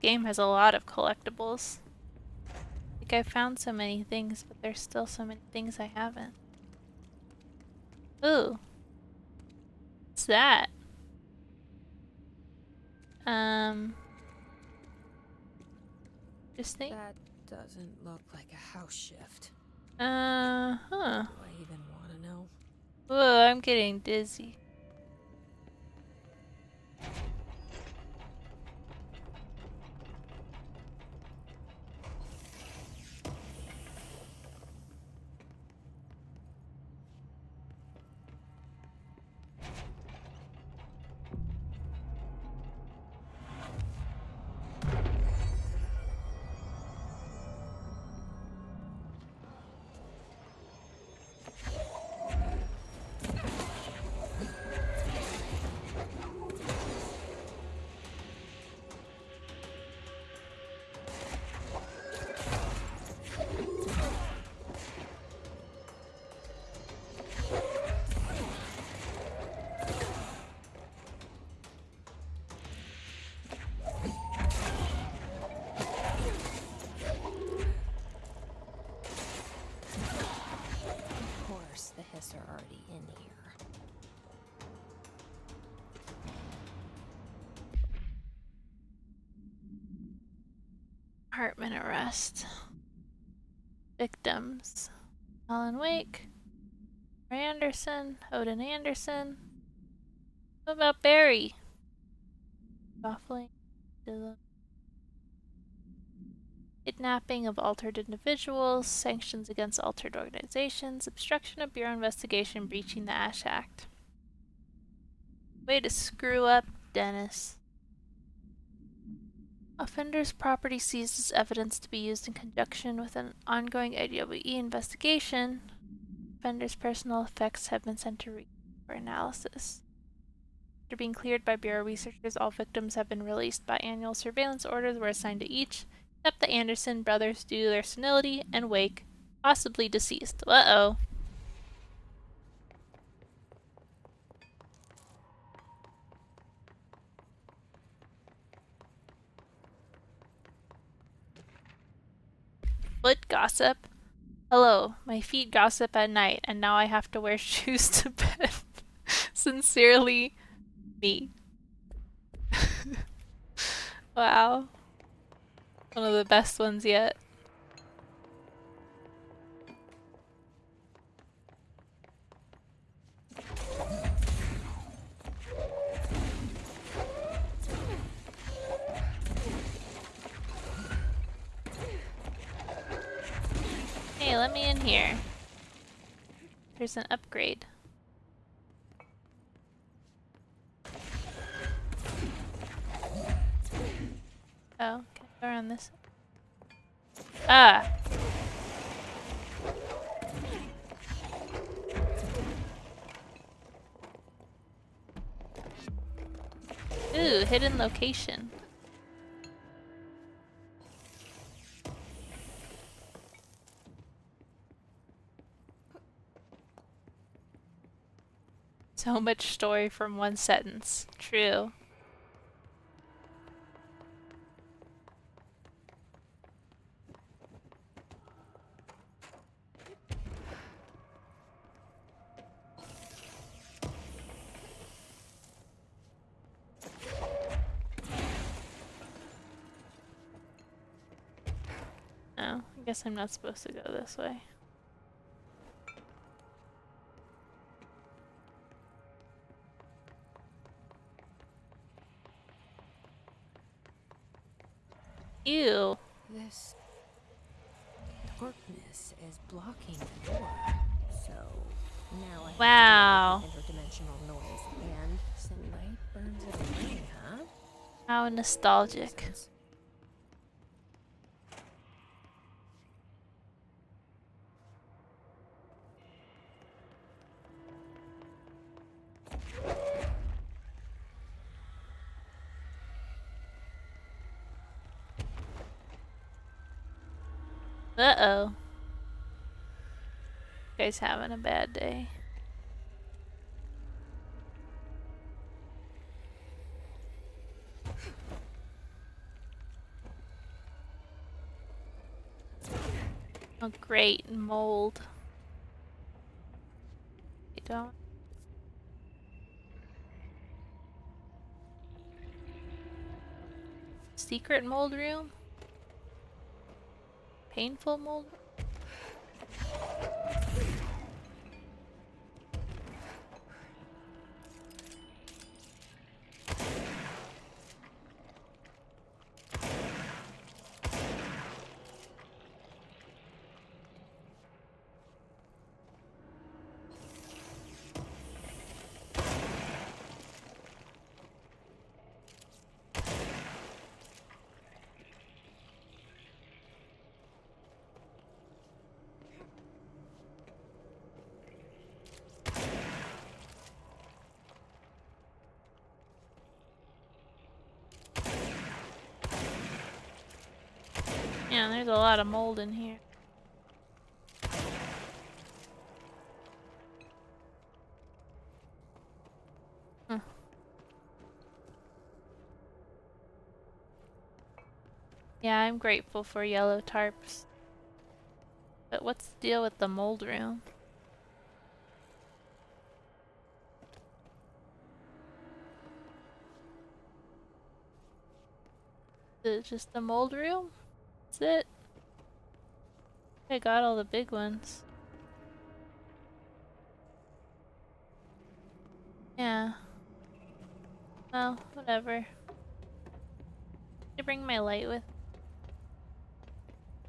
Game has a lot of collectibles. Like I've found so many things, but there's still so many things I haven't. Ooh. What's that? Just think. That doesn't look like a house shift. Huh. Do I even want to know? Whoa, I'm getting dizzy. cops are already in here. Hartman arrest. Victims. Alan Wake. Ray Anderson. Odin Anderson. What about Barry? Baffling. Kidnapping of altered individuals. Sanctions against altered organizations. Obstruction of Bureau investigation breaching the Ash Act. Way to screw up, Dennis. Offender's property seized as evidence to be used in conjunction with an ongoing AWE investigation. Offender's personal effects have been sent to for analysis. After being cleared by Bureau researchers, all victims have been released, but annual surveillance orders were assigned to each, except the Anderson brothers due to their senility and Wake, possibly deceased. Uh-oh. Foot gossip? Hello, my feet gossip at night, and now I have to wear shoes to bed. Sincerely, me. Wow. One of the best ones yet. Hey, let me in here. There's an upgrade. Oh, can I go around this? Ah! Ooh, hidden location. So much story from one sentence. True. Oh, I guess I'm not supposed to go this way. Ew. This darkness is blocking the door. So now I have Wow. to deal with the interdimensional noise and some light burns it away, huh? How nostalgic. Uh-oh. Guys having a bad day. Oh great, mold. You don't. Secret mold room? Painful mold? Yeah, there's a lot of mold in here. Huh. Yeah, I'm grateful for yellow tarps. But what's the deal with the mold room? Is it just the mold room? That's it? I got all the big ones. Yeah. Well, whatever. I bring my light with.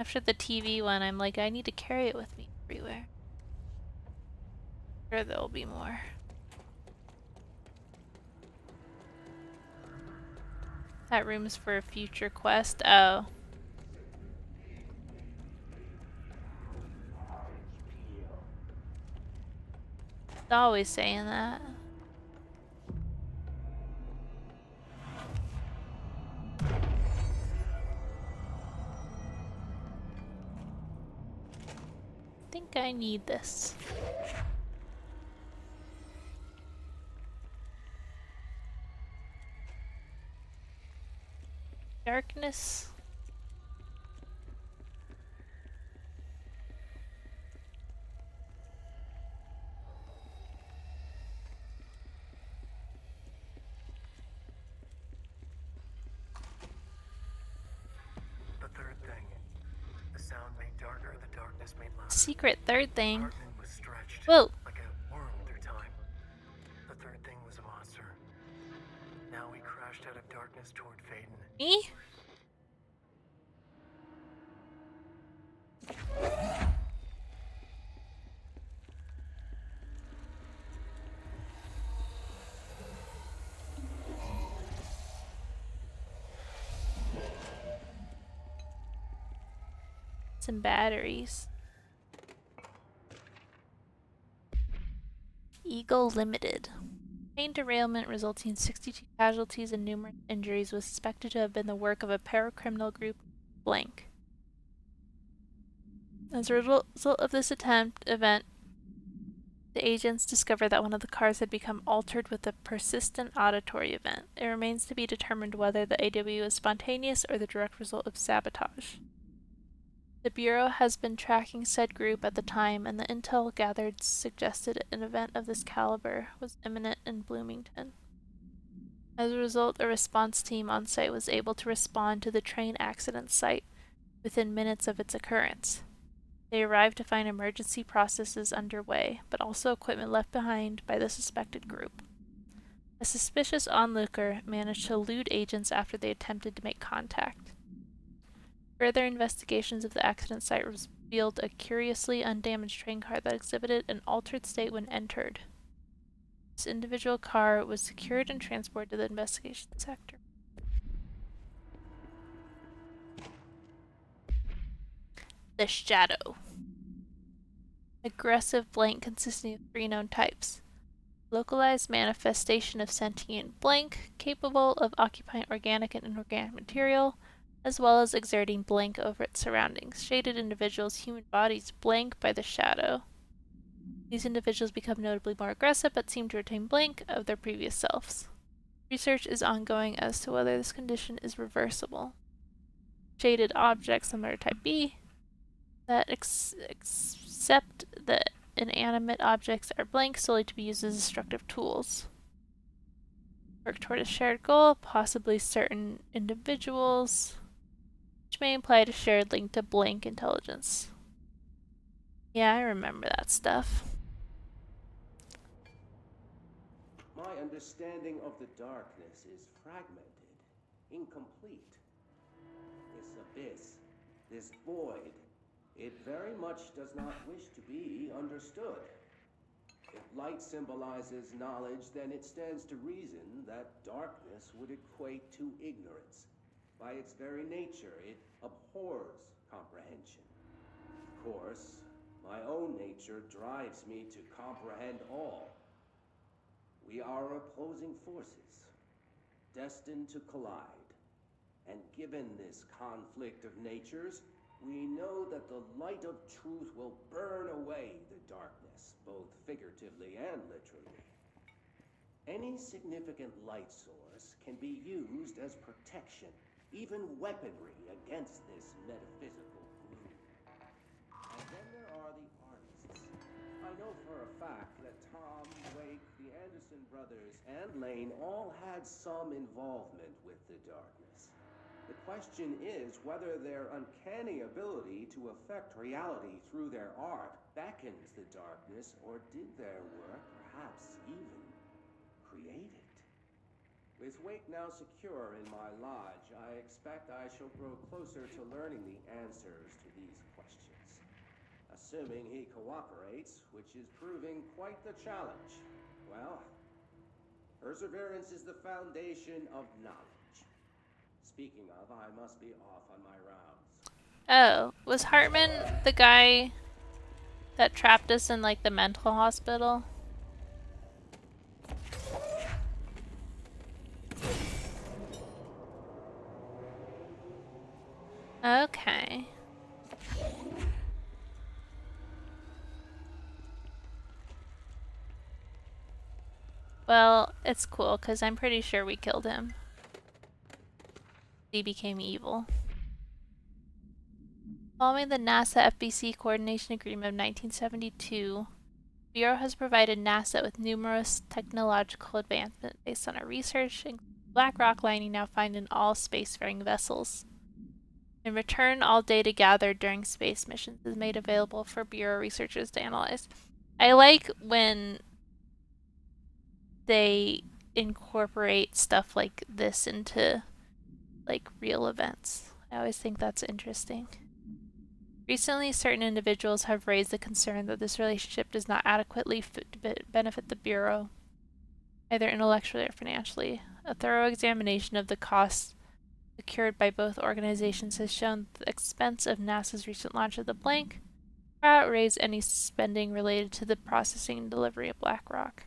After the TV one, I'm like, I need to carry it with me everywhere. Sure, there'll be more. That room's for a future quest. Oh. It's always saying that. I think I need this. Darkness. The third thing. The sound made darker, the darkness made louder. Secret third thing. Hartman was stretched. Whoa. Like a worm through time. The third thing was a monster. Now we crashed out of darkness toward Faden. Me? Some batteries. Eagle Limited. Train derailment resulting in 62 casualties and numerous injuries was suspected to have been the work of a paracriminal group blank. As a result of this event, the agents discovered that one of the cars had become altered with a persistent auditory event. It remains to be determined whether the AW was spontaneous or the direct result of sabotage. The Bureau has been tracking said group at the time, and the intel gathered suggested an event of this caliber was imminent in Bloomington. As a result, a response team on site was able to respond to the train accident site within minutes of its occurrence. They arrived to find emergency processes underway, but also equipment left behind by the suspected group. A suspicious onlooker managed to elude agents after they attempted to make contact. Further investigations of the accident site revealed a curiously undamaged train car that exhibited an altered state when entered. This individual car was secured and transported to the investigation sector. The Shadow. Aggressive blank consisting of 3 known types. Localized manifestation of sentient blank, capable of occupying organic and inorganic material, as well as exerting blank over its surroundings. Shaded individuals' human bodies blank by the shadow. These individuals become notably more aggressive but seem to retain blank of their previous selves. Research is ongoing as to whether this condition is reversible. Shaded objects similar to Type B that accept that inanimate objects are blank solely to be used as destructive tools. Work toward a shared goal, possibly certain individuals, which may imply a shared link to blank intelligence. Yeah, I remember that stuff. My understanding of the darkness is fragmented, incomplete. This abyss, this void, it very much does not wish to be understood. If light symbolizes knowledge, then it stands to reason that darkness would equate to ignorance. By its very nature, it abhors comprehension. Of course, my own nature drives me to comprehend all. We are opposing forces, destined to collide. And given this conflict of natures, we know that the light of truth will burn away the darkness, both figuratively and literally. Any significant light source can be used as protection, even weaponry, against this metaphysical gloom. And then there are the artists. I know for a fact that Tom, Wake, the Anderson brothers, and Lane all had some involvement with the darkness. The question is whether their uncanny ability to affect reality through their art beckons the darkness, or did their work perhaps even create it? With Wake now secure in my lodge, I expect I shall grow closer to learning the answers to these questions. Assuming he cooperates, which is proving quite the challenge. Well, perseverance is the foundation of knowledge. Speaking of, I must be off on my rounds. Oh, was Hartman the guy that trapped us in, like, the mental hospital? Okay. Well, it's cool, because I'm pretty sure we killed him. He became evil. Following the NASA FBC Coordination Agreement of 1972, the Bureau has provided NASA with numerous technological advancements based on our research, including black rock lining now found in all spacefaring vessels. In return, all data gathered during space missions is made available for Bureau researchers to analyze. I like when they incorporate stuff like this into, like, real events. I always think that's interesting. Recently, certain individuals have raised the concern that this relationship does not adequately benefit the Bureau, either intellectually or financially. A thorough examination of the costs secured by both organizations has shown that the expense of NASA's recent launch of the Blank far outweighs any spending related to the processing and delivery of black rock.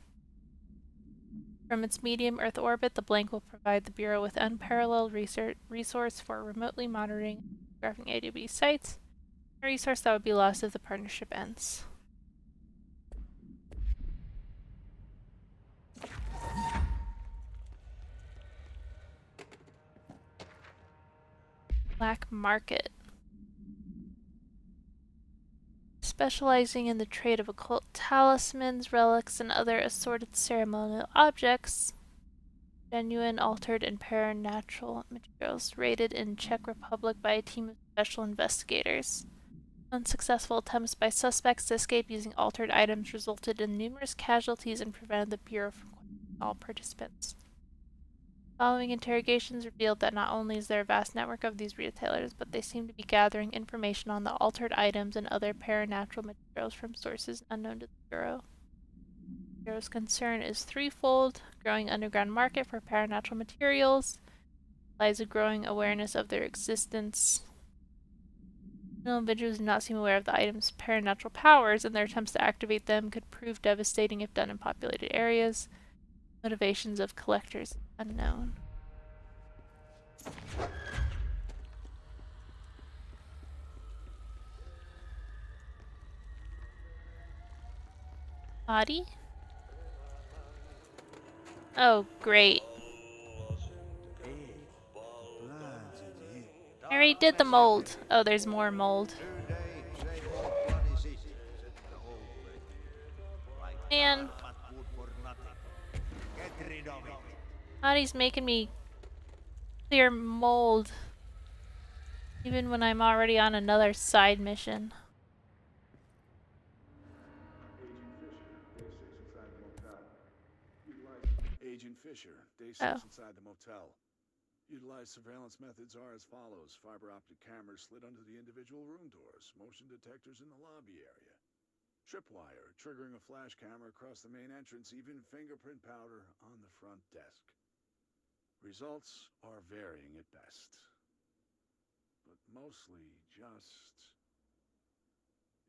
From its medium Earth orbit, the Blank will provide the Bureau with unparalleled resource for remotely monitoring and photographing AWB sites, a resource that would be lost if the partnership ends. Black market. Specializing in the trade of occult talismans, relics, and other assorted ceremonial objects, genuine, altered, and paranatural materials raided in Czech Republic by a team of special investigators. Unsuccessful attempts by suspects to escape using altered items resulted in numerous casualties and prevented the Bureau from questioning all participants. Following interrogations revealed that not only is there a vast network of these retailers, but they seem to be gathering information on the altered items and other paranatural materials from sources unknown to the Bureau. The Bureau's concern is threefold: growing underground market for paranatural materials, lies a growing awareness of their existence. Individuals do not seem aware of the item's paranatural powers, and their attempts to activate them could prove devastating if done in populated areas. Motivations of collectors unknown. Body? Oh, great. I already did the mold. Oh, there's more mold. Man. Body's making me clear mold. Even when I'm already on another side mission. Agent Fisher, day 6 inside the motel. Utilized surveillance methods are as follows. Fiber optic cameras slid under the individual room doors. Motion detectors in the lobby area. Tripwire, triggering a flash camera across the main entrance. Even fingerprint powder on the front desk. Results are varying at best. But mostly just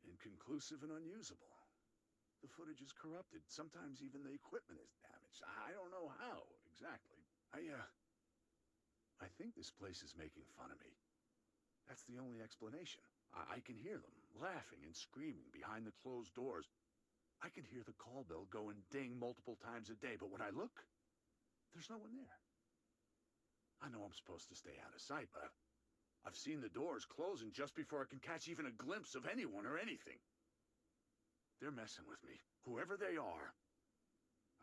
inconclusive and unusable. The footage is corrupted. Sometimes even the equipment is damaged. I don't know how, exactly. I think this place is making fun of me. That's the only explanation. I can hear them laughing and screaming behind the closed doors. I can hear the call bell go and ding multiple times a day, but when I look, there's no one there. I know I'm supposed to stay out of sight, but I've seen the doors closing just before I can catch even a glimpse of anyone or anything. They're messing with me, whoever they are.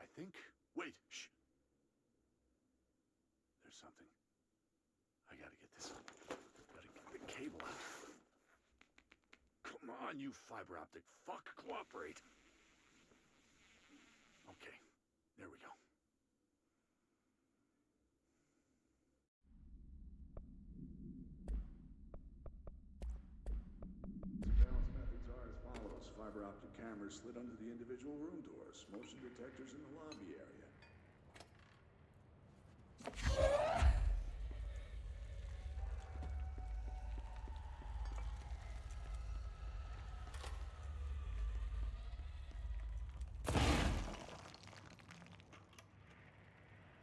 I think... Wait, shh. There's something. I gotta get this. Gotta get the cable out. Come on, you fiber optic fuck, cooperate. Okay, there we go. Surveillance methods are as follows. Fiber optic cameras slid under the individual room doors. Motion detectors in the lobby area.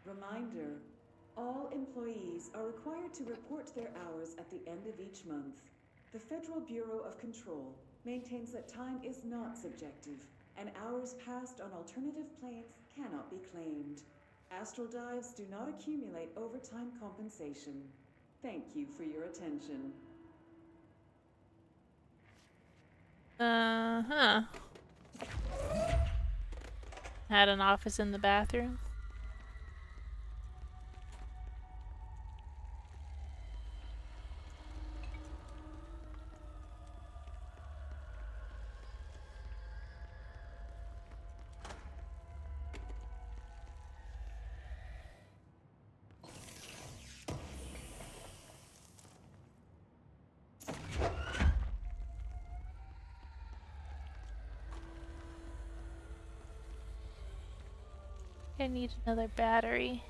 Reminder, all employees are required to report their hours at the end of each month. The Federal Bureau of Control maintains that time is not subjective, and hours passed on alternative planes cannot be claimed. Astral dives do not accumulate overtime compensation. Thank you for your attention. Uh-huh. Had an office in the bathroom. I need another battery.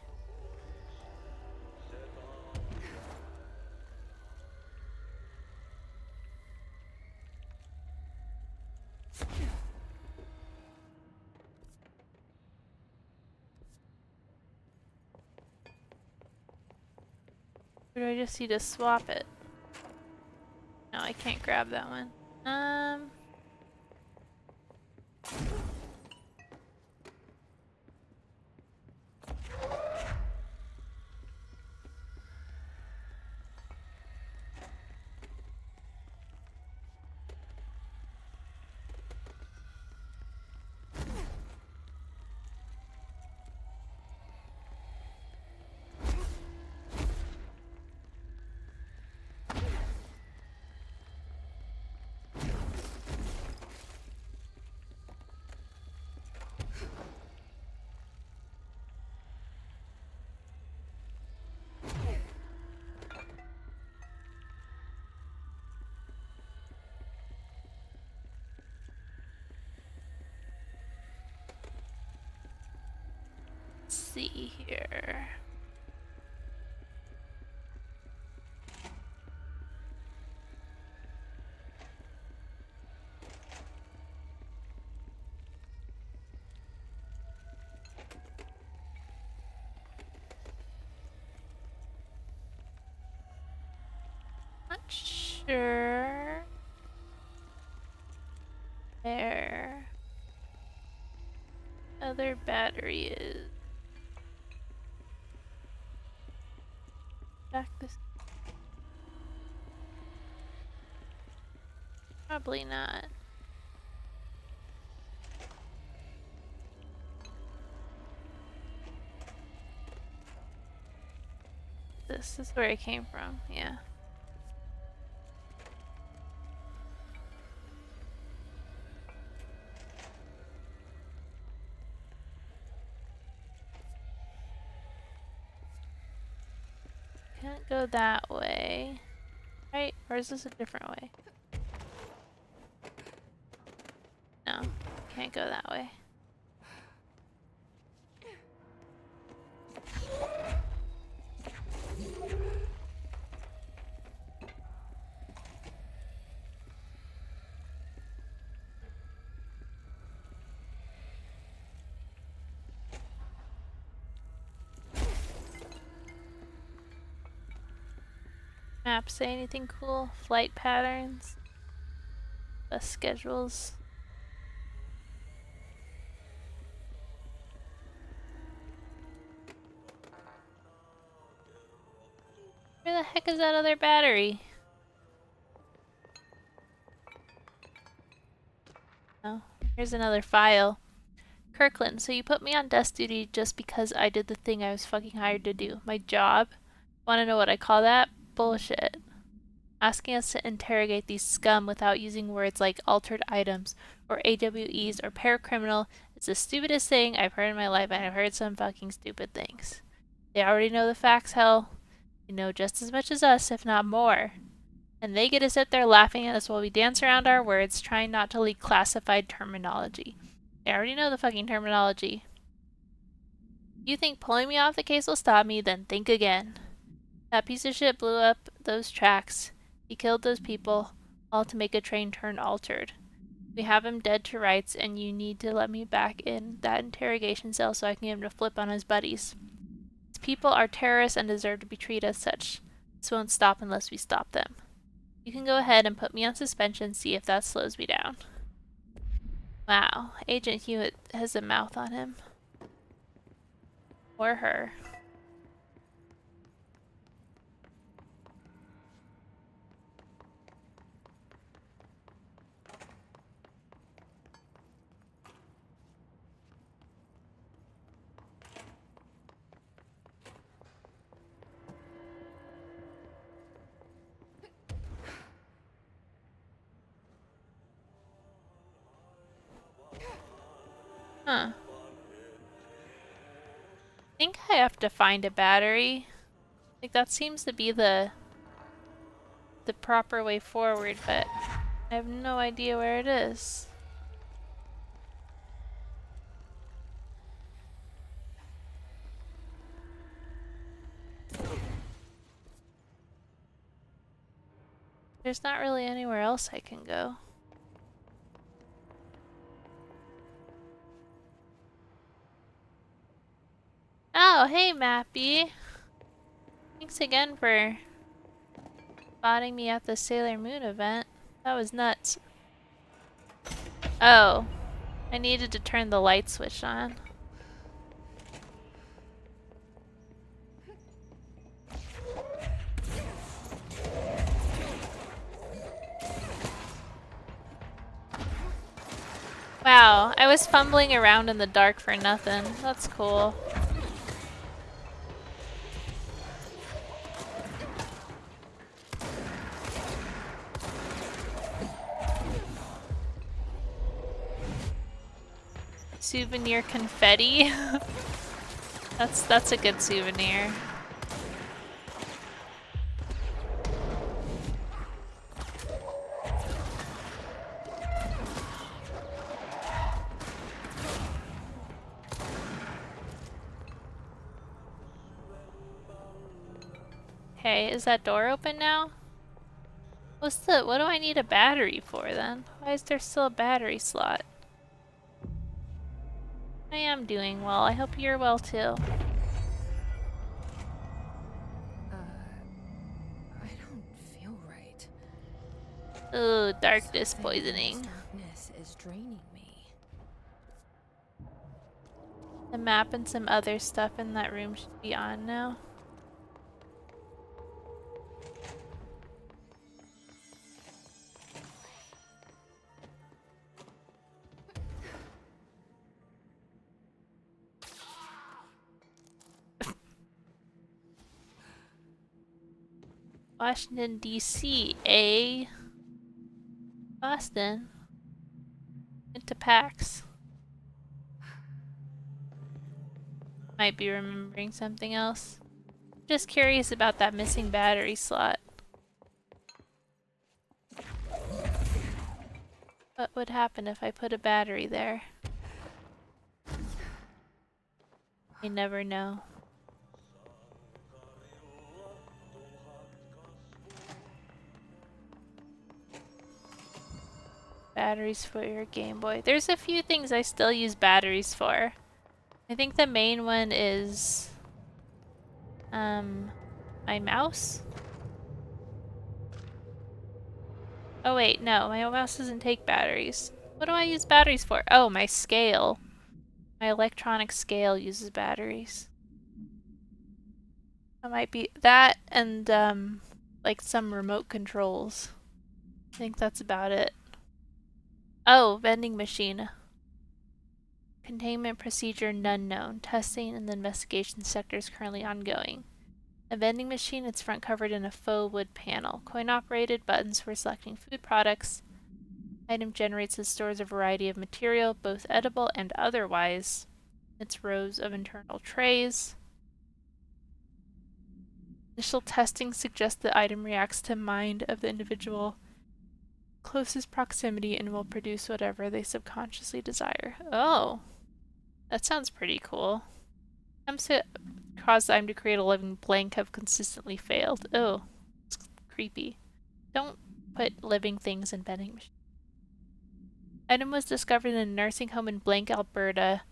Or do I just need to swap it? No, I can't grab that one. Let's see here. Not sure where other battery is. Back this. Probably not. This is where it came from, yeah. Can't go that way. Right? Or is this a different way? No, can't go that way. Maps say anything cool? Flight patterns? Bus schedules? Where the heck is that other battery? Oh, here's another file. Kirkland, so you put me on desk duty just because I did the thing I was fucking hired to do. My job? Want to know what I call that? Bullshit. Asking us to interrogate these scum without using words like altered items or AWEs or paracriminal is the stupidest thing I've heard in my life, and I've heard some fucking stupid things. They already know the facts, hell. They know just as much as us, if not more. And they get to sit there laughing at us while we dance around our words, trying not to leak classified terminology. They already know the fucking terminology. If you think pulling me off the case will stop me, then think again. That piece of shit blew up those tracks. He killed those people, all to make a train turn altered. We have him dead to rights, and you need to let me back in that interrogation cell so I can get him to flip on his buddies. These people are terrorists and deserve to be treated as such. This won't stop unless we stop them. You can go ahead and put me on suspension, see if that slows me down. Wow, Agent Hewitt has a mouth on him. Or her. Huh. I think I have to find a battery. Like, that seems to be the proper way forward, but I have no idea where it is. There's not really anywhere else I can go. Oh, hey, Mappy. Thanks again for spotting me at the Sailor Moon event. That was nuts. Oh, I needed to turn the light switch on. Wow, I was fumbling around in the dark for nothing. That's cool. Souvenir confetti. That's a good souvenir. Okay, is that door open now? What do I need a battery for then? Why is there still a battery slot? I am doing well. I hope you're well too. I don't feel right. Ooh, darkness poisoning. Darkness is draining me. The map and some other stuff in that room should be on now. Washington, D.C., eh? Boston. Into PAX. Might be remembering something else. Just curious about that missing battery slot. What would happen if I put a battery there? You never know. Batteries for your Game Boy. There's a few things I still use batteries for. I think the main one is my mouse. Oh wait, no, my mouse doesn't take batteries. What do I use batteries for? Oh, my scale. My electronic scale uses batteries. That might be that and like some remote controls. I think that's about it. Oh, vending machine. Containment procedure none known. Testing in the investigation sector is currently ongoing. A vending machine, its front covered in a faux wood panel. Coin-operated buttons for selecting food products. Item generates and stores a variety of material, both edible and otherwise. Its rows of internal trays. Initial testing suggests the item reacts to mind of the individual closest proximity and will produce whatever they subconsciously desire. Oh, that sounds pretty cool. Attempts to cause the item to create a living blank have consistently failed. Oh, it's creepy. Don't put living things in vending machines. Item was discovered in a nursing home in Blank, Alberta,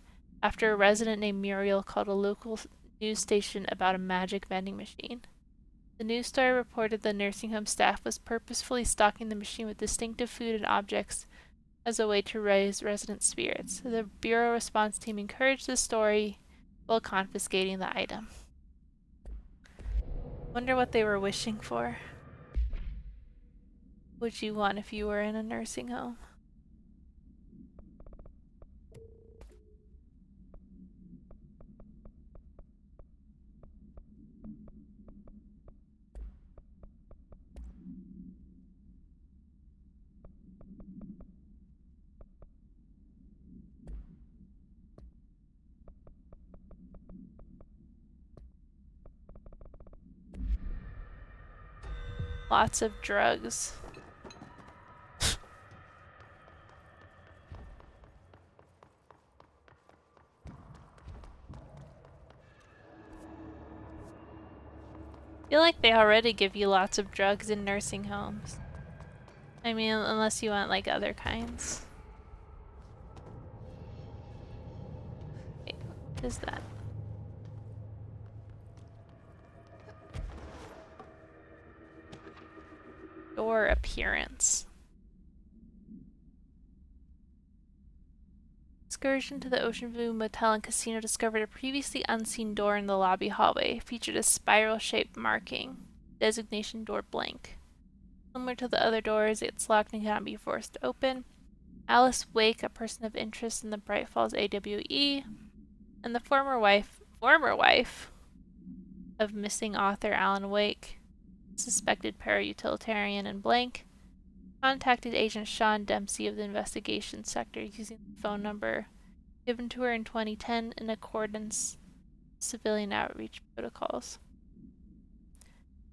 after a resident named Muriel called a local news station about a magic vending machine. The news story reported the nursing home staff was purposefully stocking the machine with distinctive food and objects as a way to raise resident spirits. The bureau response team encouraged the story while confiscating the item. Wonder what they were wishing for. Would you want if you were in a nursing home? Lots of drugs. I feel like they already give you lots of drugs in nursing homes. I mean, unless you want like other kinds. Wait, what is that? Door appearance. Excursion to the Ocean View Motel and Casino discovered a previously unseen door in the lobby hallway. Featured a spiral-shaped marking. Designation door blank. Similar to the other doors, it's locked and cannot be forced open. Alice Wake, a person of interest in the Bright Falls AWE, and the former wife of missing author Alan Wake, suspected para-utilitarian and blank, contacted Agent Sean Dempsey of the investigation sector using the phone number given to her in 2010 in accordance with civilian outreach protocols.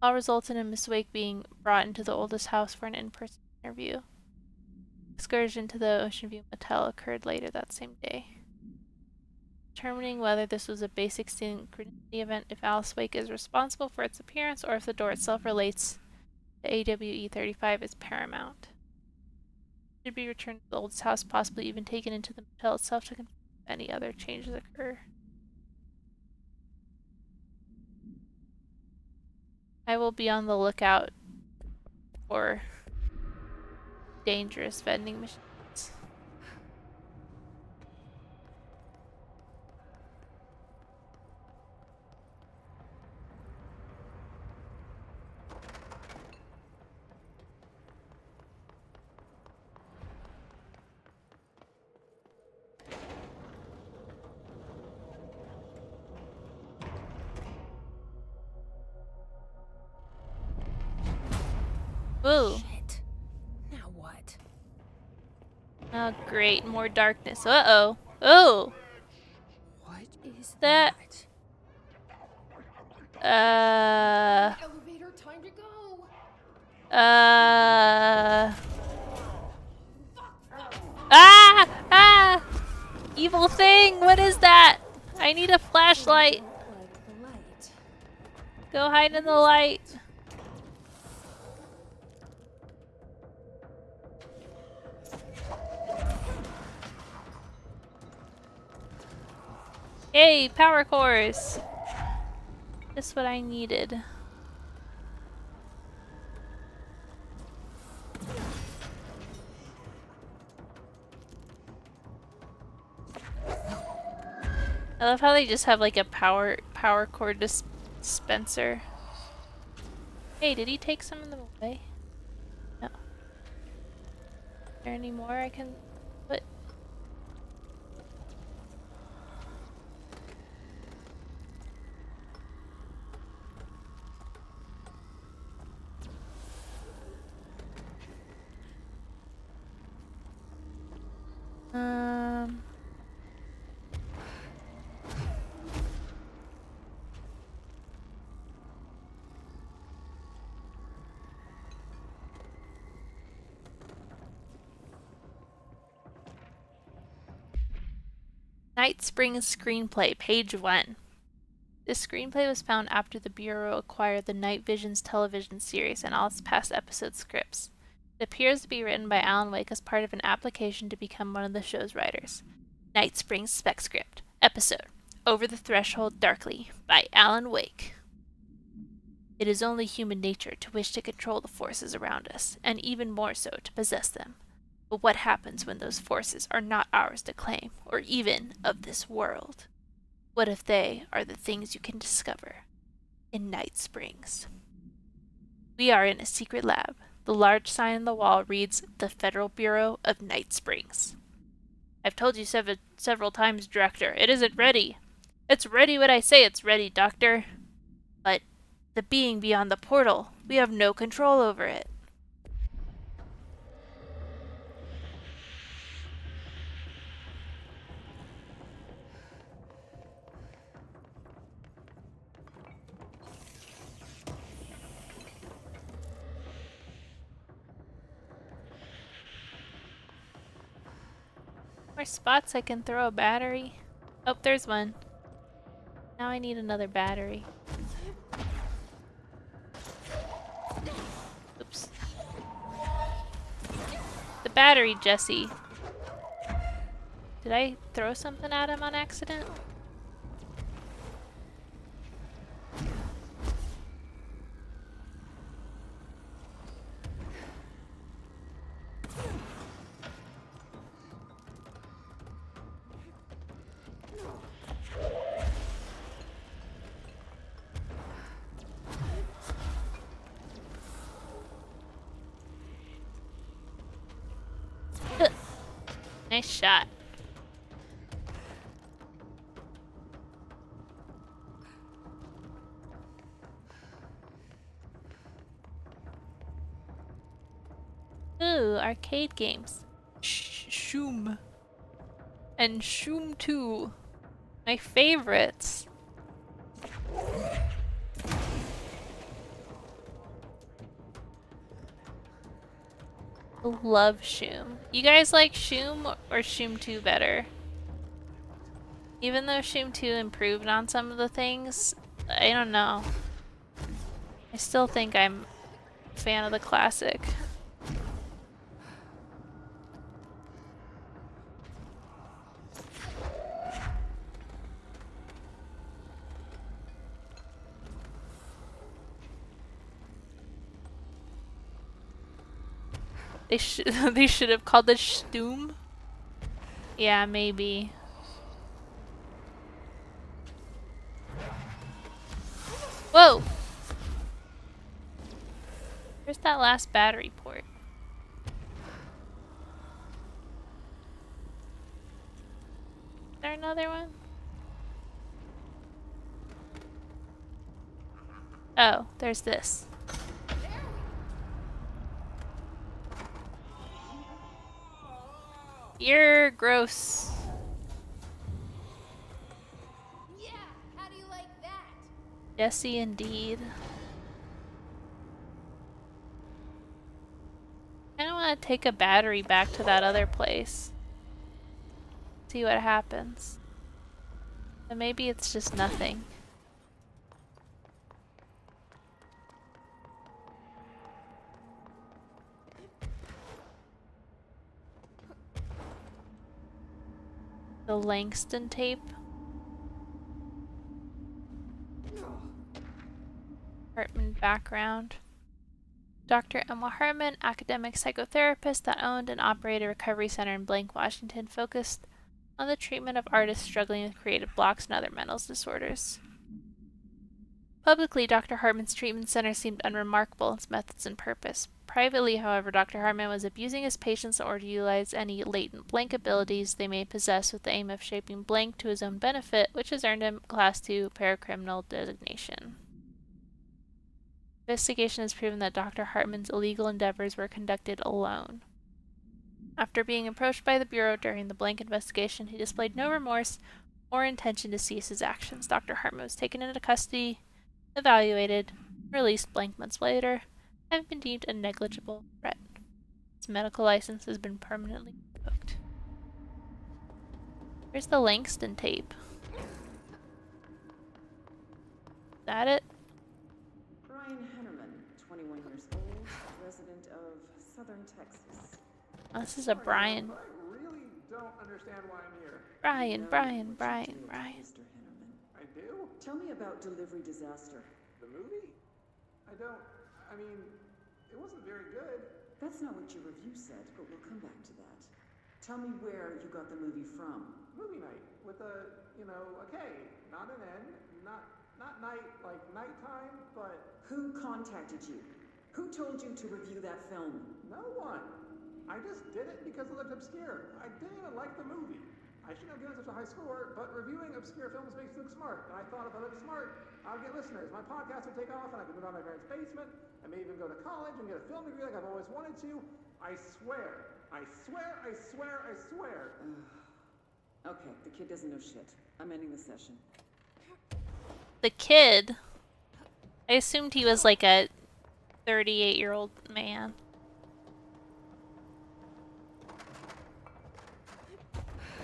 All resulted in Miss Wake being brought into the oldest house for an in-person interview. Excursion to the Ocean View Motel occurred later that same day. Determining whether this was a basic synchronicity event, if Alice Wake is responsible for its appearance, or if the door itself relates to AWE 35 is paramount. It should be returned to the oldest house, possibly even taken into the motel itself to confirm if any other changes occur. I will be on the lookout for dangerous vending machines. Ooh. Shit. Now what? Oh, great. More darkness. Uh-oh. Oh! What is that? Elevator, time to go. Ah! Evil thing! What is that? I need a flashlight. Go hide in the light. Hey, power cores! Just what I needed. I love how they just have like a power cord dispenser. Hey, did he take some of them away? No. Is there any more I can put? Night Springs Screenplay, page 1. This screenplay was found after the Bureau acquired the Night Visions television series and all its past episode scripts. It appears to be written by Alan Wake as part of an application to become one of the show's writers. Night Springs spec script. Episode Over the Threshold Darkly by Alan Wake. It is only human nature to wish to control the forces around us, and even more so to possess them. But what happens when those forces are not ours to claim, or even of this world? What if they are the things you can discover in Night Springs? We are in a secret lab. The large sign on the wall reads, "The Federal Bureau of Night Springs." I've told you several times, Director, it isn't ready. It's ready when I say it's ready, Doctor. But the being beyond the portal, we have no control over it. More spots I can throw a battery. Oh, there's one. Now I need another battery. Oops. The battery, Jesse. Did I throw something at him on accident? Nice shot. Ooh, arcade games. Shoom. And Shoom 2. My favorites. Love Shoom. You guys like Shoom or Shoom 2 better? Even though Shoom 2 improved on some of the things, I don't know. I still think I'm a fan of the classic. They should have called it Stoom. Yeah, maybe. Whoa! Where's that last battery port? Is there another one? Oh, there's this. You're gross. Yeah, how do you like that? Jesse, indeed. I don't want to take a battery back to that other place. See what happens. But maybe it's just nothing. The Langston tape. Hartman background. Dr. Emma Hartman, academic psychotherapist that owned and operated a recovery center in Blank, Washington, focused on the treatment of artists struggling with creative blocks and other mental disorders. Publicly, Dr. Hartman's treatment center seemed unremarkable in its methods and purpose. Privately, however, Dr. Hartman was abusing his patients in order to utilize any latent blank abilities they may possess with the aim of shaping blank to his own benefit, which has earned him Class 2 paracriminal designation. Investigation has proven that Dr. Hartman's illegal endeavors were conducted alone. After being approached by the Bureau during the blank investigation, he displayed no remorse or intention to cease his actions. Dr. Hartman was taken into custody, evaluated, released blank months later, and been deemed a negligible threat. His medical license has been permanently revoked. Where's the Langston tape? Is that it? Brian Hennerman, 21 years old, resident of southern Texas. Oh, this is a Brian. I really don't understand why I'm here. Brian. Mr. Hennerman. I do? Tell me about Delivery Disaster. The movie? I mean, it wasn't very good. That's not what your review said, but we'll come back to that. Tell me where you got the movie from. Movie night with a, a K, not an N, not night like nighttime, but Who contacted you? Who told you to review that film? no one. I just did it because it looked obscure. I didn't even like the movie. I shouldn't have given such a high score, but reviewing obscure films makes you look smart. And I thought if I looked smart, I'd get listeners. My podcast would take off and I could move out of my parents' basement and maybe even go to college and get a film degree like I've always wanted to. I swear. Okay, the kid doesn't know shit. I'm ending the session. The kid? I assumed he was like a 38-year-old man.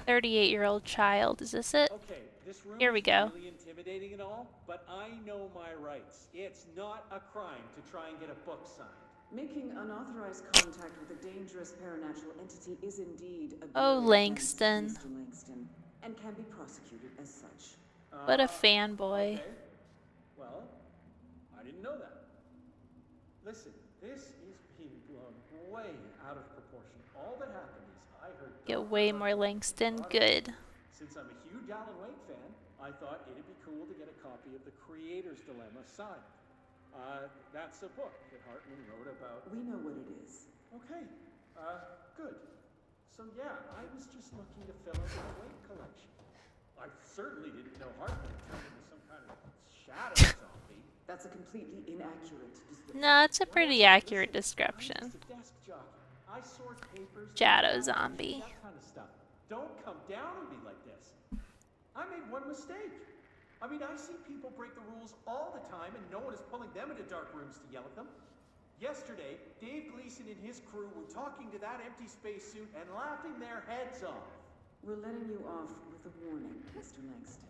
"38-year-old child." Is this it? Okay, this room Here we go. is really intimidating and all, but I know my rights. It's not a crime to try and get a book signed. Making unauthorized contact with a dangerous paranatural entity is indeed a Oh, grave Langston. offense, Mr. Langston, and can be prosecuted as such. What a fanboy. Okay. Well, I didn't know that. Listen, this is being blown way out of proportion. All that happened is I heard... Get way more Langston. Good. Since I'm a huge Alan Wake fan, I thought it'd be cool to get a copy of The Creator's Dilemma signed. That's a book that Hartman wrote about... We know what it is. Okay, good. So yeah, I was just looking to fill out my Wake collection. I certainly didn't know Hartman turned into some kind of shadow zombie. That's a completely inaccurate description. No, it's a pretty accurate description. I'm just a desk jockey. I sort papers... Shadow zombie. That kind of stuff. Don't come down on me like this. I made one mistake. I mean, I see people break the rules all the time and no one is pulling them into dark rooms to yell at them. Yesterday, Dave Gleason and his crew were talking to that empty spacesuit and laughing their heads off. We're letting you off with a warning, Mr. Langston.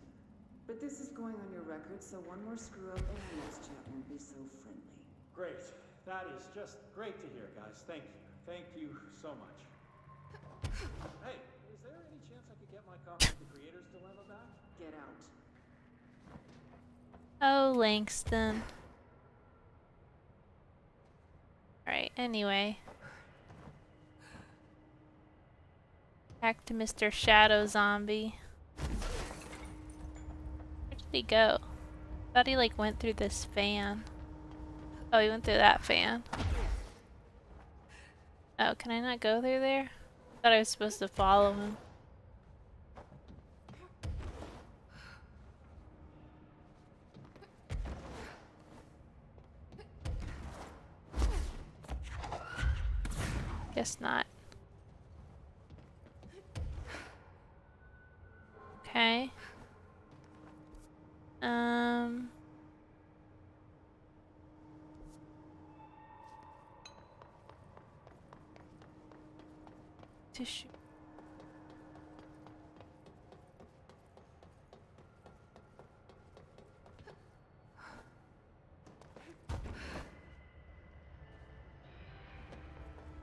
But this is going on your record, so one more screw up and our next chat won't be so friendly. Great. That is just great to hear, guys. Thank you. Thank you so much. Hey, is there any chance I could get my copy of The Creator's Dilemma back? Get out. Oh, Langston. Alright, anyway. Back to Mr. Shadow Zombie. Where did he go? I thought he like went through this fan. Oh, he went through that fan. Oh, can I not go through there? I thought I was supposed to follow him. Guess not. Okay. Tissue.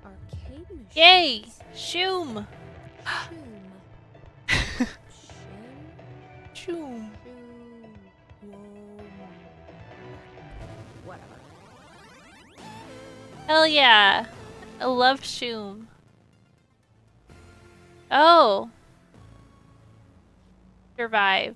Arcade machine. Yay! Shoom! Shoom. Whatever. Hell yeah! I love Shoom. Oh! Survive.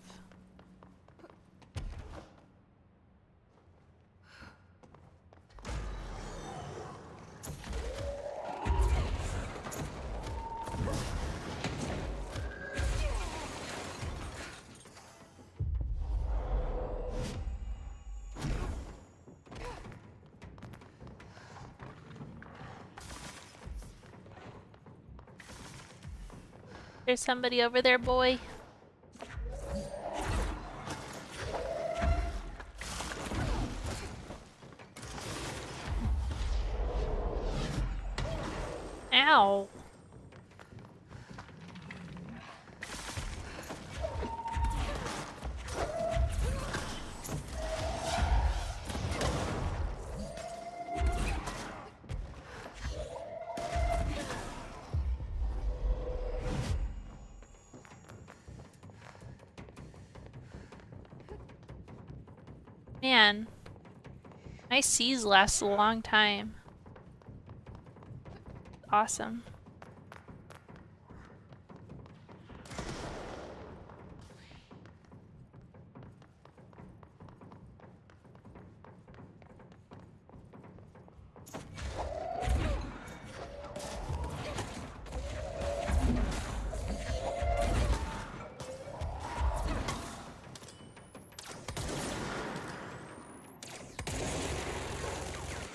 There's somebody over there, boy. Ow. Man, my C's last a long time. Awesome.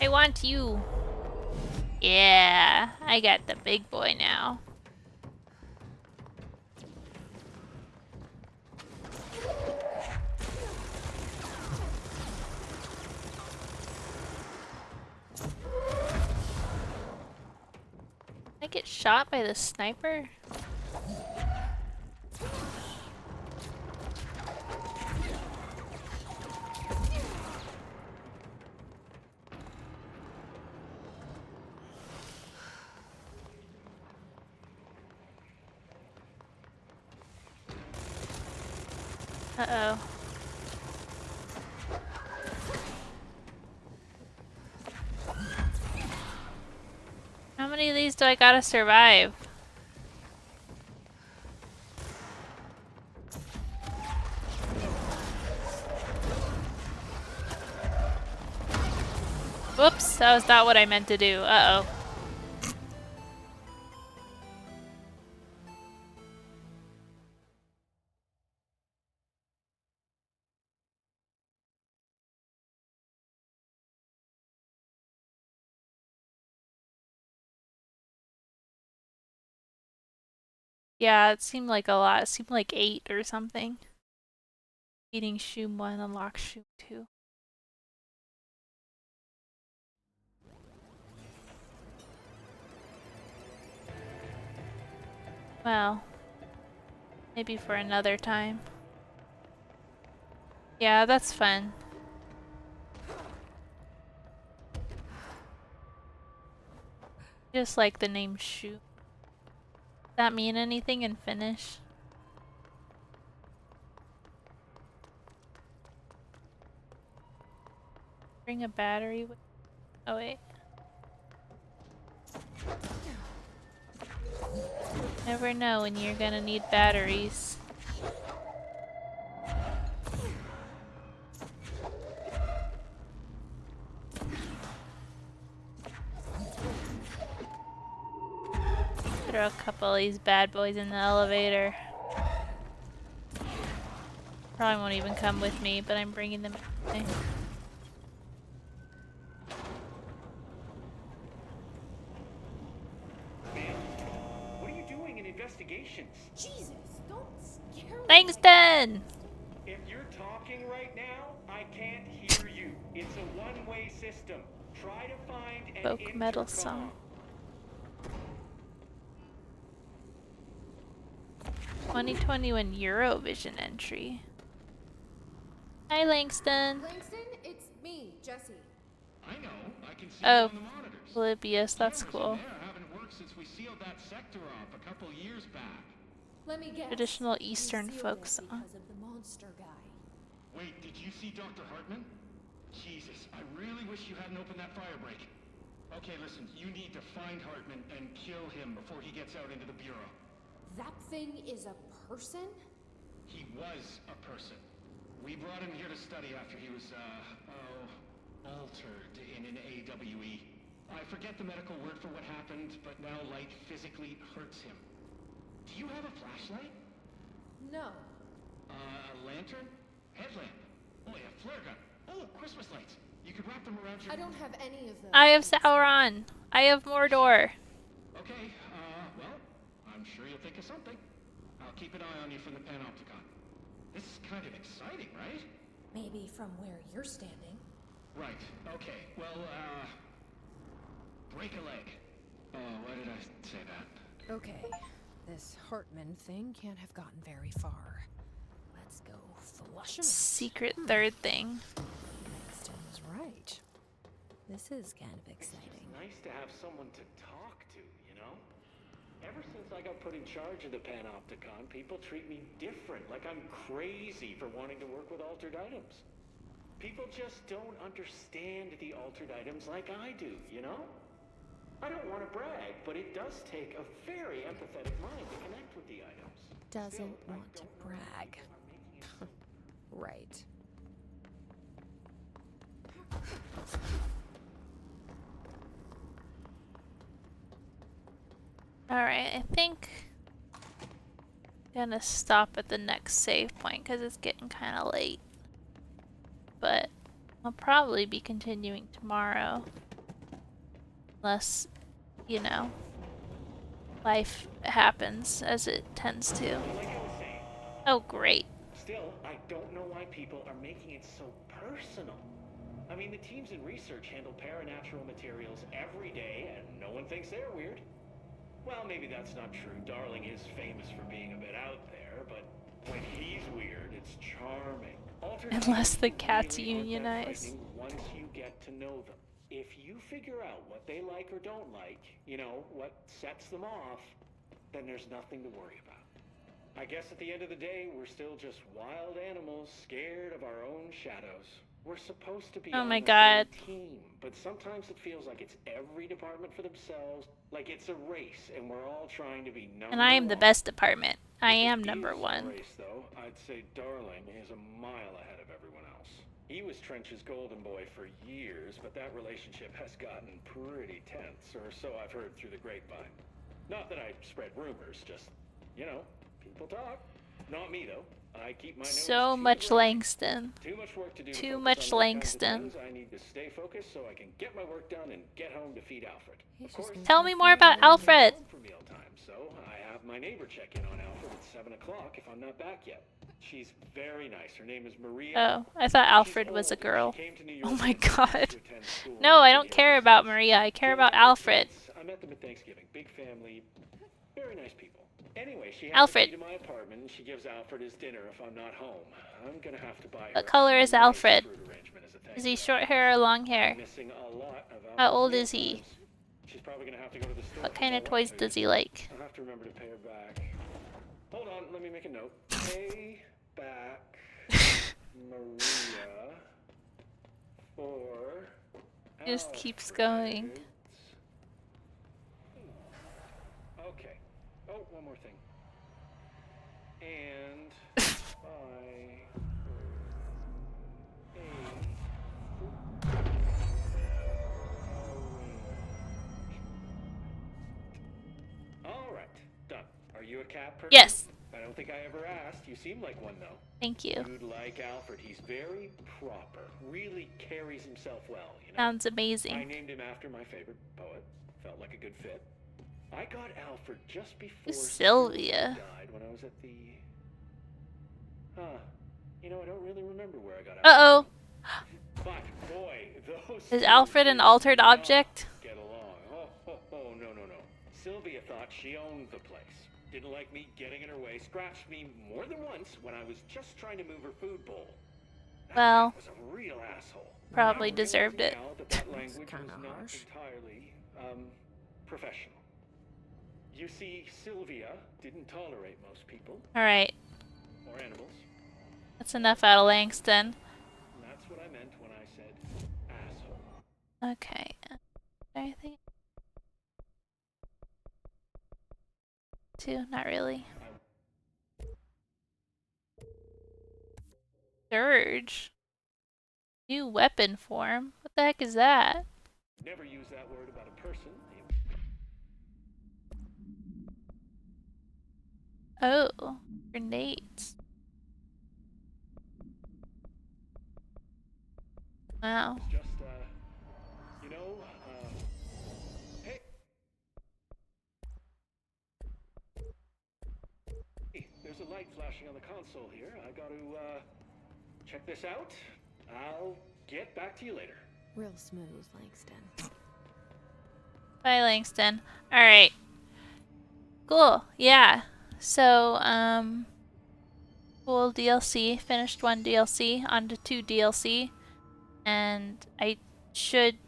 I want you. Yeah, I got the big boy now. I get shot by the sniper? Uh-oh. How many of these do I gotta survive? Whoops, that was not what I meant to do. Uh-oh. Yeah, it seemed like a lot. It seemed like 8 or something. Beating Shoom 1 unlocks Shoom 2. Well, maybe for another time. Yeah, that's fun. Just like the name Shoom. Does that mean anything in Finnish? Bring a battery with— oh wait. Never know when you're gonna need batteries. Throw a couple of these bad boys in the elevator. Probably won't even come with me, but I'm bringing them anyway. What are you doing in investigations? Jesus, don't scare me. Langston! If you're talking right now, I can't hear you. It's a one-way system. Try to find an Folk metal intercom. song. 2021 Eurovision entry. Hi, Langston. Langston, it's me, Jesse. I know. I can see Oh, it on the monitors. Polybius, that's Cameras in cool. there haven't worked since we sealed that sector off a couple years back. Let me guess. Traditional You Eastern sealed folk it song. because of the monster guy. Wait, did you see Dr. Hartman? Jesus, I really wish you hadn't opened that fire break. Okay, listen, you need to find Hartman and kill him before he gets out into the Bureau. That thing is a person? He was a person. We brought him here to study after he was, altered in an AWE. I forget the medical word for what happened, but now light physically hurts him. Do you have a flashlight? No. A lantern? Headlamp? Oh, yeah, flare gun. Oh, Christmas lights. You could wrap them around your— I don't have any of those. I have Sauron. I have Mordor. Okay, well, I'm sure you'll think of something. I'll keep an eye on you from the Panopticon. This is kind of exciting, right? Maybe from where you're standing. Right, okay. Well, break a leg. Oh, why did I say that? Okay, this Hartman thing can't have gotten very far. Let's go flush him out. Secret third thing. Langston was right. This is kind of exciting. It's nice to have someone to talk to, you know? Ever since I got put in charge of the Panopticon, people treat me different, like I'm crazy for wanting to work with altered items. People just don't understand the altered items like I do, you know? I don't want to brag, but it does take a very empathetic mind to connect with the items. Doesn't want to brag. Right. Alright, I think I'm gonna stop at the next save point because it's getting kind of late. But I'll probably be continuing tomorrow. Unless, you know, life happens as it tends to. Oh, great. Still, I don't know why people are making it so personal. I mean, the teams in research handle paranatural materials every day, and no one thinks they're weird. Well, maybe that's not true. Darling is famous for being a bit out there, but when he's weird, it's charming. Unless the cats unionize. Once you get to know them. If you figure out what they like or don't like, you know, what sets them off, then there's nothing to worry about. I guess at the end of the day, we're still just wild animals scared of our own shadows. We're supposed to be oh on my the God. same team, but sometimes it feels like it's every department for themselves, like it's a race, and we're all trying to be number And I am the one. best department. I am If it number is one. a race, though, I'd say Darling is a mile ahead of everyone else. He was Trench's golden boy for years, but that relationship has gotten pretty tense, or so I've heard through the grapevine. Not that I spread rumors, just, you know, people talk. Not me, though. I keep my nose So to much the ground. Langston. Too much work to do. Too to focus much on those kinds of Langston. things. I need to stay focused so I can get my work done and get home to feed Alfred. Of course, Tell me more about Alfred. for mealtime, so I have my neighbor check in on Alfred at 7 o'clock if I'm not back yet. She's very nice. Her name is Maria. Oh, I thought Alfred was a girl. Oh my God. No, I don't care about Maria. I care about Alfred. I met them at Thanksgiving. Big family. Very nice people. Anyway, she has Alfred. the key to my apartment and she gives Alfred his dinner if I'm not home. I'm gonna have to buy her What color is a nice Alfred? fruit arrangement as a thank Is he you. short hair or long hair? I'm missing a lot of How Alfred's old meal is he? times. She's probably gonna have to go to the store. What for kind more of toys wet does food. he like? I'll have to remember to pay her back. Hold on, let me make a note. Pay back Maria for He just keeps going. Okay. Oh, one more thing. And buy all right, done. Are you a cat person? Yes. I don't think I ever asked. You seem like one, though. Thank you. You'd like Alfred. He's very proper. Really carries himself well, you know? Sounds I amazing. named him after my favorite poet. Felt like a good fit. I got Alfred just before Sylvia died when I was at the... Huh. You know, I don't really remember where I got Alfred. Uh-oh. But, boy, those Is two Alfred an did altered not object? get along. Oh, no. Sylvia thought she owned the place. Didn't like me getting in her way. Scratched me more than once when I was just trying to move her food bowl. That Well, cat was a real asshole. probably Now, deserved it. now that language was kinda not harsh. entirely, professional. You see, Sylvia didn't tolerate most people Alright. or animals. That's enough out of Langston. And that's what I meant when I said asshole. Okay. Anything? Two? Not really. Surge? New weapon form? What the heck is that? Never use that word about a person. Oh, grenades. Wow. Just, you know, hey. Hey, there's a light flashing on the console here. I got to, check this out. I'll get back to you later. Real smooth, Langston. Bye, Langston. Alright. Cool. Yeah. So, cool DLC. Finished one DLC. On to 2 DLC. And I should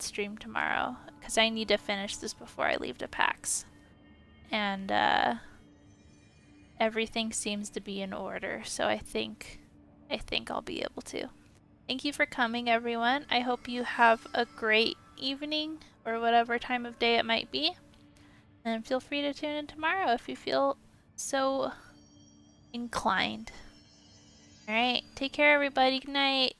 stream tomorrow. Because I need to finish this before I leave to PAX. And, everything seems to be in order. So I think I'll be able to. Thank you for coming, everyone. I hope you have a great evening or whatever time of day it might be. And feel free to tune in tomorrow if you feel so inclined. Alright, take care, everybody. Good night.